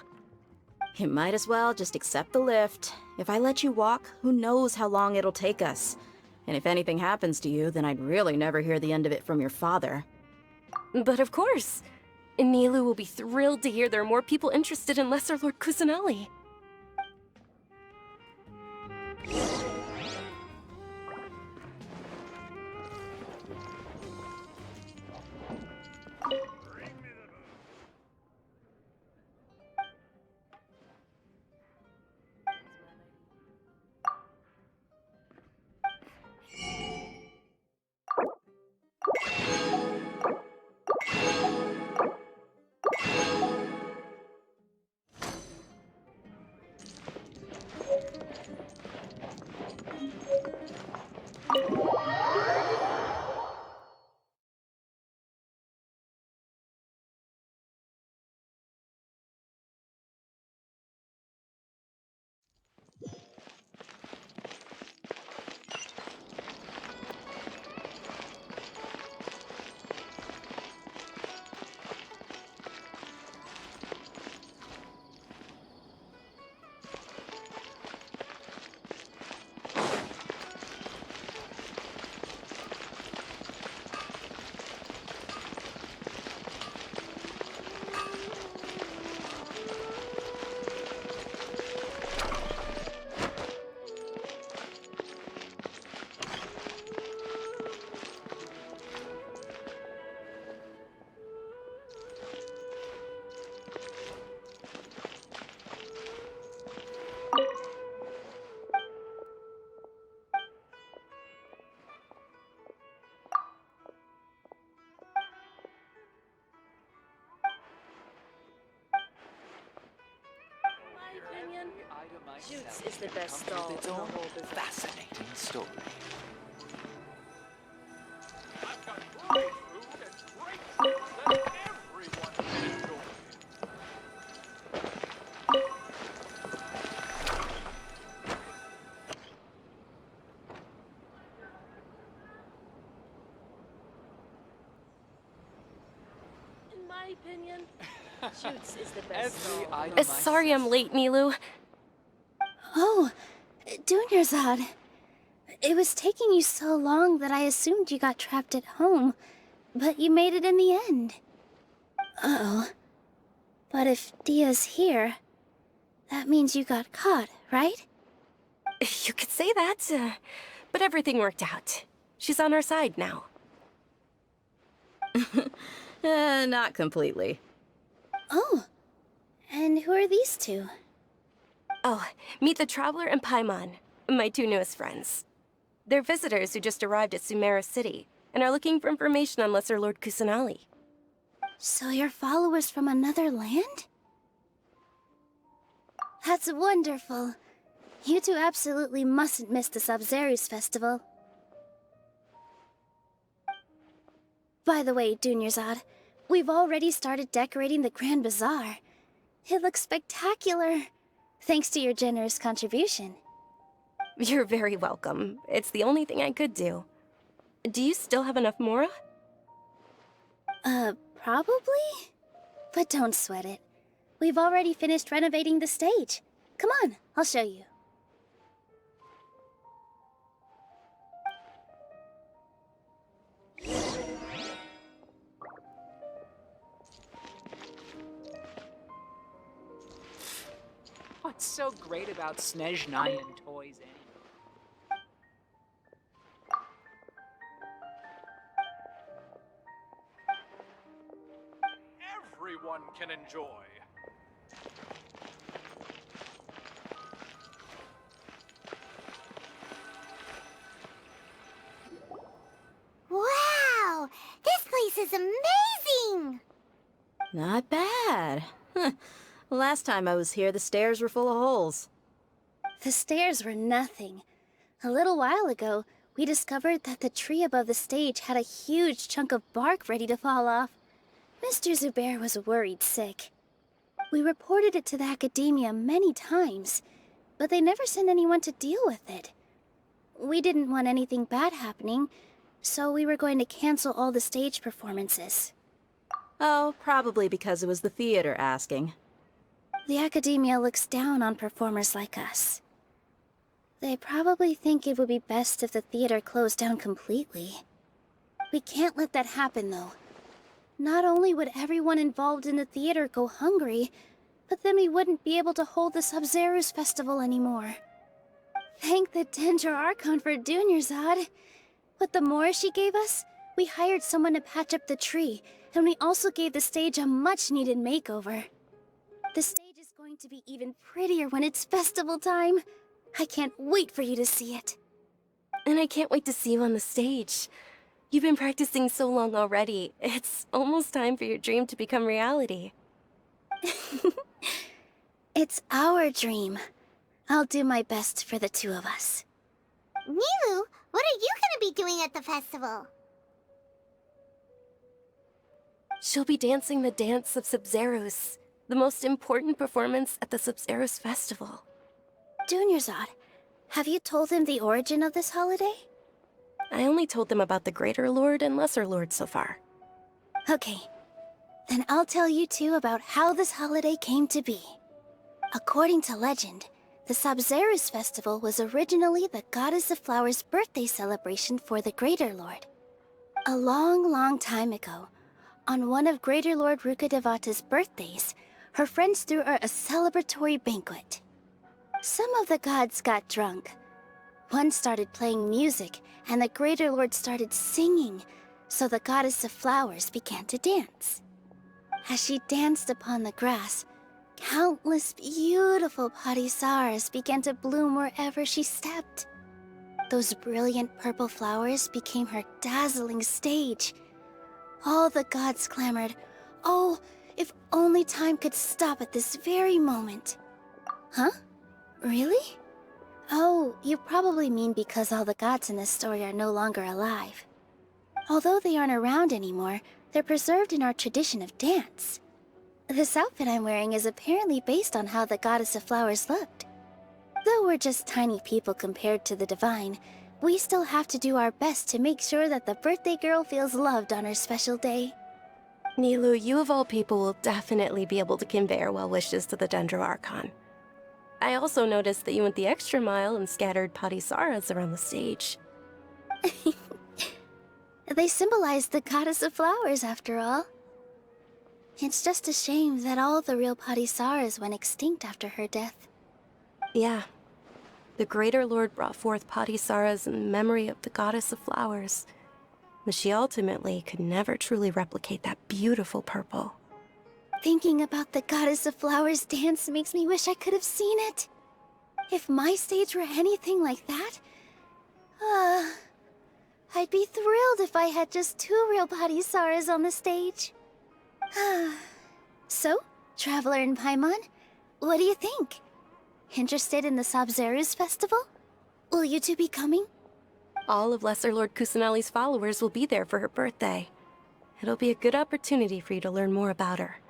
You might as well just accept the lift. If I let you walk, who knows how long it'll take us. And if anything happens to you, then I'd really never hear the end of it from your father. But of course! Nilou will be thrilled to hear there are more people interested in Lesser Lord Kusanali. Shoots is the best stall in the whole business. Fascinating story. I've got great food and great clothes that everyone can enjoy. In my opinion, Shoots is the best stall. Sorry I'm late, Nilou. Oh, Dunyarzad. It was taking you so long that I assumed you got trapped at home, but you made it in the end. Uh-oh. But if Dia's here, that means you got caught, right? You could say that, but everything worked out. She's on our side now. Not completely. Oh, and who are these two? Oh, meet the Traveler and Paimon, my two newest friends. They're visitors who just arrived at Sumeru City and are looking for information on Lesser Lord Kusanali. So you're followers from another land? That's wonderful. You two absolutely mustn't miss the Sabzeruz festival. By the way, Dunyarzad, we've already started decorating the Grand Bazaar. It looks spectacular, thanks to your generous contribution. You're very welcome. It's the only thing I could do. Do you still have enough Mora? Probably? But don't sweat it. We've already finished renovating the stage. Come on, I'll show you. What's so great about Snezhnaya and toys anyway? Everyone can enjoy. Wow! This place is amazing! Not bad. Last time I was here, the stairs were full of holes. The stairs were nothing. A little while ago, we discovered that the tree above the stage had a huge chunk of bark ready to fall off. Mr. Zubair was worried sick. We reported it to the academia many times, but they never sent anyone to deal with it. We didn't want anything bad happening, so we were going to cancel all the stage performances. Oh, probably because it was the theater asking. The academia looks down on performers like us. They probably think it would be best if the theater closed down completely. We can't let that happen, though. Not only would everyone involved in the theater go hungry, but then we wouldn't be able to hold the Sabzeruz festival anymore. Thank the Dendro Archon for Dunyarzad. With the Mora she gave us, we hired someone to patch up the tree, and we also gave the stage a much-needed makeover. The stage is going to be even prettier when it's festival time. I can't wait for you to see it. And I can't wait to see you on the stage. You've been practicing so long already. It's almost time for your dream to become reality. It's our dream. I'll do my best for the two of us. Nilu, what are you gonna be doing at the festival? She'll be dancing the dance of Sabzeruz, the most important performance at the Sabzeruz festival. Dunyarzad, have you told him the origin of this holiday? I only told them about the Greater Lord and Lesser Lord so far. Okay, then I'll tell you two about how this holiday came to be. According to legend, the Sabzeruz festival was originally the Goddess of Flowers' birthday celebration for the Greater Lord. A long, long time ago, on one of Greater Lord Rukkhadevata's birthdays, her friends threw her a celebratory banquet. Some of the gods got drunk. One started playing music, and the Greater Lord started singing, so the Goddess of Flowers began to dance. As she danced upon the grass, countless beautiful parisaras began to bloom wherever she stepped. Those brilliant purple flowers became her dazzling stage. All the gods clamored, "Oh, if only time could stop at this very moment." Huh? Really? Oh, you probably mean because all the gods in this story are no longer alive. Although they aren't around anymore, they're preserved in our tradition of dance. This outfit I'm wearing is apparently based on how the Goddess of Flowers looked. Though we're just tiny people compared to the divine, we still have to do our best to make sure that the birthday girl feels loved on her special day. Nilu, you of all people will definitely be able to convey our well wishes to the Dendro Archon. I also noticed that you went the extra mile and scattered parisaras around the stage. They symbolize the Goddess of Flowers, after all. It's just a shame that all the real parisaras went extinct after her death. Yeah. The Greater Lord brought forth parisaras in memory of the Goddess of Flowers. but she ultimately could never truly replicate that beautiful purple. Thinking about the Goddess of Flowers dance makes me wish I could have seen it. If my stage were anything like that, I'd be thrilled if I had just 2 real body Saras on the stage. So, Traveler and Paimon, what do you think? Interested in the Sabzeruz festival? Will you two be coming? All of Lesser Lord Kusanali's followers will be there for her birthday. It'll be a good opportunity for you to learn more about her.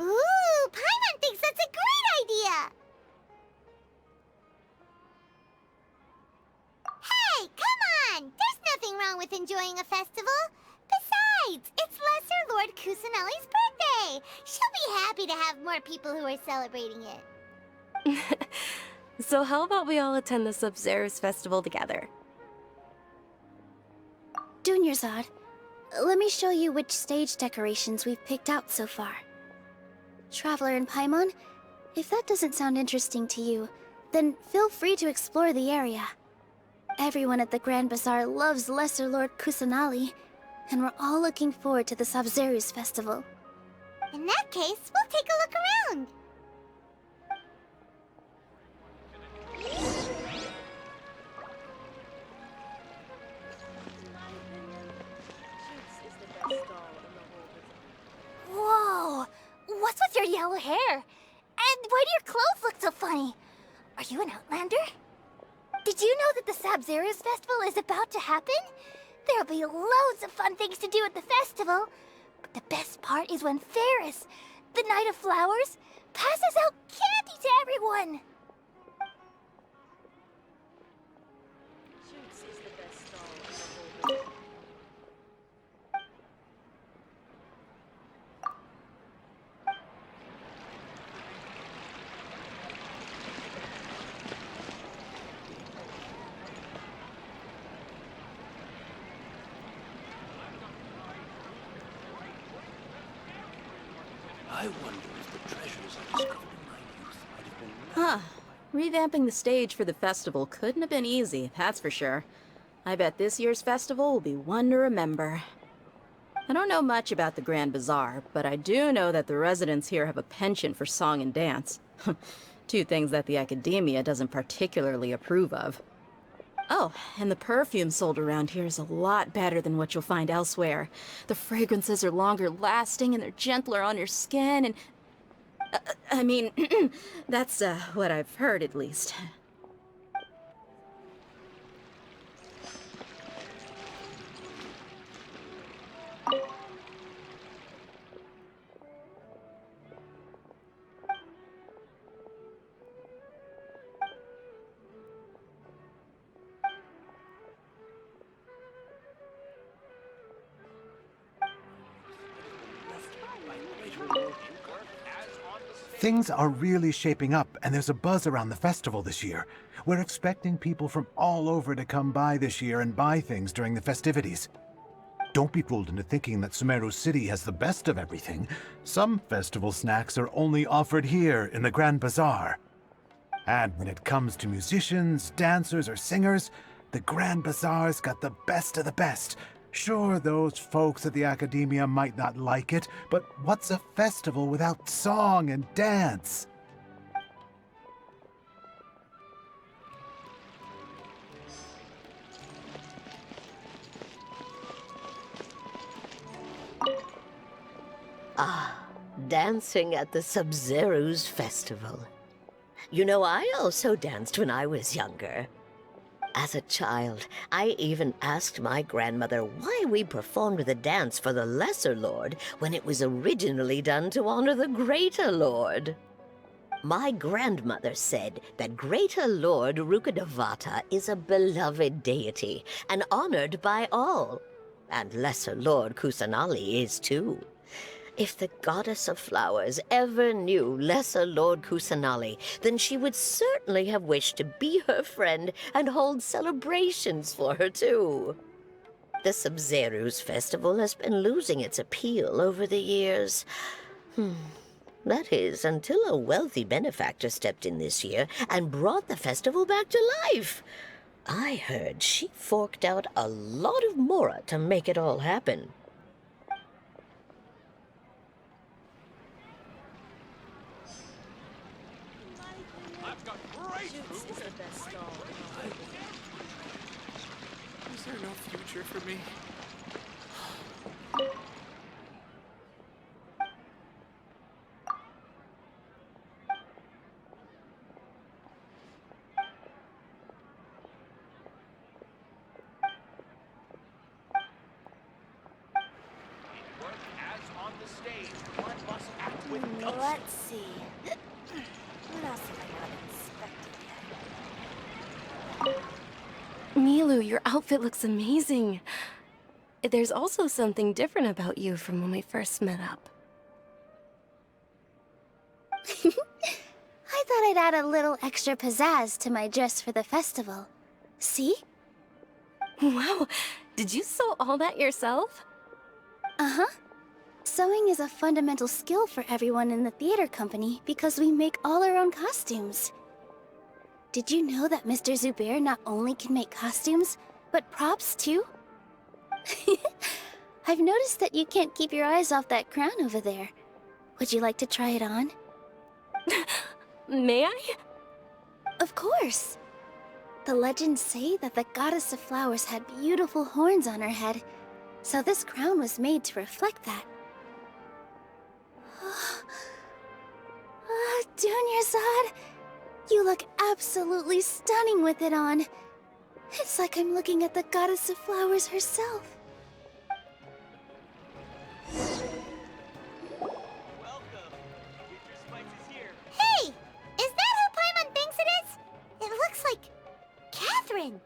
Ooh, Paimon thinks that's a great idea! Hey, come on! There's nothing wrong with enjoying a festival. Besides, it's Lesser Lord Kusanali's birthday. She'll be happy to have more people who are celebrating it. So how about we all attend the Sabzeruz festival together? Dunyarzad, let me show you which stage decorations we've picked out so far. Traveler and Paimon, if that doesn't sound interesting to you, then feel free to explore the area. Everyone at the Grand Bazaar loves Lesser Lord Kusanali, and we're all looking forward to the Sabzeruz festival. In that case, we'll take a look around. Whoa! What's with your yellow hair? And why do your clothes look so funny? Are you an Outlander? Did you know that the Sabzeruz festival is about to happen? There'll be loads of fun things to do at the festival. But the best part is when Ferris, the Knight of Flowers, passes out candy to everyone! I wonder if the treasures I discovered in my youth might have been... Huh. Revamping the stage for the festival couldn't have been easy, that's for sure. I bet this year's festival will be one to remember. I don't know much about the Grand Bazaar, but I do know that the residents here have a penchant for song and dance. 2 things that the Academia doesn't particularly approve of. Oh, and the perfume sold around here is a lot better than what you'll find elsewhere. The fragrances are longer lasting and they're gentler on your skin and... I mean, that's what I've heard at least. Things are really shaping up, and there's a buzz around the festival this year. We're expecting people from all over to come by this year and buy things during the festivities. Don't be fooled into thinking that Sumeru City has the best of everything. Some festival snacks are only offered here in the Grand Bazaar. And when it comes to musicians, dancers, or singers, the Grand Bazaar's got the best of the best. Sure, those folks at the Academia might not like it, but what's a festival without song and dance? Ah, dancing at the Sabzeruz festival. You know, I also danced when I was younger. As a child, I even asked my grandmother why we performed the dance for the Lesser Lord when it was originally done to honor the Greater Lord. My grandmother said that Greater Lord Rukkhadevata is a beloved deity and honored by all, and Lesser Lord Kusanali is too. If the Goddess of Flowers ever knew Lesser Lord Kusanali, then she would certainly have wished to be her friend and hold celebrations for her, too. The Sabzeruz festival has been losing its appeal over the years. That is, until a wealthy benefactor stepped in this year and brought the festival back to life. I heard she forked out a lot of mora to make it all happen. I've got great food is the best stall. Is there no future for me? Work as on the stage, one must act with gusto. Let's see. What else have I not inspected yet? Milu, your outfit looks amazing. There's also something different about you from when we first met up. I thought I'd add a little extra pizzazz to my dress for the festival. See? Wow, did you sew all that yourself? Uh-huh. Sewing is a fundamental skill for everyone in the theater company because we make all our own costumes. Did you know that Mr. Zubair not only can make costumes, but props too? I've noticed that you can't keep your eyes off that crown over there. Would you like to try it on? May I? Of course! The legends say that the goddess of flowers had beautiful horns on her head, so this crown was made to reflect that. Dunyarzad, you look absolutely stunning with it on. It's like I'm looking at the goddess of flowers herself. Hey! Is that who Paimon thinks it is? It looks like Catherine.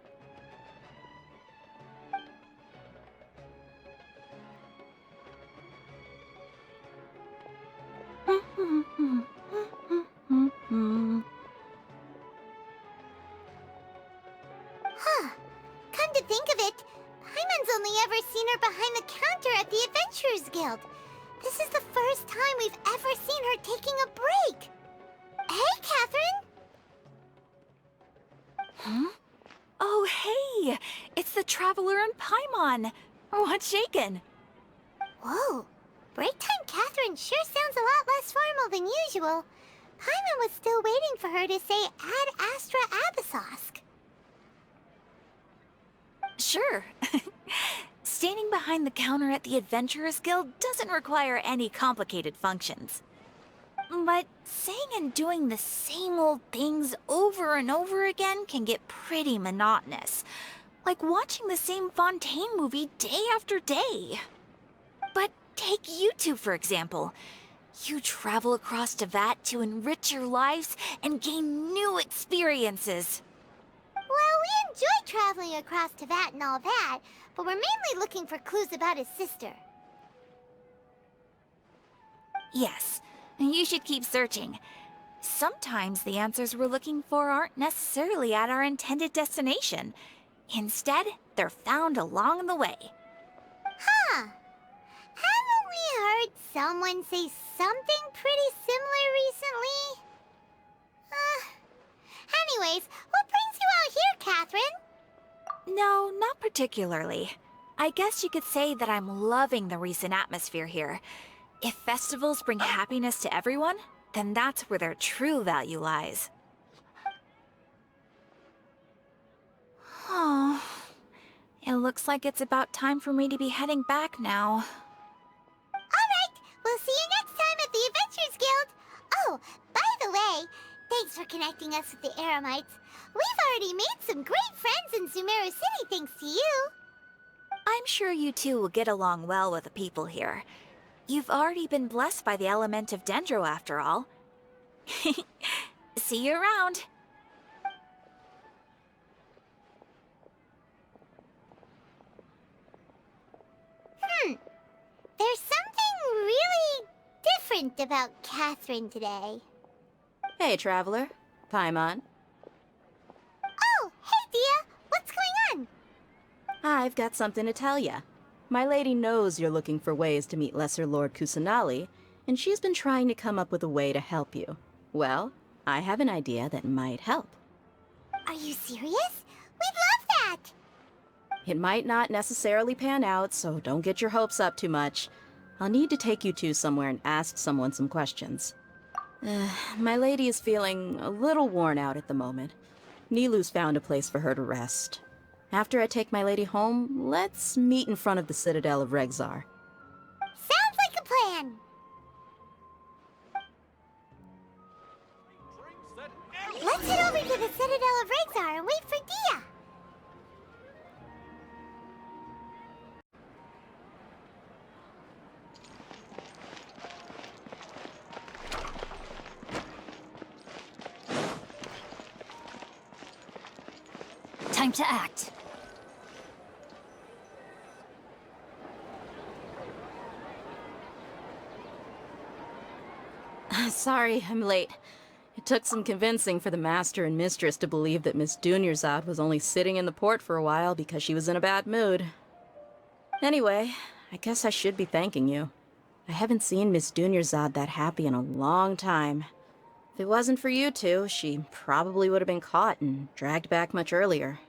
Huh. Come to think of it, Paimon's only ever seen her behind the counter at the Adventurers Guild. This is the first time we've ever seen her taking a break. Hey, Catherine! Huh? Oh, hey! It's the Traveler and Paimon! What's shaken? Whoa. Break time Catherine sure sounds a lot less formal than usual. Paimon was still waiting for her to say Ad Astra Abyssosque. Sure. Standing behind the counter at the Adventurers Guild doesn't require any complicated functions. But saying and doing the same old things over and over again can get pretty monotonous. Like watching the same Fontaine movie day after day. But take you two, for example. You travel across Tevat to enrich your lives and gain new experiences. Well, we enjoy traveling across Tevat and all that, but we're mainly looking for clues about his sister. Yes, you should keep searching. Sometimes the answers we're looking for aren't necessarily at our intended destination. Instead, they're found along the way. Huh. Haven't we heard someone say something pretty similar recently? Anyways, what brings you out here, Catherine? No, not particularly. I guess you could say that I'm loving the recent atmosphere here. If festivals bring happiness to everyone, then that's where their true value lies. Oh, it looks like it's about time for me to be heading back now. Alright, we'll see you next time at the Adventurers Guild. Oh, by the way, thanks for connecting us with the Eremites. We've already made some great friends in Sumeru City thanks to you. I'm sure you two will get along well with the people here. You've already been blessed by the element of Dendro after all. See you around. There's something really different about Catherine today. Hey, Traveler. Paimon. Oh, hey, Dia. What's going on? I've got something to tell ya. My lady knows you're looking for ways to meet Lesser Lord Kusanali, and she's been trying to come up with a way to help you. Well, I have an idea that might help. Are you serious? We'd love that! It might not necessarily pan out, so don't get your hopes up too much. I'll need to take you two somewhere and ask someone some questions. My lady is feeling a little worn out at the moment. Nilu's found a place for her to rest. After I take my lady home, let's meet in front of the Citadel of Regzar. Sounds like a plan! Let's head over to the Citadel of Regzar and wait for Dia! Time to act. Sorry, I'm late. It took some convincing for the Master and Mistress to believe that Miss Dunyarzad was only sitting in the port for a while because she was in a bad mood. Anyway, I guess I should be thanking you. I haven't seen Miss Dunyarzad that happy in a long time. If it wasn't for you two, she probably would have been caught and dragged back much earlier.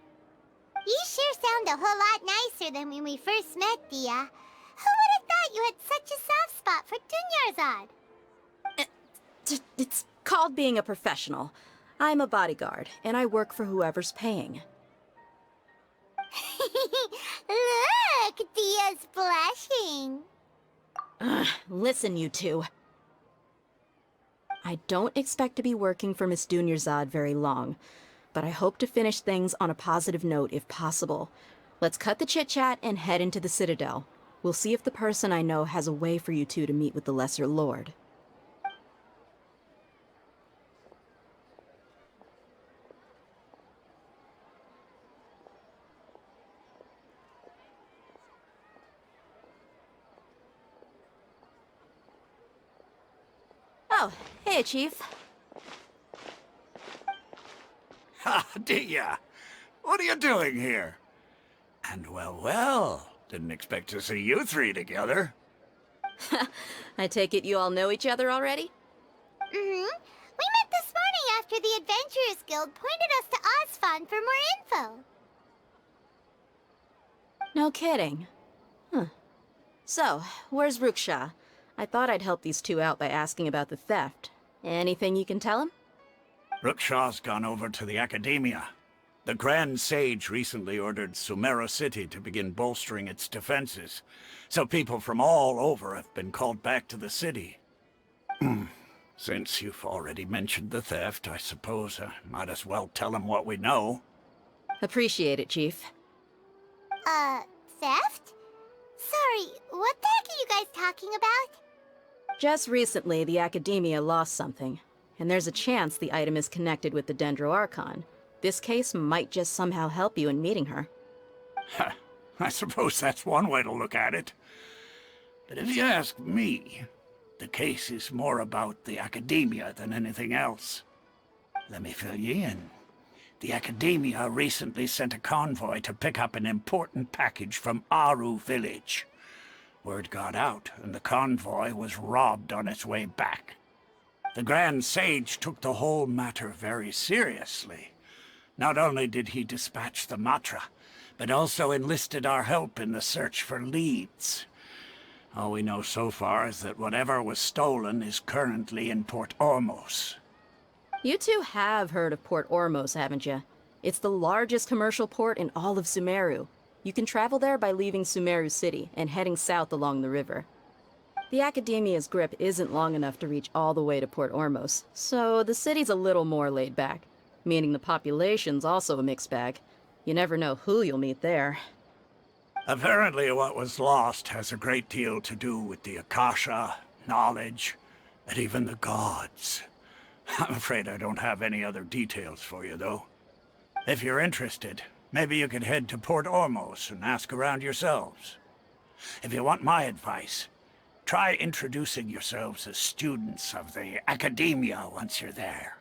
You sure sound a whole lot nicer than when we first met, Dia. Who would have thought you had such a soft spot for Dunyarzad? It's called being a professional. I'm a bodyguard, and I work for whoever's paying. Look, Dia's blushing. Listen, you two. I don't expect to be working for Miss Dunyarzad very long, but I hope to finish things on a positive note if possible. Let's cut the chit-chat and head into the Citadel. We'll see if the person I know has a way for you two to meet with the Lesser Lord. Oh, hey, Chief. Ha, Dia! What are you doing here? And well, didn't expect to see you three together. I take it you all know each other already? Mm-hmm. We met this morning after the Adventurers Guild pointed us to Ozfon for more info. No kidding. Huh. So, where's Ruksha? I thought I'd help these two out by asking about the theft. Anything you can tell him? Rukshaw's gone over to the Academia. The Grand Sage recently ordered Sumeru City to begin bolstering its defenses, so people from all over have been called back to the city. Since you've already mentioned the theft, I suppose I might as well tell him what we know. Appreciate it, Chief. Theft? Sorry, what the heck are you guys talking about? Just recently, the Academia lost something, and there's a chance the item is connected with the Dendro Archon. This case might just somehow help you in meeting her. I suppose that's one way to look at it. But if you ask me, the case is more about the Academia than anything else. Let me fill you in. The Academia recently sent a convoy to pick up an important package from Aru village. Word got out, and the convoy was robbed on its way back. The Grand Sage took the whole matter very seriously. Not only did he dispatch the Matra, but also enlisted our help in the search for leads. All we know so far is that whatever was stolen is currently in Port Ormos. You two have heard of Port Ormos, haven't you? It's the largest commercial port in all of Sumeru. You can travel there by leaving Sumeru City and heading south along the river. The Academia's grip isn't long enough to reach all the way to Port Ormos, so the city's a little more laid back, meaning the population's also a mixed bag. You never know who you'll meet there. Apparently what was lost has a great deal to do with the Akasha, knowledge, and even the gods. I'm afraid I don't have any other details for you, though. If you're interested, maybe you could head to Port Ormos and ask around yourselves. If you want my advice, try introducing yourselves as students of the Academia once you're there.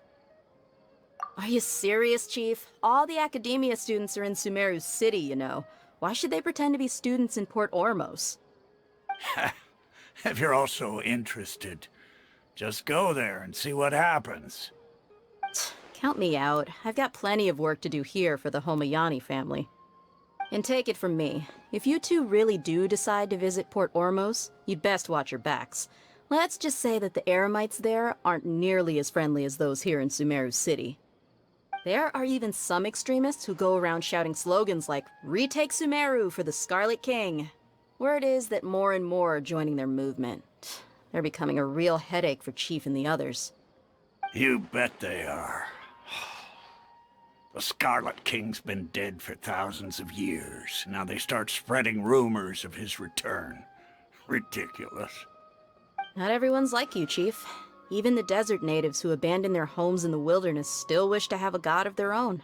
Are you serious, Chief? All the Academia students are in Sumeru City, you know. Why should they pretend to be students in Port Ormos? If you're also interested, just go there and see what happens. Count me out. I've got plenty of work to do here for the Homayani family. And take it from me, if you two really do decide to visit Port Ormos, you'd best watch your backs. Let's just say that the Eremites there aren't nearly as friendly as those here in Sumeru City. There are even some extremists who go around shouting slogans like, "Retake Sumeru for the Scarlet King." Word is that more and more are joining their movement. They're becoming a real headache for Chief and the others. You bet they are. The Scarlet King's been dead for thousands of years. Now they start spreading rumors of his return. Ridiculous. Not everyone's like you, Chief. Even the desert natives who abandoned their homes in the wilderness still wish to have a god of their own.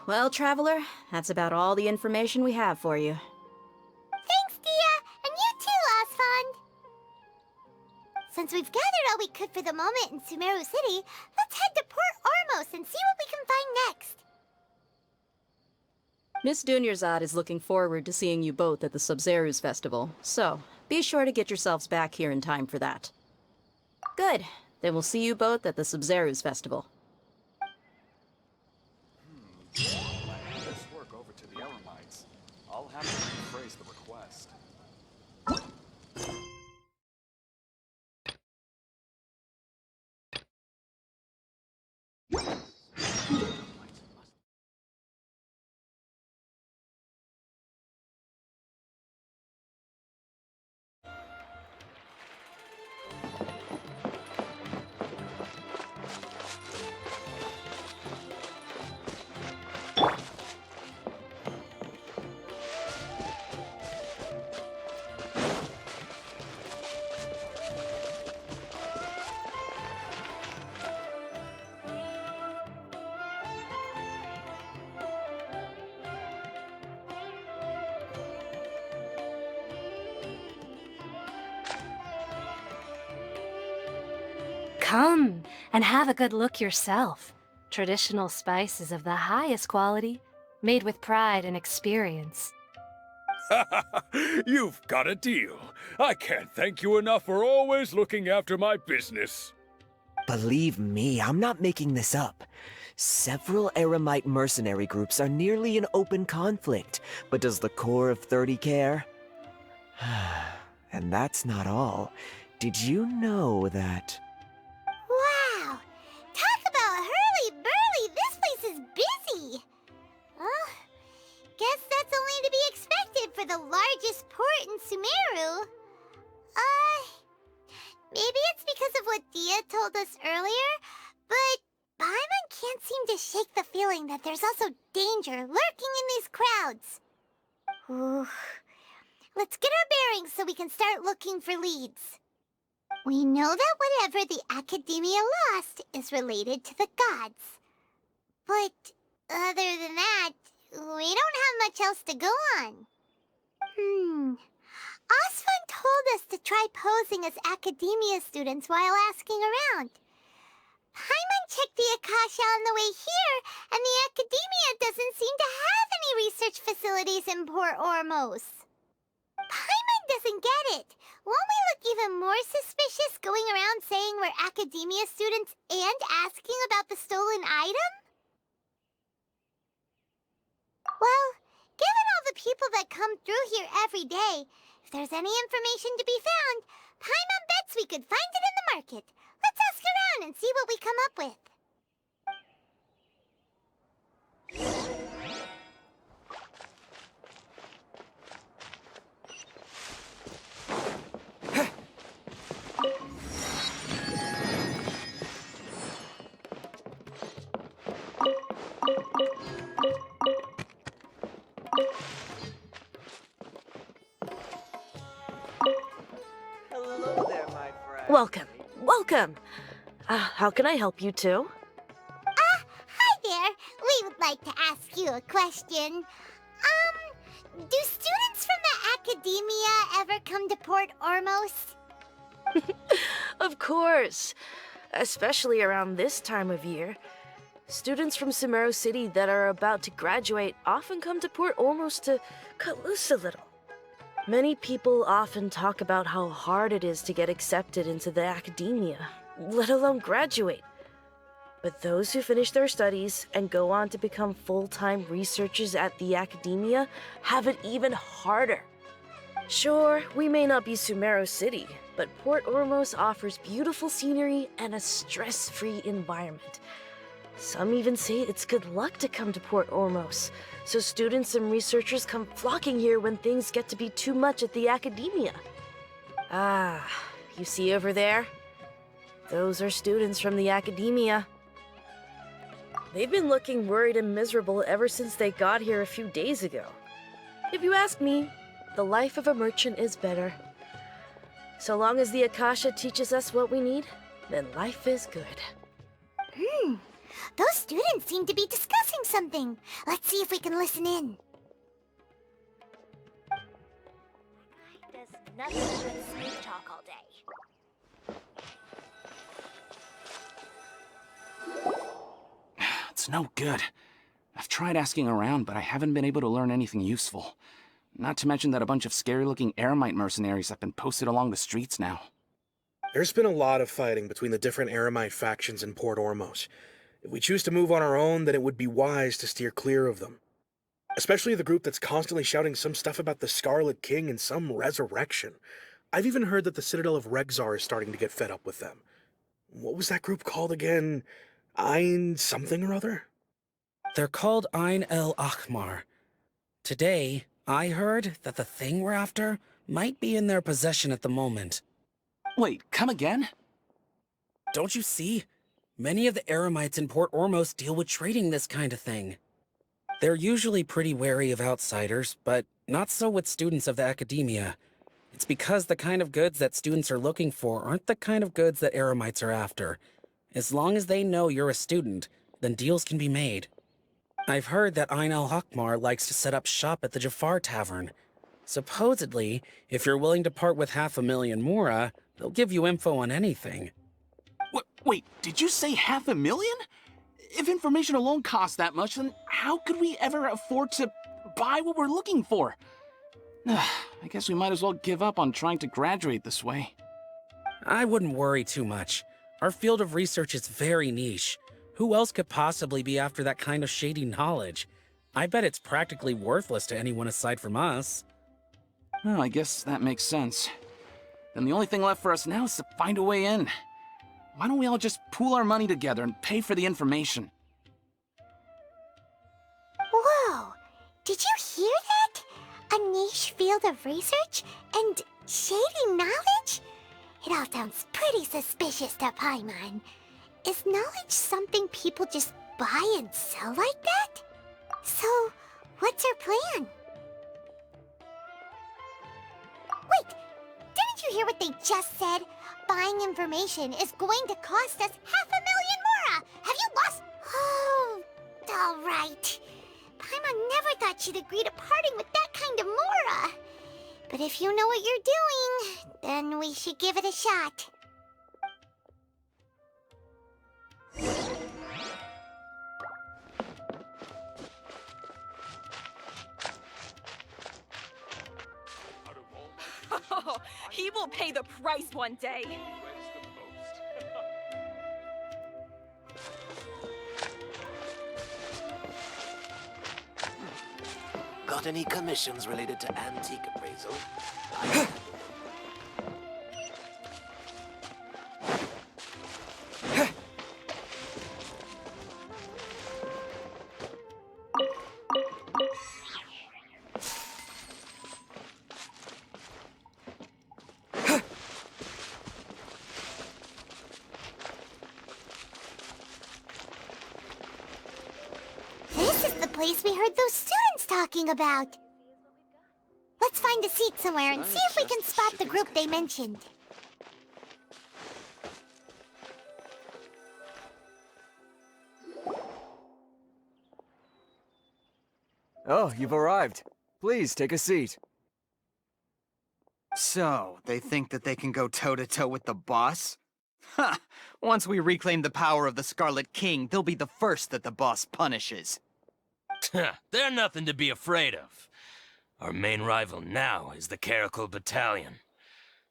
Well, Traveler, that's about all the information we have for you. Thanks, Dia! And you too, Osfond! Since we've gathered all we could for the moment in Sumeru City, let's head to Port Ormos and see what we can find next. Miss Dunyarzad is looking forward to seeing you both at the Sub-Zerus Festival, so be sure to get yourselves back here in time for that. Good. Then we'll see you both at the Sub-Zerus Festival. I'll hand this work over to the Eremites. I'll have to rephrase the request. Come and have a good look yourself. Traditional spices of the highest quality, made with pride and experience. You've got a deal. I can't thank you enough for always looking after my business. Believe me, I'm not making this up. Several Eremite mercenary groups are nearly in open conflict, but does the core of 30 care? And that's not all. Did you know that... Wow! Talk about hurly-burly! This place is busy! Guess that's only to be expected for the largest port in Sumeru. Maybe it's because of what Dia told us earlier, but Paimon can't seem to shake the feeling that there's also danger lurking in these crowds. Ooh. Let's get our bearings so we can start looking for leads. We know that whatever the Academia lost is related to the gods. But other than that, we don't have much else to go on. Osfund told us to try posing as Academia students while asking around. Paimon checked the Akasha on the way here, and the Academia doesn't seem to have any research facilities in Port Ormos. Paimon doesn't get it. Won't we look even more suspicious going around saying we're Academia students and asking about the stolen item? Well, given all the people that come through here every day, if there's any information to be found, Paimon bets we could find it in the market. Let's ask around and see what we come up with. Hello there, my friend. Welcome. Welcome. How can I help you two? Hi there. We would like to ask you a question. Do students from the Academia ever come to Port Ormos? Of course. Especially around this time of year. Students from Sumeru City that are about to graduate often come to Port Ormos to cut loose a little. Many people often talk about how hard it is to get accepted into the Academia, let alone graduate. But those who finish their studies and go on to become full-time researchers at the academia have it even harder. Sure, we may not be Sumeru City, but Port Ormos offers beautiful scenery and a stress-free environment. Some even say it's good luck to come to Port Ormos, so students and researchers come flocking here when things get to be too much at the academia. Ah, you see over there? Those are students from the academia. They've been looking worried and miserable ever since they got here a few days ago. If you ask me, the life of a merchant is better. So long as the Akasha teaches us what we need, then life is good. Those students seem to be discussing something. Let's see if we can listen in. Does nothing but smooth talk all day. It's no good. I've tried asking around, but I haven't been able to learn anything useful. Not to mention that a bunch of scary-looking Eremite mercenaries have been posted along the streets now. There's been a lot of fighting between the different Eremite factions in Port Ormos. If we choose to move on our own, then it would be wise to steer clear of them. Especially the group that's constantly shouting some stuff about the Scarlet King and some resurrection. I've even heard that the Citadel of Regzar is starting to get fed up with them. What was that group called again? Ein something or other? They're called Ein El Akhmar. Today, I heard that the thing we're after might be in their possession at the moment. Wait, come again? Don't you see? Many of the Eremites in Port Ormos deal with trading this kind of thing. They're usually pretty wary of outsiders, but not so with students of the academia. It's because the kind of goods that students are looking for aren't the kind of goods that Eremites are after. As long as they know you're a student, then deals can be made. I've heard that Ein El Hakmar likes to set up shop at the Jafar Tavern. Supposedly, if you're willing to part with 500,000 Mora, they'll give you info on anything. Wait, did you say 500,000? If information alone costs that much, then how could we ever afford to buy what we're looking for? I guess we might as well give up on trying to graduate this way. I wouldn't worry too much. Our field of research is very niche. Who else could possibly be after that kind of shady knowledge? I bet it's practically worthless to anyone aside from us. Well, I guess that makes sense. Then the only thing left for us now is to find a way in. Why don't we all just pool our money together and pay for the information? Whoa! Did you hear that? A niche field of research and shady knowledge? It all sounds pretty suspicious to Paimon. Is knowledge something people just buy and sell like that? So, what's our plan? Wait! Didn't you hear what they just said? Buying information is going to cost us 500,000 Mora! Have you lost? Oh, alright. Paimon never thought she'd agree to parting with that kind of Mora. But if you know what you're doing, then we should give it a shot. Oh, he will pay the price one day. Got any commissions related to antique appraisal? This is the place we heard those students talking about. Let's find a seat somewhere and see if we can spot the group they mentioned. Oh, you've arrived. Please, take a seat. So, they think that they can go toe-to-toe with the boss? Ha! Once we reclaim the power of the Scarlet King, they'll be the first that the boss punishes. They're nothing to be afraid of. Our main rival now is the Caracal Battalion.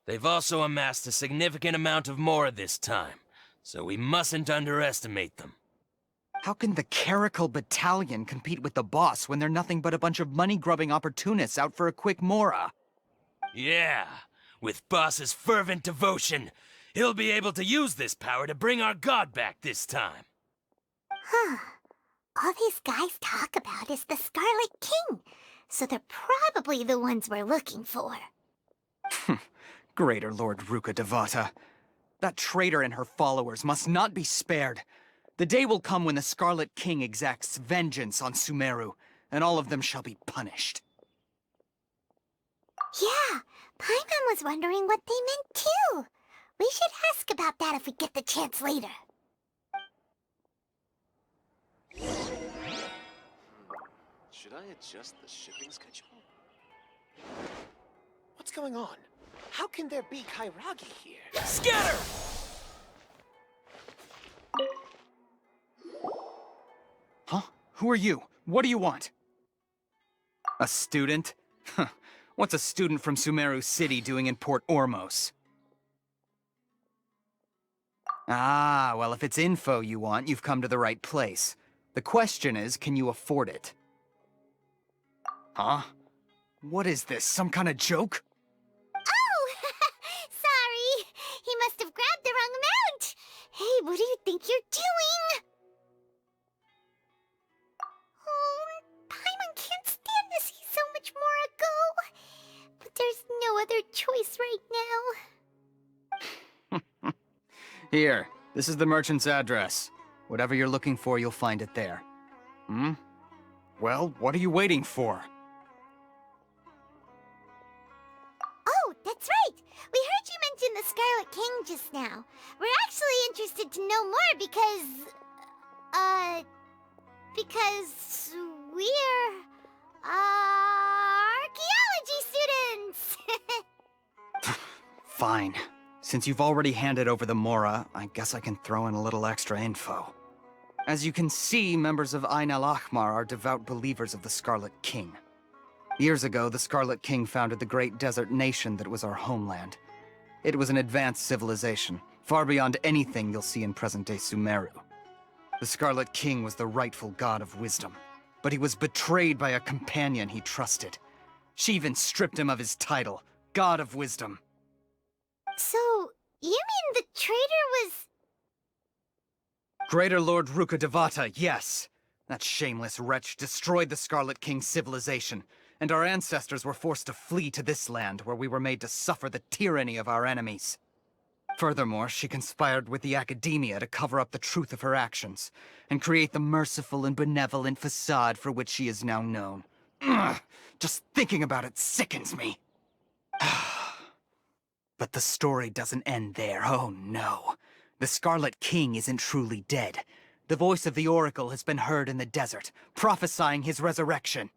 They've also amassed a significant amount of Mora this time, so we mustn't underestimate them. How can the Caracal Battalion compete with the boss when they're nothing but a bunch of money-grubbing opportunists out for a quick mora? Yeah, with Boss's fervent devotion, he'll be able to use this power to bring our god back this time. Huh. All these guys talk about is the Scarlet King, so they're probably the ones we're looking for. Greater Lord Ruka Devata. That traitor and her followers must not be spared. The day will come when the Scarlet King exacts vengeance on Sumeru, and all of them shall be punished. Yeah, Paimon was wondering what they meant too. We should ask about that if we get the chance later. Should I adjust the shipping schedule? What's going on? How can there be Kairagi here? Scatter! Huh? Who are you? What do you want? A student? Huh. What's a student from Sumeru City doing in Port Ormos? Ah, well, if it's info you want, you've come to the right place. The question is, can you afford it? Huh? What is this, some kind of joke? Oh! Sorry! He must have grabbed the wrong amount! Hey, what do you think you're doing? Oh, Paimon can't stand to see so much more go. But there's no other choice right now. Here, this is the merchant's address. Whatever you're looking for, you'll find it there. Hmm? Well, what are you waiting for? Oh, that's right! We heard you mention the Scarlet King just now. We're actually interested to know more because we're, archaeology students! Fine. Since you've already handed over the Mora, I guess I can throw in a little extra info. As you can see, members of Ain al-Ahmar are devout believers of the Scarlet King. Years ago, the Scarlet King founded the great desert nation that was our homeland. It was an advanced civilization, far beyond anything you'll see in present-day Sumeru. The Scarlet King was the rightful god of wisdom, but he was betrayed by a companion he trusted. She even stripped him of his title, God of Wisdom. So, you mean the traitor was... Greater Lord Ruka Devata, yes! That shameless wretch destroyed the Scarlet King's civilization, and our ancestors were forced to flee to this land where we were made to suffer the tyranny of our enemies. Furthermore, she conspired with the Academia to cover up the truth of her actions, and create the merciful and benevolent facade for which she is now known. Ugh, just thinking about it sickens me. But the story doesn't end there, oh no. The Scarlet King isn't truly dead. The voice of the Oracle has been heard in the desert, prophesying his resurrection.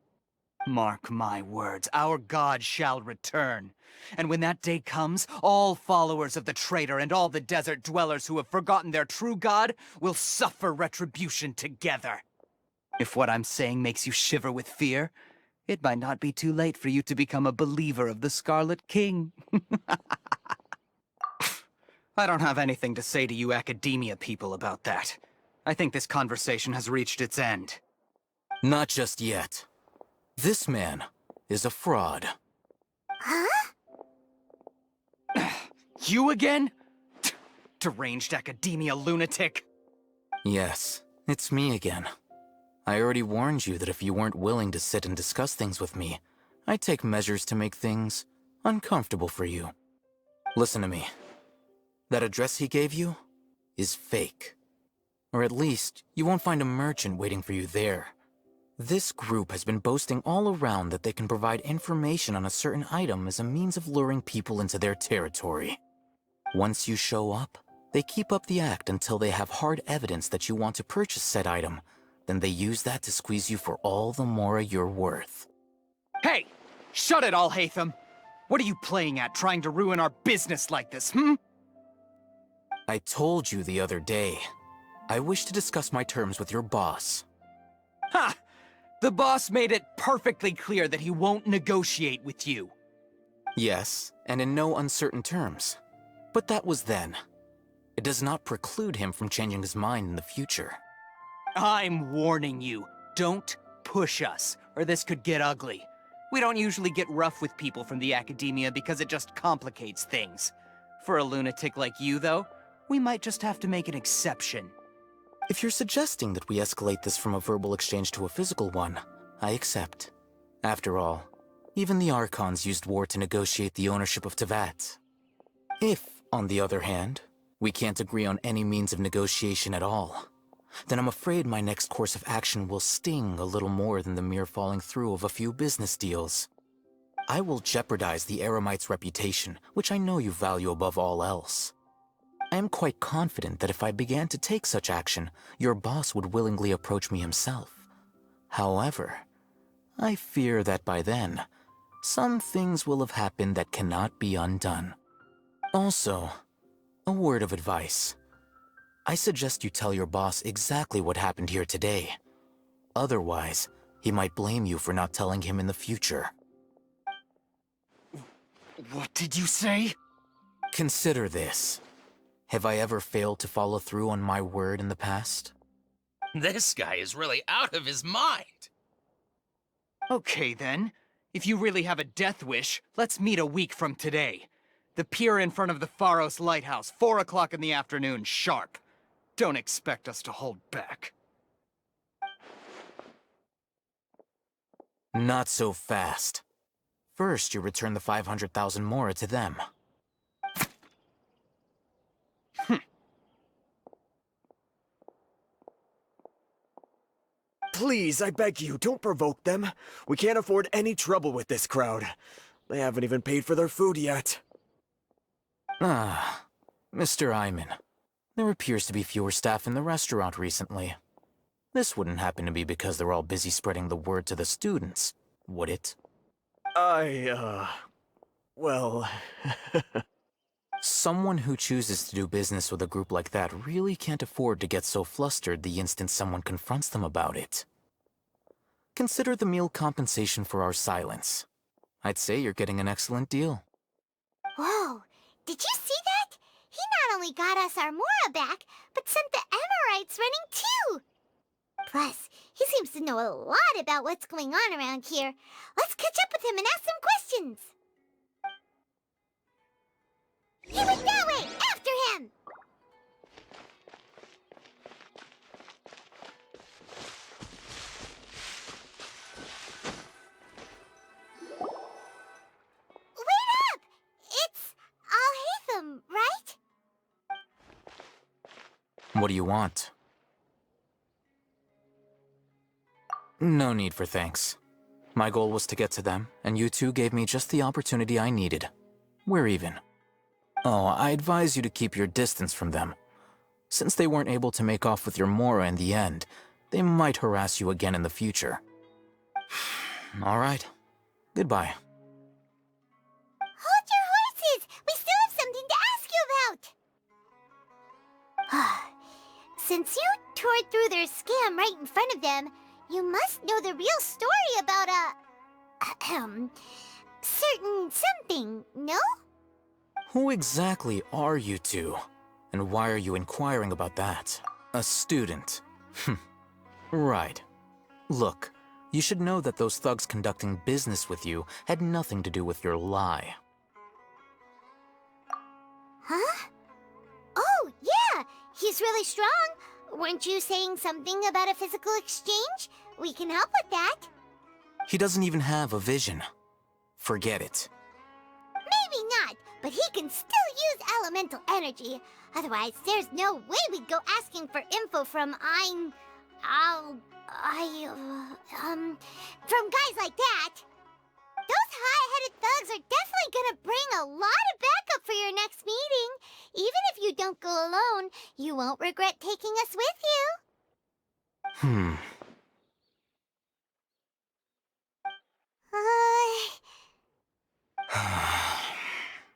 Mark my words, our god shall return. And when that day comes, all followers of the traitor and all the desert dwellers who have forgotten their true god will suffer retribution together. If what I'm saying makes you shiver with fear, it might not be too late for you to become a believer of the Scarlet King. I don't have anything to say to you Academia people about that. I think this conversation has reached its end. Not just yet. This man is a fraud. Huh? You again? Deranged Academia lunatic. Yes, it's me again. I already warned you that if you weren't willing to sit and discuss things with me, I'd take measures to make things uncomfortable for you. Listen to me. That address he gave you is fake. Or at least, you won't find a merchant waiting for you there. This group has been boasting all around that they can provide information on a certain item as a means of luring people into their territory. Once you show up, they keep up the act until they have hard evidence that you want to purchase said item. Then they use that to squeeze you for all the mora you're worth. Hey! Shut it all, Hatham! What are you playing at, trying to ruin our business like this, hmm? I told you the other day. I wish to discuss my terms with your boss. Ha! The boss made it perfectly clear that he won't negotiate with you. Yes, and in no uncertain terms. But that was then. It does not preclude him from changing his mind in the future. I'm warning you. Don't push us, or this could get ugly. We don't usually get rough with people from the academia because it just complicates things. For a lunatic like you, though, we might just have to make an exception. If you're suggesting that we escalate this from a verbal exchange to a physical one, I accept. After all, even the Archons used war to negotiate the ownership of Teyvat. If, on the other hand, we can't agree on any means of negotiation at all, then I'm afraid my next course of action will sting a little more than the mere falling through of a few business deals. I will jeopardize the Eremite's reputation, which I know you value above all else. I am quite confident that if I began to take such action, your boss would willingly approach me himself. However, I fear that by then, some things will have happened that cannot be undone. Also, a word of advice. I suggest you tell your boss exactly what happened here today. Otherwise, he might blame you for not telling him in the future. What did you say? Consider this. Have I ever failed to follow through on my word in the past? This guy is really out of his mind. Okay then. If you really have a death wish, let's meet a week from today. The pier in front of the Pharos Lighthouse, 4 o'clock in the afternoon, sharp. Don't expect us to hold back. Not so fast. First, you return the 500,000 mora to them. Please, I beg you, don't provoke them. We can't afford any trouble with this crowd. They haven't even paid for their food yet. Ah, Mr. Iman. There appears to be fewer staff in the restaurant recently. This wouldn't happen to be because they're all busy spreading the word to the students, would it? Well... Someone who chooses to do business with a group like that really can't afford to get so flustered the instant someone confronts them about it. Consider the meal compensation for our silence. I'd say you're getting an excellent deal. Whoa, did you see that? He not only got us our Mora back, but sent the Emirites running too! Plus, he seems to know a lot about what's going on around here. Let's catch up with him and ask some questions! He went that way! After him! Wait up! It's Al-Haytham, right? What do you want? No need for thanks. My goal was to get to them, and you two gave me just the opportunity I needed. We're even. Oh, I advise you to keep your distance from them. Since they weren't able to make off with your Mora in the end, they might harass you again in the future. All right. Goodbye. Hold your horses! We still have something to ask you about! Since you tore through their scam right in front of them, you must know the real story about certain something, no? Who exactly are you two? And why are you inquiring about that? A student. Right. Look, you should know that those thugs conducting business with you had nothing to do with your lie. Huh? Oh, yeah! He's really strong! Weren't you saying something about a physical exchange? We can help with that. He doesn't even have a vision. Forget it. Maybe not, but he can still use elemental energy. Otherwise, there's no way we'd go asking for info from from guys like that. Those high-headed thugs are definitely gonna bring a lot of backup for your next meeting. Even if you don't go alone, you won't regret taking us with you.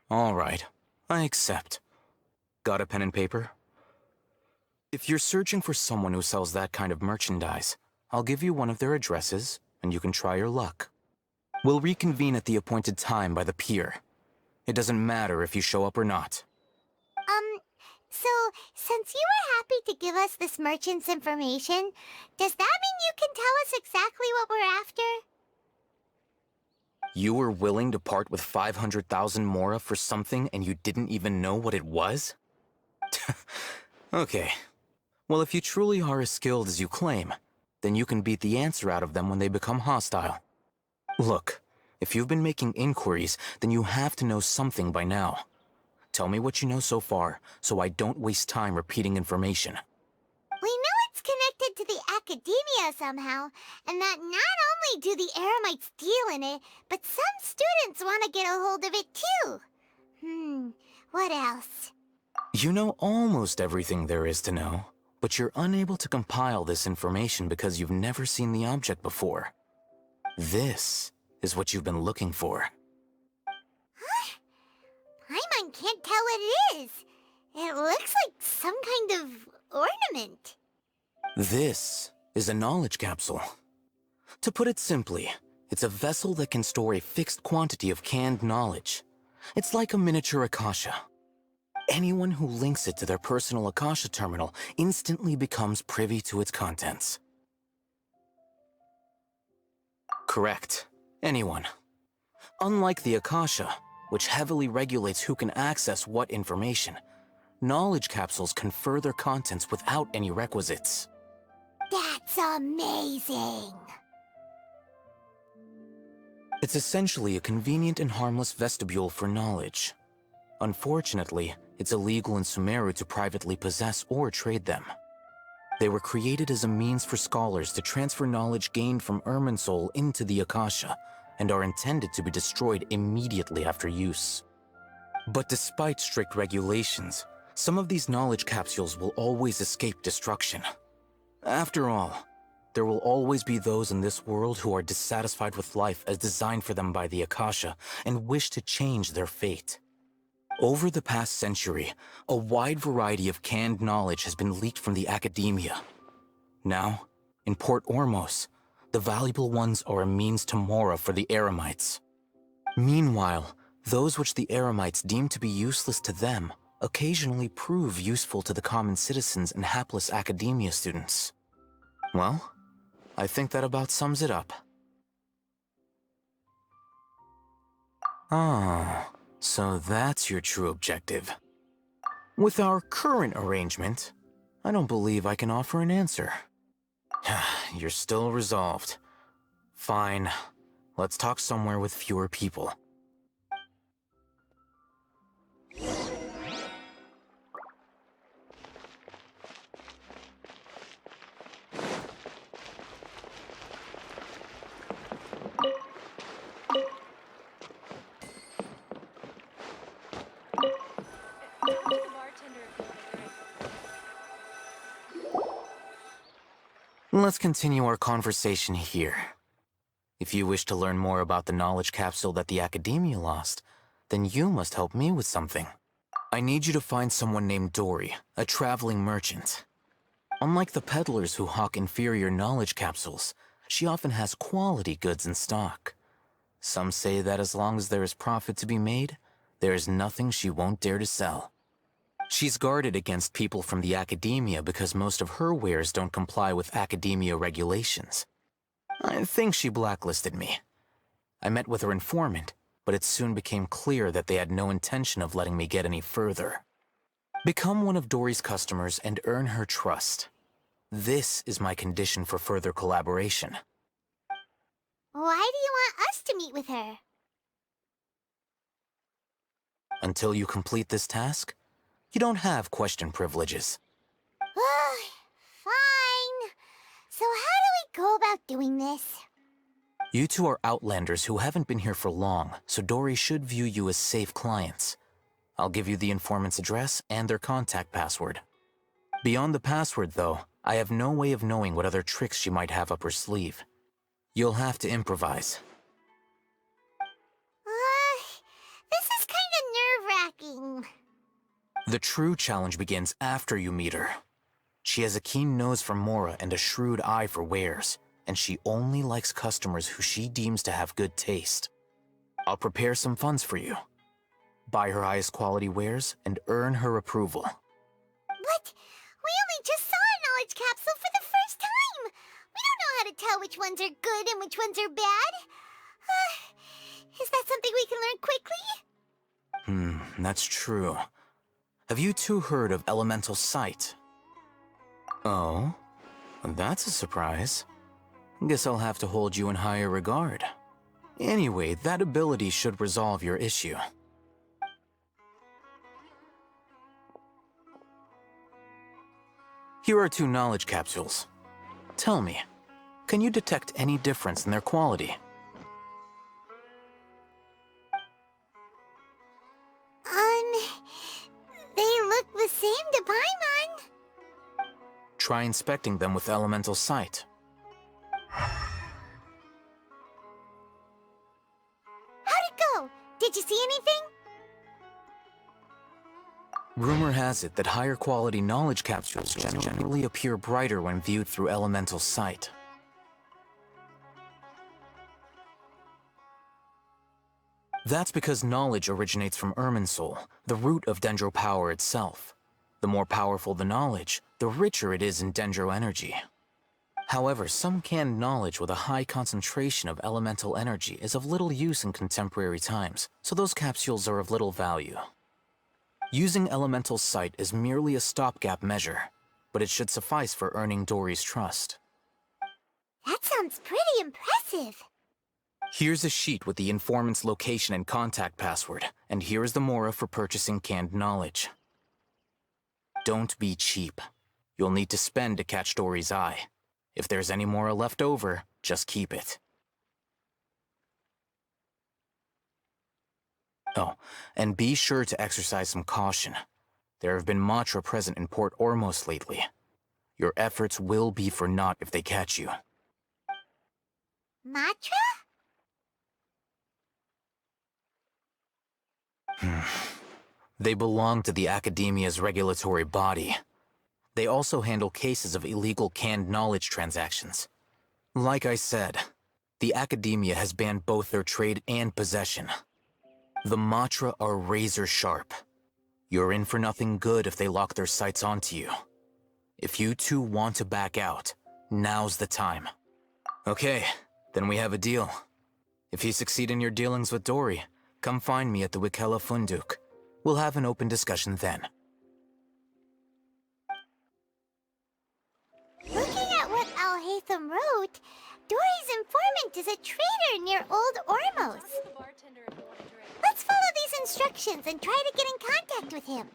All right, I accept. Got a pen and paper? If you're searching for someone who sells that kind of merchandise, I'll give you one of their addresses, and you can try your luck. We'll reconvene at the appointed time by the pier. It doesn't matter if you show up or not. So, since you were happy to give us this merchant's information, does that mean you can tell us exactly what we're after? You were willing to part with 500,000 Mora for something and you didn't even know what it was? Okay. Well, if you truly are as skilled as you claim, then you can beat the answer out of them when they become hostile. Look, if you've been making inquiries, then you have to know something by now. Tell me what you know so far, so I don't waste time repeating information. We know it's connected to the academia somehow, and that not only do the Eremites deal in it, but some students want to get a hold of it too. What else? You know almost everything there is to know, but you're unable to compile this information because you've never seen the object before. This is what you've been looking for. Paimon can't tell what it is. It looks like some kind of ornament. This is a knowledge capsule. To put it simply, it's a vessel that can store a fixed quantity of canned knowledge. It's like a miniature Akasha. Anyone who links it to their personal Akasha terminal instantly becomes privy to its contents. Correct. Anyone. Unlike the Akasha, which heavily regulates who can access what information, knowledge capsules confer their contents without any requisites. That's amazing! It's essentially a convenient and harmless vestibule for knowledge. Unfortunately, it's illegal in Sumeru to privately possess or trade them. They were created as a means for scholars to transfer knowledge gained from Irminsul into the Akasha, and are intended to be destroyed immediately after use. But despite strict regulations, some of these knowledge capsules will always escape destruction. After all, there will always be those in this world who are dissatisfied with life as designed for them by the Akasha and wish to change their fate. Over the past century, a wide variety of canned knowledge has been leaked from the academia. Now, in Port Ormos, the valuable ones are a means to Mora for the Eremites. Meanwhile, those which the Eremites deem to be useless to them occasionally prove useful to the common citizens and hapless academia students. Well, I think that about sums it up. Ah, so that's your true objective. With our current arrangement, I don't believe I can offer an answer. You're still resolved. Fine. Let's talk somewhere with fewer people. Let's continue our conversation here. If you wish to learn more about the knowledge capsule that the Academia lost, then you must help me with something. I need you to find someone named Dory, a traveling merchant. Unlike the peddlers who hawk inferior knowledge capsules, she often has quality goods in stock. Some say that as long as there is profit to be made, there is nothing she won't dare to sell. She's guarded against people from the Academia because most of her wares don't comply with Academia regulations. I think she blacklisted me. I met with her informant, but it soon became clear that they had no intention of letting me get any further. Become one of Dory's customers and earn her trust. This is my condition for further collaboration. Why do you want us to meet with her? Until you complete this task, you don't have question privileges. Fine. So how do we go about doing this? You two are outlanders who haven't been here for long, so Dory should view you as safe clients. I'll give you the informant's address and their contact password. Beyond the password, though, I have no way of knowing what other tricks she might have up her sleeve. You'll have to improvise. This is kind of nerve-wracking. The true challenge begins after you meet her. She has a keen nose for Mora and a shrewd eye for wares, and she only likes customers who she deems to have good taste. I'll prepare some funds for you. Buy her highest quality wares and earn her approval. tell which ones are good and which ones are bad? Is that something we can learn quickly? That's true. Have you two heard of elemental sight? Oh? That's a surprise. Guess I'll have to hold you in higher regard. Anyway, that ability should resolve your issue. Here are 2 knowledge capsules. Tell me, can you detect any difference in their quality? They look the same to Paimon. Try inspecting them with elemental sight. How'd it go? Did you see anything? Rumor has it that higher quality knowledge capsules generally appear brighter when viewed through elemental sight. That's because knowledge originates from Irminsul, the root of Dendro power itself. The more powerful the knowledge, the richer it is in Dendro energy. However, some canned knowledge with a high concentration of elemental energy is of little use in contemporary times, so those capsules are of little value. Using elemental sight is merely a stopgap measure, but it should suffice for earning Dory's trust. That sounds pretty impressive. Here's a sheet with the informant's location and contact password, and here is the mora for purchasing canned knowledge. Don't be cheap. You'll need to spend to catch Dory's eye. If there's any mora left over, just keep it. Oh, and be sure to exercise some caution. There have been Matra present in Port Ormos lately. Your efforts will be for naught if they catch you. Matra? They belong to the Academia's regulatory body. They also handle cases of illegal canned knowledge transactions. Like I said, the Academia has banned both their trade and possession. The Matra are razor sharp. You're in for nothing good if they lock their sights onto you. If you two want to back out, now's the time. Okay, then we have a deal. If you succeed in your dealings with Dory, come find me at the Wikela Funduk. We'll have an open discussion then. Looking at what Al-Haytham wrote, Dory's informant is a trader near Old Ormos. Let's follow these instructions and try to get in contact with him.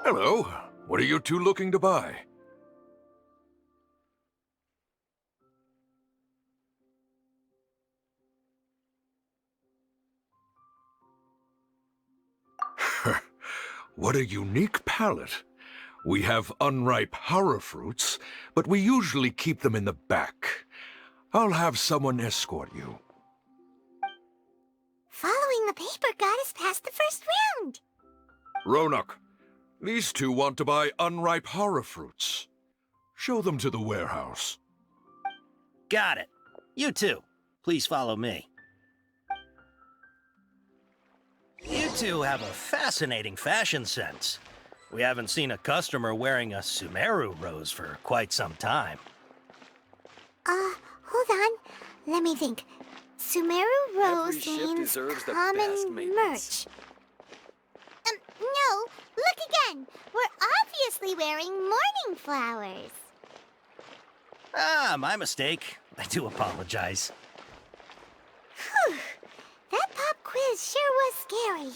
Hello. What are you two looking to buy? What a unique palette. We have unripe hara fruits, but we usually keep them in the back. I'll have someone escort you. Following the paper got us past the first round. Ronak, these two want to buy unripe hara fruits. Show them to the warehouse. Got it. You two, please follow me. You two have a fascinating fashion sense. We haven't seen a customer wearing a Sumeru rose for quite some time. Hold on. Let me think. Sumeru rose means common merch. No, look again. We're obviously wearing morning flowers. Ah, my mistake. I do apologize. Whew. That pop quiz sure was scary.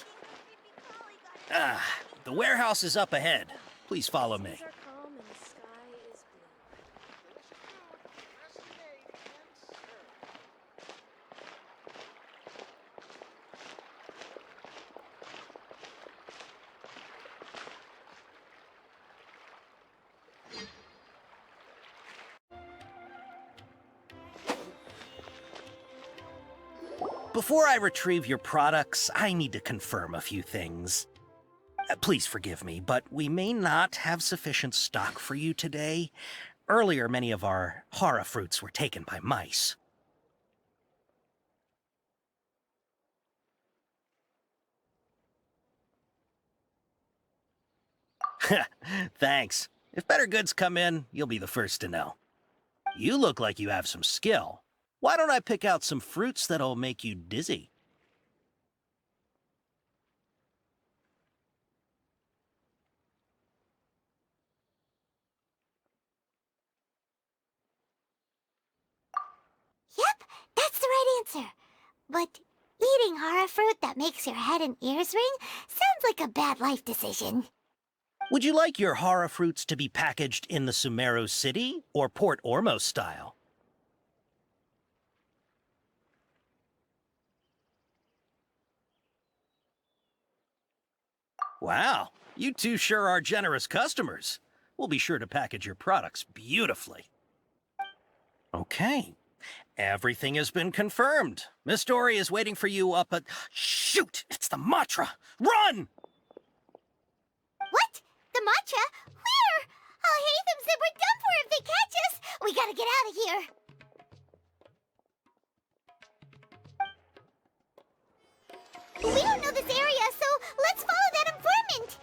Ah, The warehouse is up ahead. Please follow me. Seas are calm and the sky is Before I retrieve your products, I need to confirm a few things. Please forgive me, but we may not have sufficient stock for you today. Earlier, many of our hara fruits were taken by mice. Thanks. If better goods come in, you'll be the first to know. You look like you have some skill. Why don't I pick out some fruits that'll make you dizzy? Yep, that's the right answer. But eating hara fruit that makes your head and ears ring sounds like a bad life decision. Would you like your hara fruits to be packaged in the Sumeru City or Port Ormos style? Wow, you two sure are generous customers. We'll be sure to package your products beautifully. Okay, everything has been confirmed. Miss Dory is waiting for you up at... Shoot! It's the Matra! Run! What? The matcha? Where? Oh, Hatham said we're done for if they catch us. We gotta get out of here. We don't know this area, so let's follow that informant.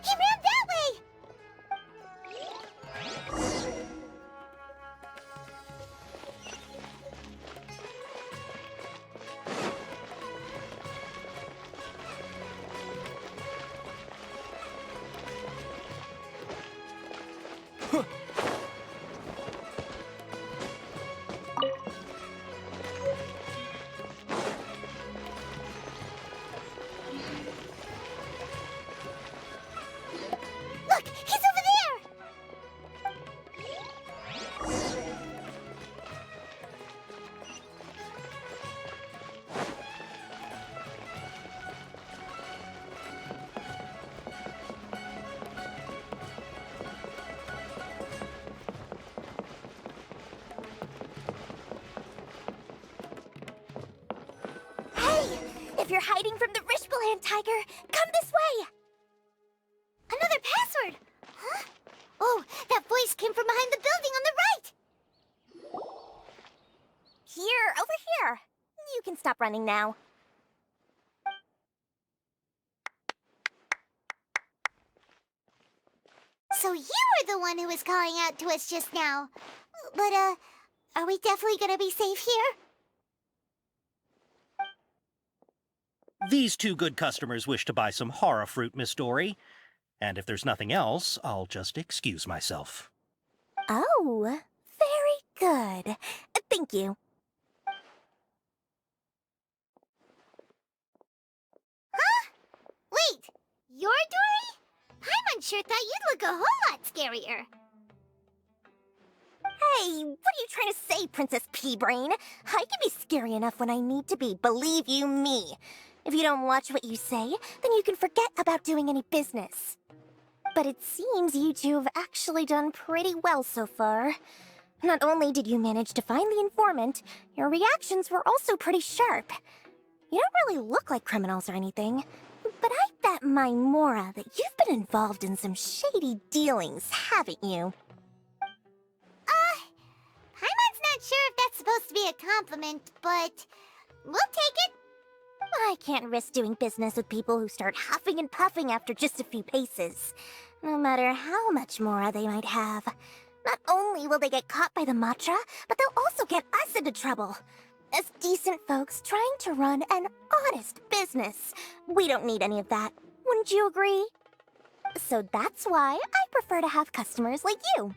He ran that way! Look, he's over there! Hey! If you're hiding from the Rishbaland tiger, come this way! Another password! Huh? Oh, that voice came from behind the building on the right! Here, over here. You can stop running now. So you were the one who was calling out to us just now. But, are we definitely gonna be safe here? These two good customers wish to buy some hara fruit, Miss Dory. And if there's nothing else, I'll just excuse myself. Oh, very good. Thank you. Huh? Wait, you're Dory? Paimon sure thought you'd look a whole lot scarier. Hey, what are you trying to say, Princess Pea-Brain? I can be scary enough when I need to be, believe you me. If you don't watch what you say, then you can forget about doing any business. But it seems you two have actually done pretty well so far. Not only did you manage to find the informant, your reactions were also pretty sharp. You don't really look like criminals or anything, but I bet my Mora that you've been involved in some shady dealings, haven't you? Paimon's not sure if that's supposed to be a compliment, but we'll take it. I can't risk doing business with people who start huffing and puffing after just a few paces. no matter how much Mora they might have. Not only will they get caught by the Matra, but they'll also get us into trouble. As decent folks trying to run an honest business. We don't need any of that. Wouldn't you agree? So that's why I prefer to have customers like you.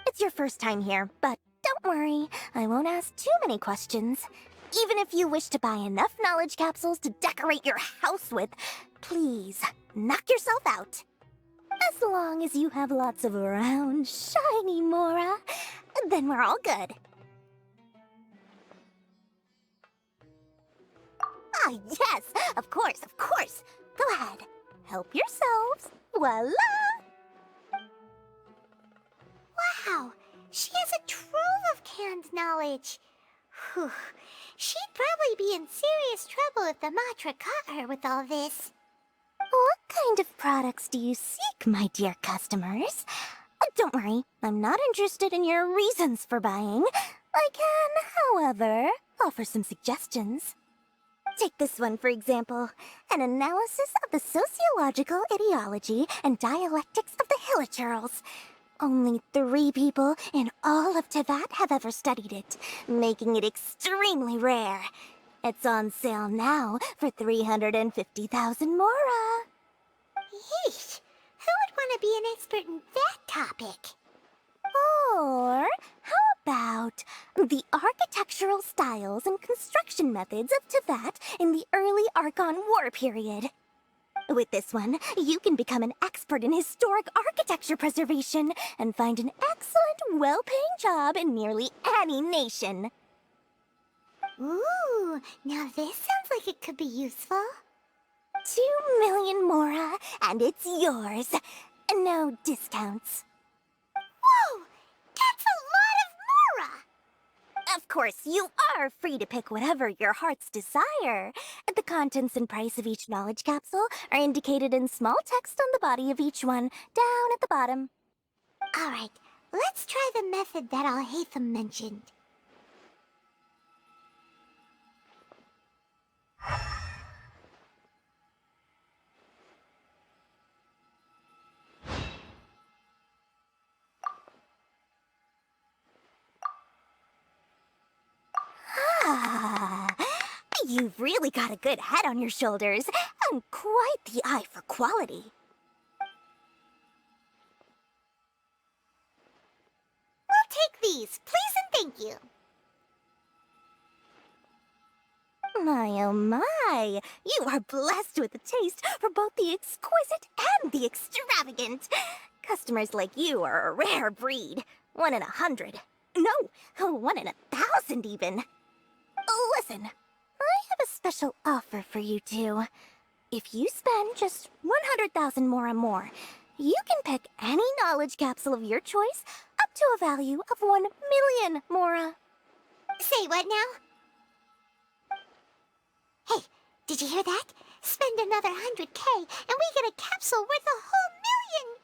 It's your first time here, but don't worry, I won't ask too many questions. Even if you wish to buy enough knowledge capsules to decorate your house with, please, knock yourself out. As long as you have lots of round, shiny Mora, then we're all good. Ah, yes, of course, of course. Go ahead, help yourselves. Voila! Wow, she has a trove of canned knowledge. Whew. She'd probably be in serious trouble if the Matra caught her with all this. What kind of products do you seek, my dear customers? Don't worry, I'm not interested in your reasons for buying. I can, however, offer some suggestions. Take this one, for example. An analysis of the sociological ideology and dialectics of the Hilichurls. Only 3 people in all of Teyvat have ever studied it, making it extremely rare. It's on sale now for 350,000 Mora. Yeesh, who would want to be an expert in that topic? Or how about the architectural styles and construction methods of Teyvat in the early Archon War period? With this one, you can become an expert in historic architecture preservation and find an excellent, well-paying job in nearly any nation. Ooh, now this sounds like it could be useful. 2 million Mora, and it's yours. No discounts. Whoa! That's a lot of Mora! Of course, you are free to pick whatever your heart's desire. The contents and price of each knowledge capsule are indicated in small text on the body of each one, down at the bottom. Alright, let's try the method that Alhaitham mentioned. Ah, you've really got a good head on your shoulders, and quite the eye for quality. We'll take these, please and thank you. My oh my, you are blessed with a taste for both the exquisite and the extravagant. Customers like you are a rare breed, 1 in 100. No, 1 in 1,000 even. Listen, I have a special offer for you two. If you spend just 100,000 more, you can pick any knowledge capsule of your choice up to a value of 1 million Mora. Say what now? Hey, did you hear that? Spend another 100K and we get a capsule worth a whole million!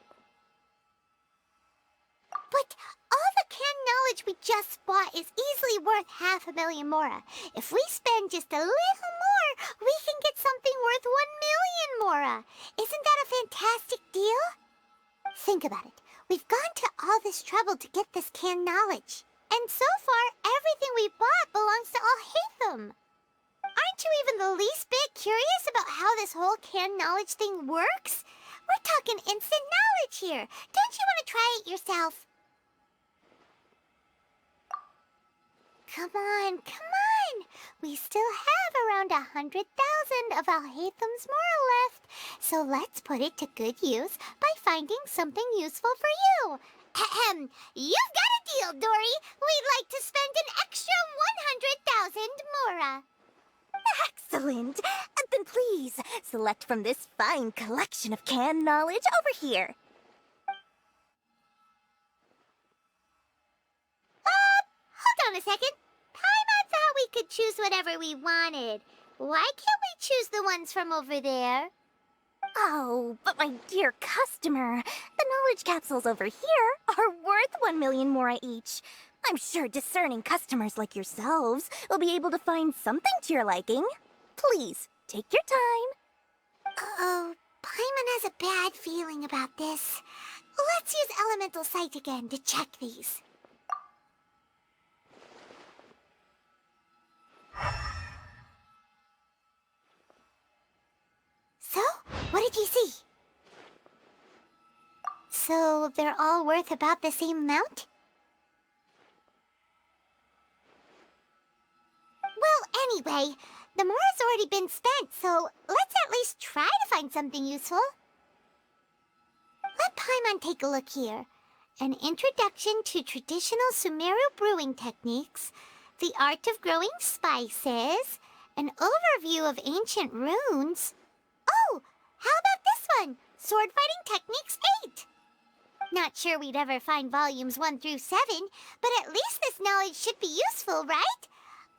But all the canned knowledge we just bought is easily worth 500,000 Mora. If we spend just a little more, we can get something worth 1 million Mora. Isn't that a fantastic deal? Think about it. We've gone to all this trouble to get this canned knowledge. And so far, everything we bought belongs to Alhaitham. Aren't you even the least bit curious about how this whole canned knowledge thing works? We're talking instant knowledge here. Don't you want to try it yourself? Come on, come on! We still have around 100,000 of Alhaitham's Mora left, so let's put it to good use by finding something useful for you. Ahem, you've got a deal, Dory. We'd like to spend an extra 100,000 Mora. Excellent! Then please, select from this fine collection of canned knowledge over here. Hold on a second. Paimon thought we could choose whatever we wanted. Why can't we choose the ones from over there? Oh, but my dear customer, the knowledge capsules over here are worth 1 million Mora each. I'm sure discerning customers like yourselves will be able to find something to your liking. Please, take your time. Oh, Paimon has a bad feeling about this. Let's use Elemental Sight again to check these. So, what did you see? So, they're all worth about the same amount? Well, anyway, the mora's already been spent, so let's at least try to find something useful. Let Paimon take a look here. An introduction to traditional Sumeru brewing techniques, the art of growing spices, an overview of ancient runes. Oh, how about this one? Sword Fighting Techniques 8. Not sure we'd ever find volumes 1 through 7, but at least this knowledge should be useful, right?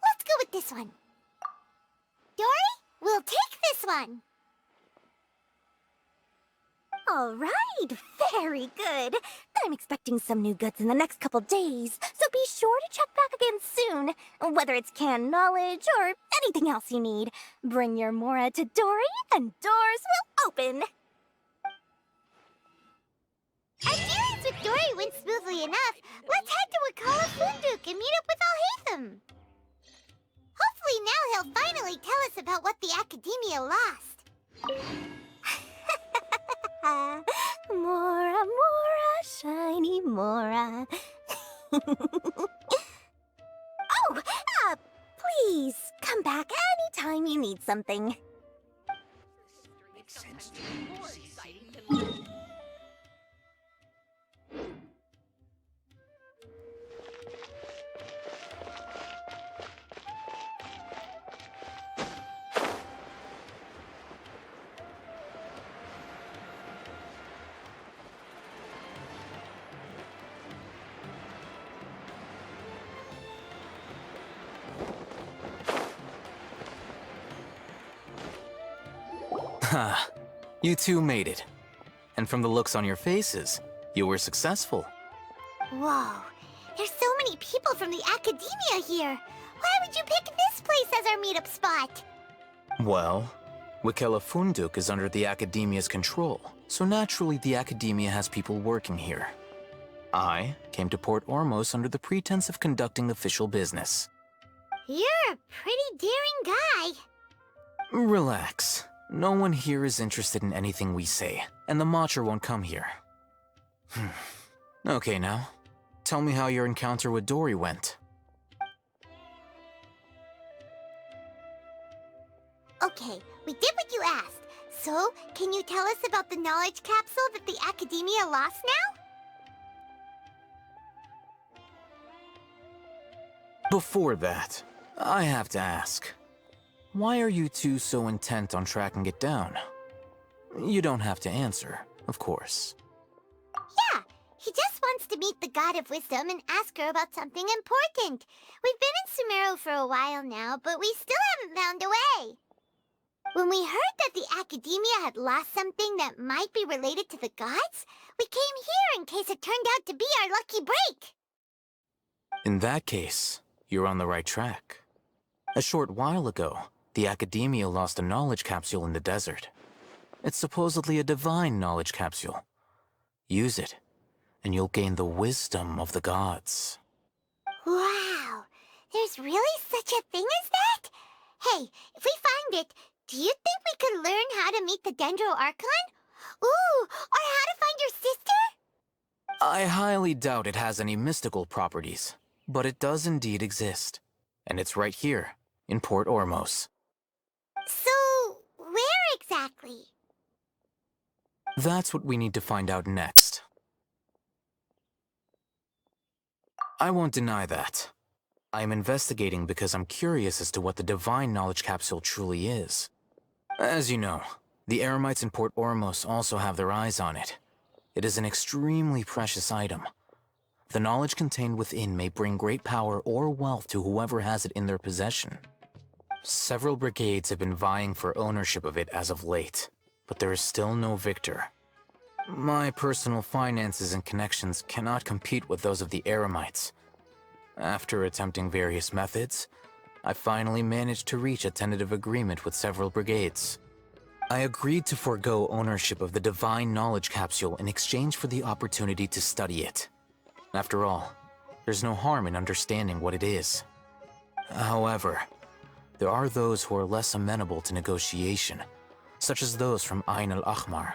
Let's go with this one. Dory, we'll take this one. All right, very good. I'm expecting some new goods in the next couple days, so be sure to check back again soon. Whether it's canned knowledge or anything else you need, bring your Mora to Dory and doors will open. Our dealings with Dory went smoothly enough. Let's head to Wakala Funduk and meet up with Alhaitham. Hopefully now he'll finally tell us about what the Academia lost. Mora, Mora, shiny Mora. Please, come back anytime you need something. Makes sense to me. More exciting than Ha, you two made it. And from the looks on your faces, you were successful. Whoa, there's so many people from the Academia here. Why would you pick this place as our meetup spot? Well, Wakela Funduk is under the Academia's control, so naturally the Academia has people working here. I came to Port Ormos under the pretense of conducting official business. You're a pretty daring guy. Relax. No one here is interested in anything we say, and the Matcher won't come here. Okay now, tell me how your encounter with Dory went. Okay, we did what you asked. So, can you tell us about the knowledge capsule that the Academia lost now? Before that, I have to ask. Why are you two so intent on tracking it down? You don't have to answer, of course. Yeah, he just wants to meet the God of Wisdom and ask her about something important. We've been in Sumeru for a while now, but we still haven't found a way. When we heard that the Academia had lost something that might be related to the gods, we came here in case it turned out to be our lucky break. In that case, you're on the right track. A short while ago, the Academia lost a knowledge capsule in the desert. It's supposedly a divine knowledge capsule. Use it, and you'll gain the wisdom of the gods. Wow, there's really such a thing as that? Hey, if we find it, do you think we could learn how to meet the Dendro Archon? Ooh, or how to find your sister? I highly doubt it has any mystical properties, but it does indeed exist. And it's right here, in Port Ormos. So, where exactly? That's what we need to find out next. I won't deny that. I am investigating because I'm curious as to what the divine knowledge capsule truly is. As you know, the Eremites in Port Ormos also have their eyes on it. It is an extremely precious item. The knowledge contained within may bring great power or wealth to whoever has it in their possession. Several brigades have been vying for ownership of it as of late, but there is still no victor. My personal finances and connections cannot compete with those of the Eremites. After attempting various methods, I finally managed to reach a tentative agreement with several brigades. I agreed to forego ownership of the Divine Knowledge Capsule in exchange for the opportunity to study it. After all, there's no harm in understanding what it is. However, there are those who are less amenable to negotiation, such as those from Ain al-Ahmar.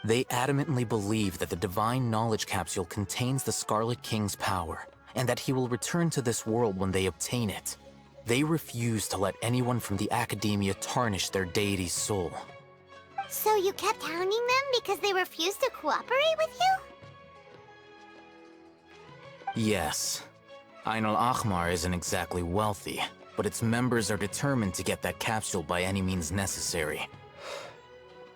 They adamantly believe that the Divine Knowledge Capsule contains the Scarlet King's power, and that he will return to this world when they obtain it. They refuse to let anyone from the Academia tarnish their deity's soul. So you kept hounding them because they refused to cooperate with you? Yes. Ain al-Ahmar isn't exactly wealthy, but its members are determined to get that capsule by any means necessary.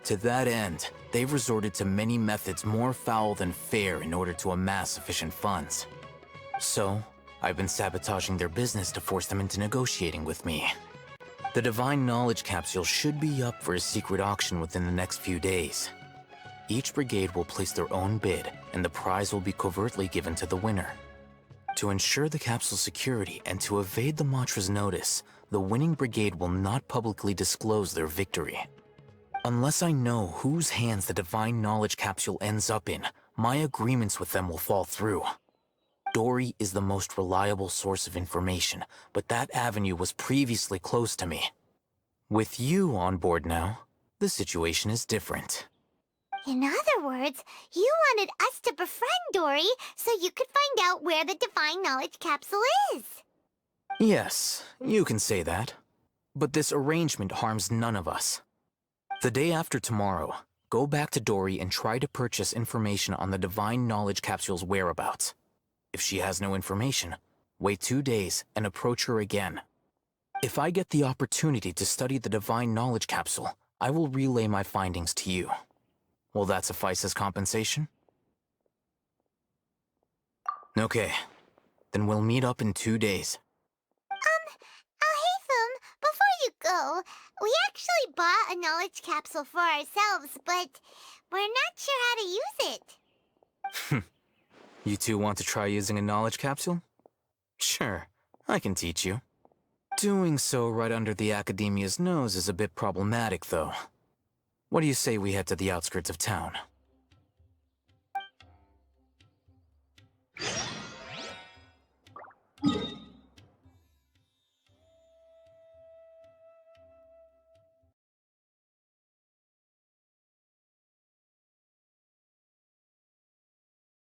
To that end, they've resorted to many methods more foul than fair in order to amass sufficient funds. So, I've been sabotaging their business to force them into negotiating with me. The Divine Knowledge Capsule should be up for a secret auction within the next few days. Each brigade will place their own bid, and the prize will be covertly given to the winner. To ensure the capsule's security and to evade the Matra's notice, the winning brigade will not publicly disclose their victory. Unless I know whose hands the Divine Knowledge Capsule ends up in, my agreements with them will fall through. Dory is the most reliable source of information, but that avenue was previously closed to me. With you on board now, the situation is different. In other words, you wanted us to befriend Dory so you could find out where the Divine Knowledge Capsule is. Yes, you can say that. But this arrangement harms none of us. The day after tomorrow, go back to Dory and try to purchase information on the Divine Knowledge Capsule's whereabouts. If she has no information, wait 2 days and approach her again. If I get the opportunity to study the Divine Knowledge Capsule, I will relay my findings to you. Will that suffice as compensation? Okay, then we'll meet up in 2 days. Alhaitham, before you go, we actually bought a knowledge capsule for ourselves, but we're not sure how to use it. You two want to try using a knowledge capsule? Sure, I can teach you. Doing so right under the Academia's nose is a bit problematic, though. What do you say we head to the outskirts of town?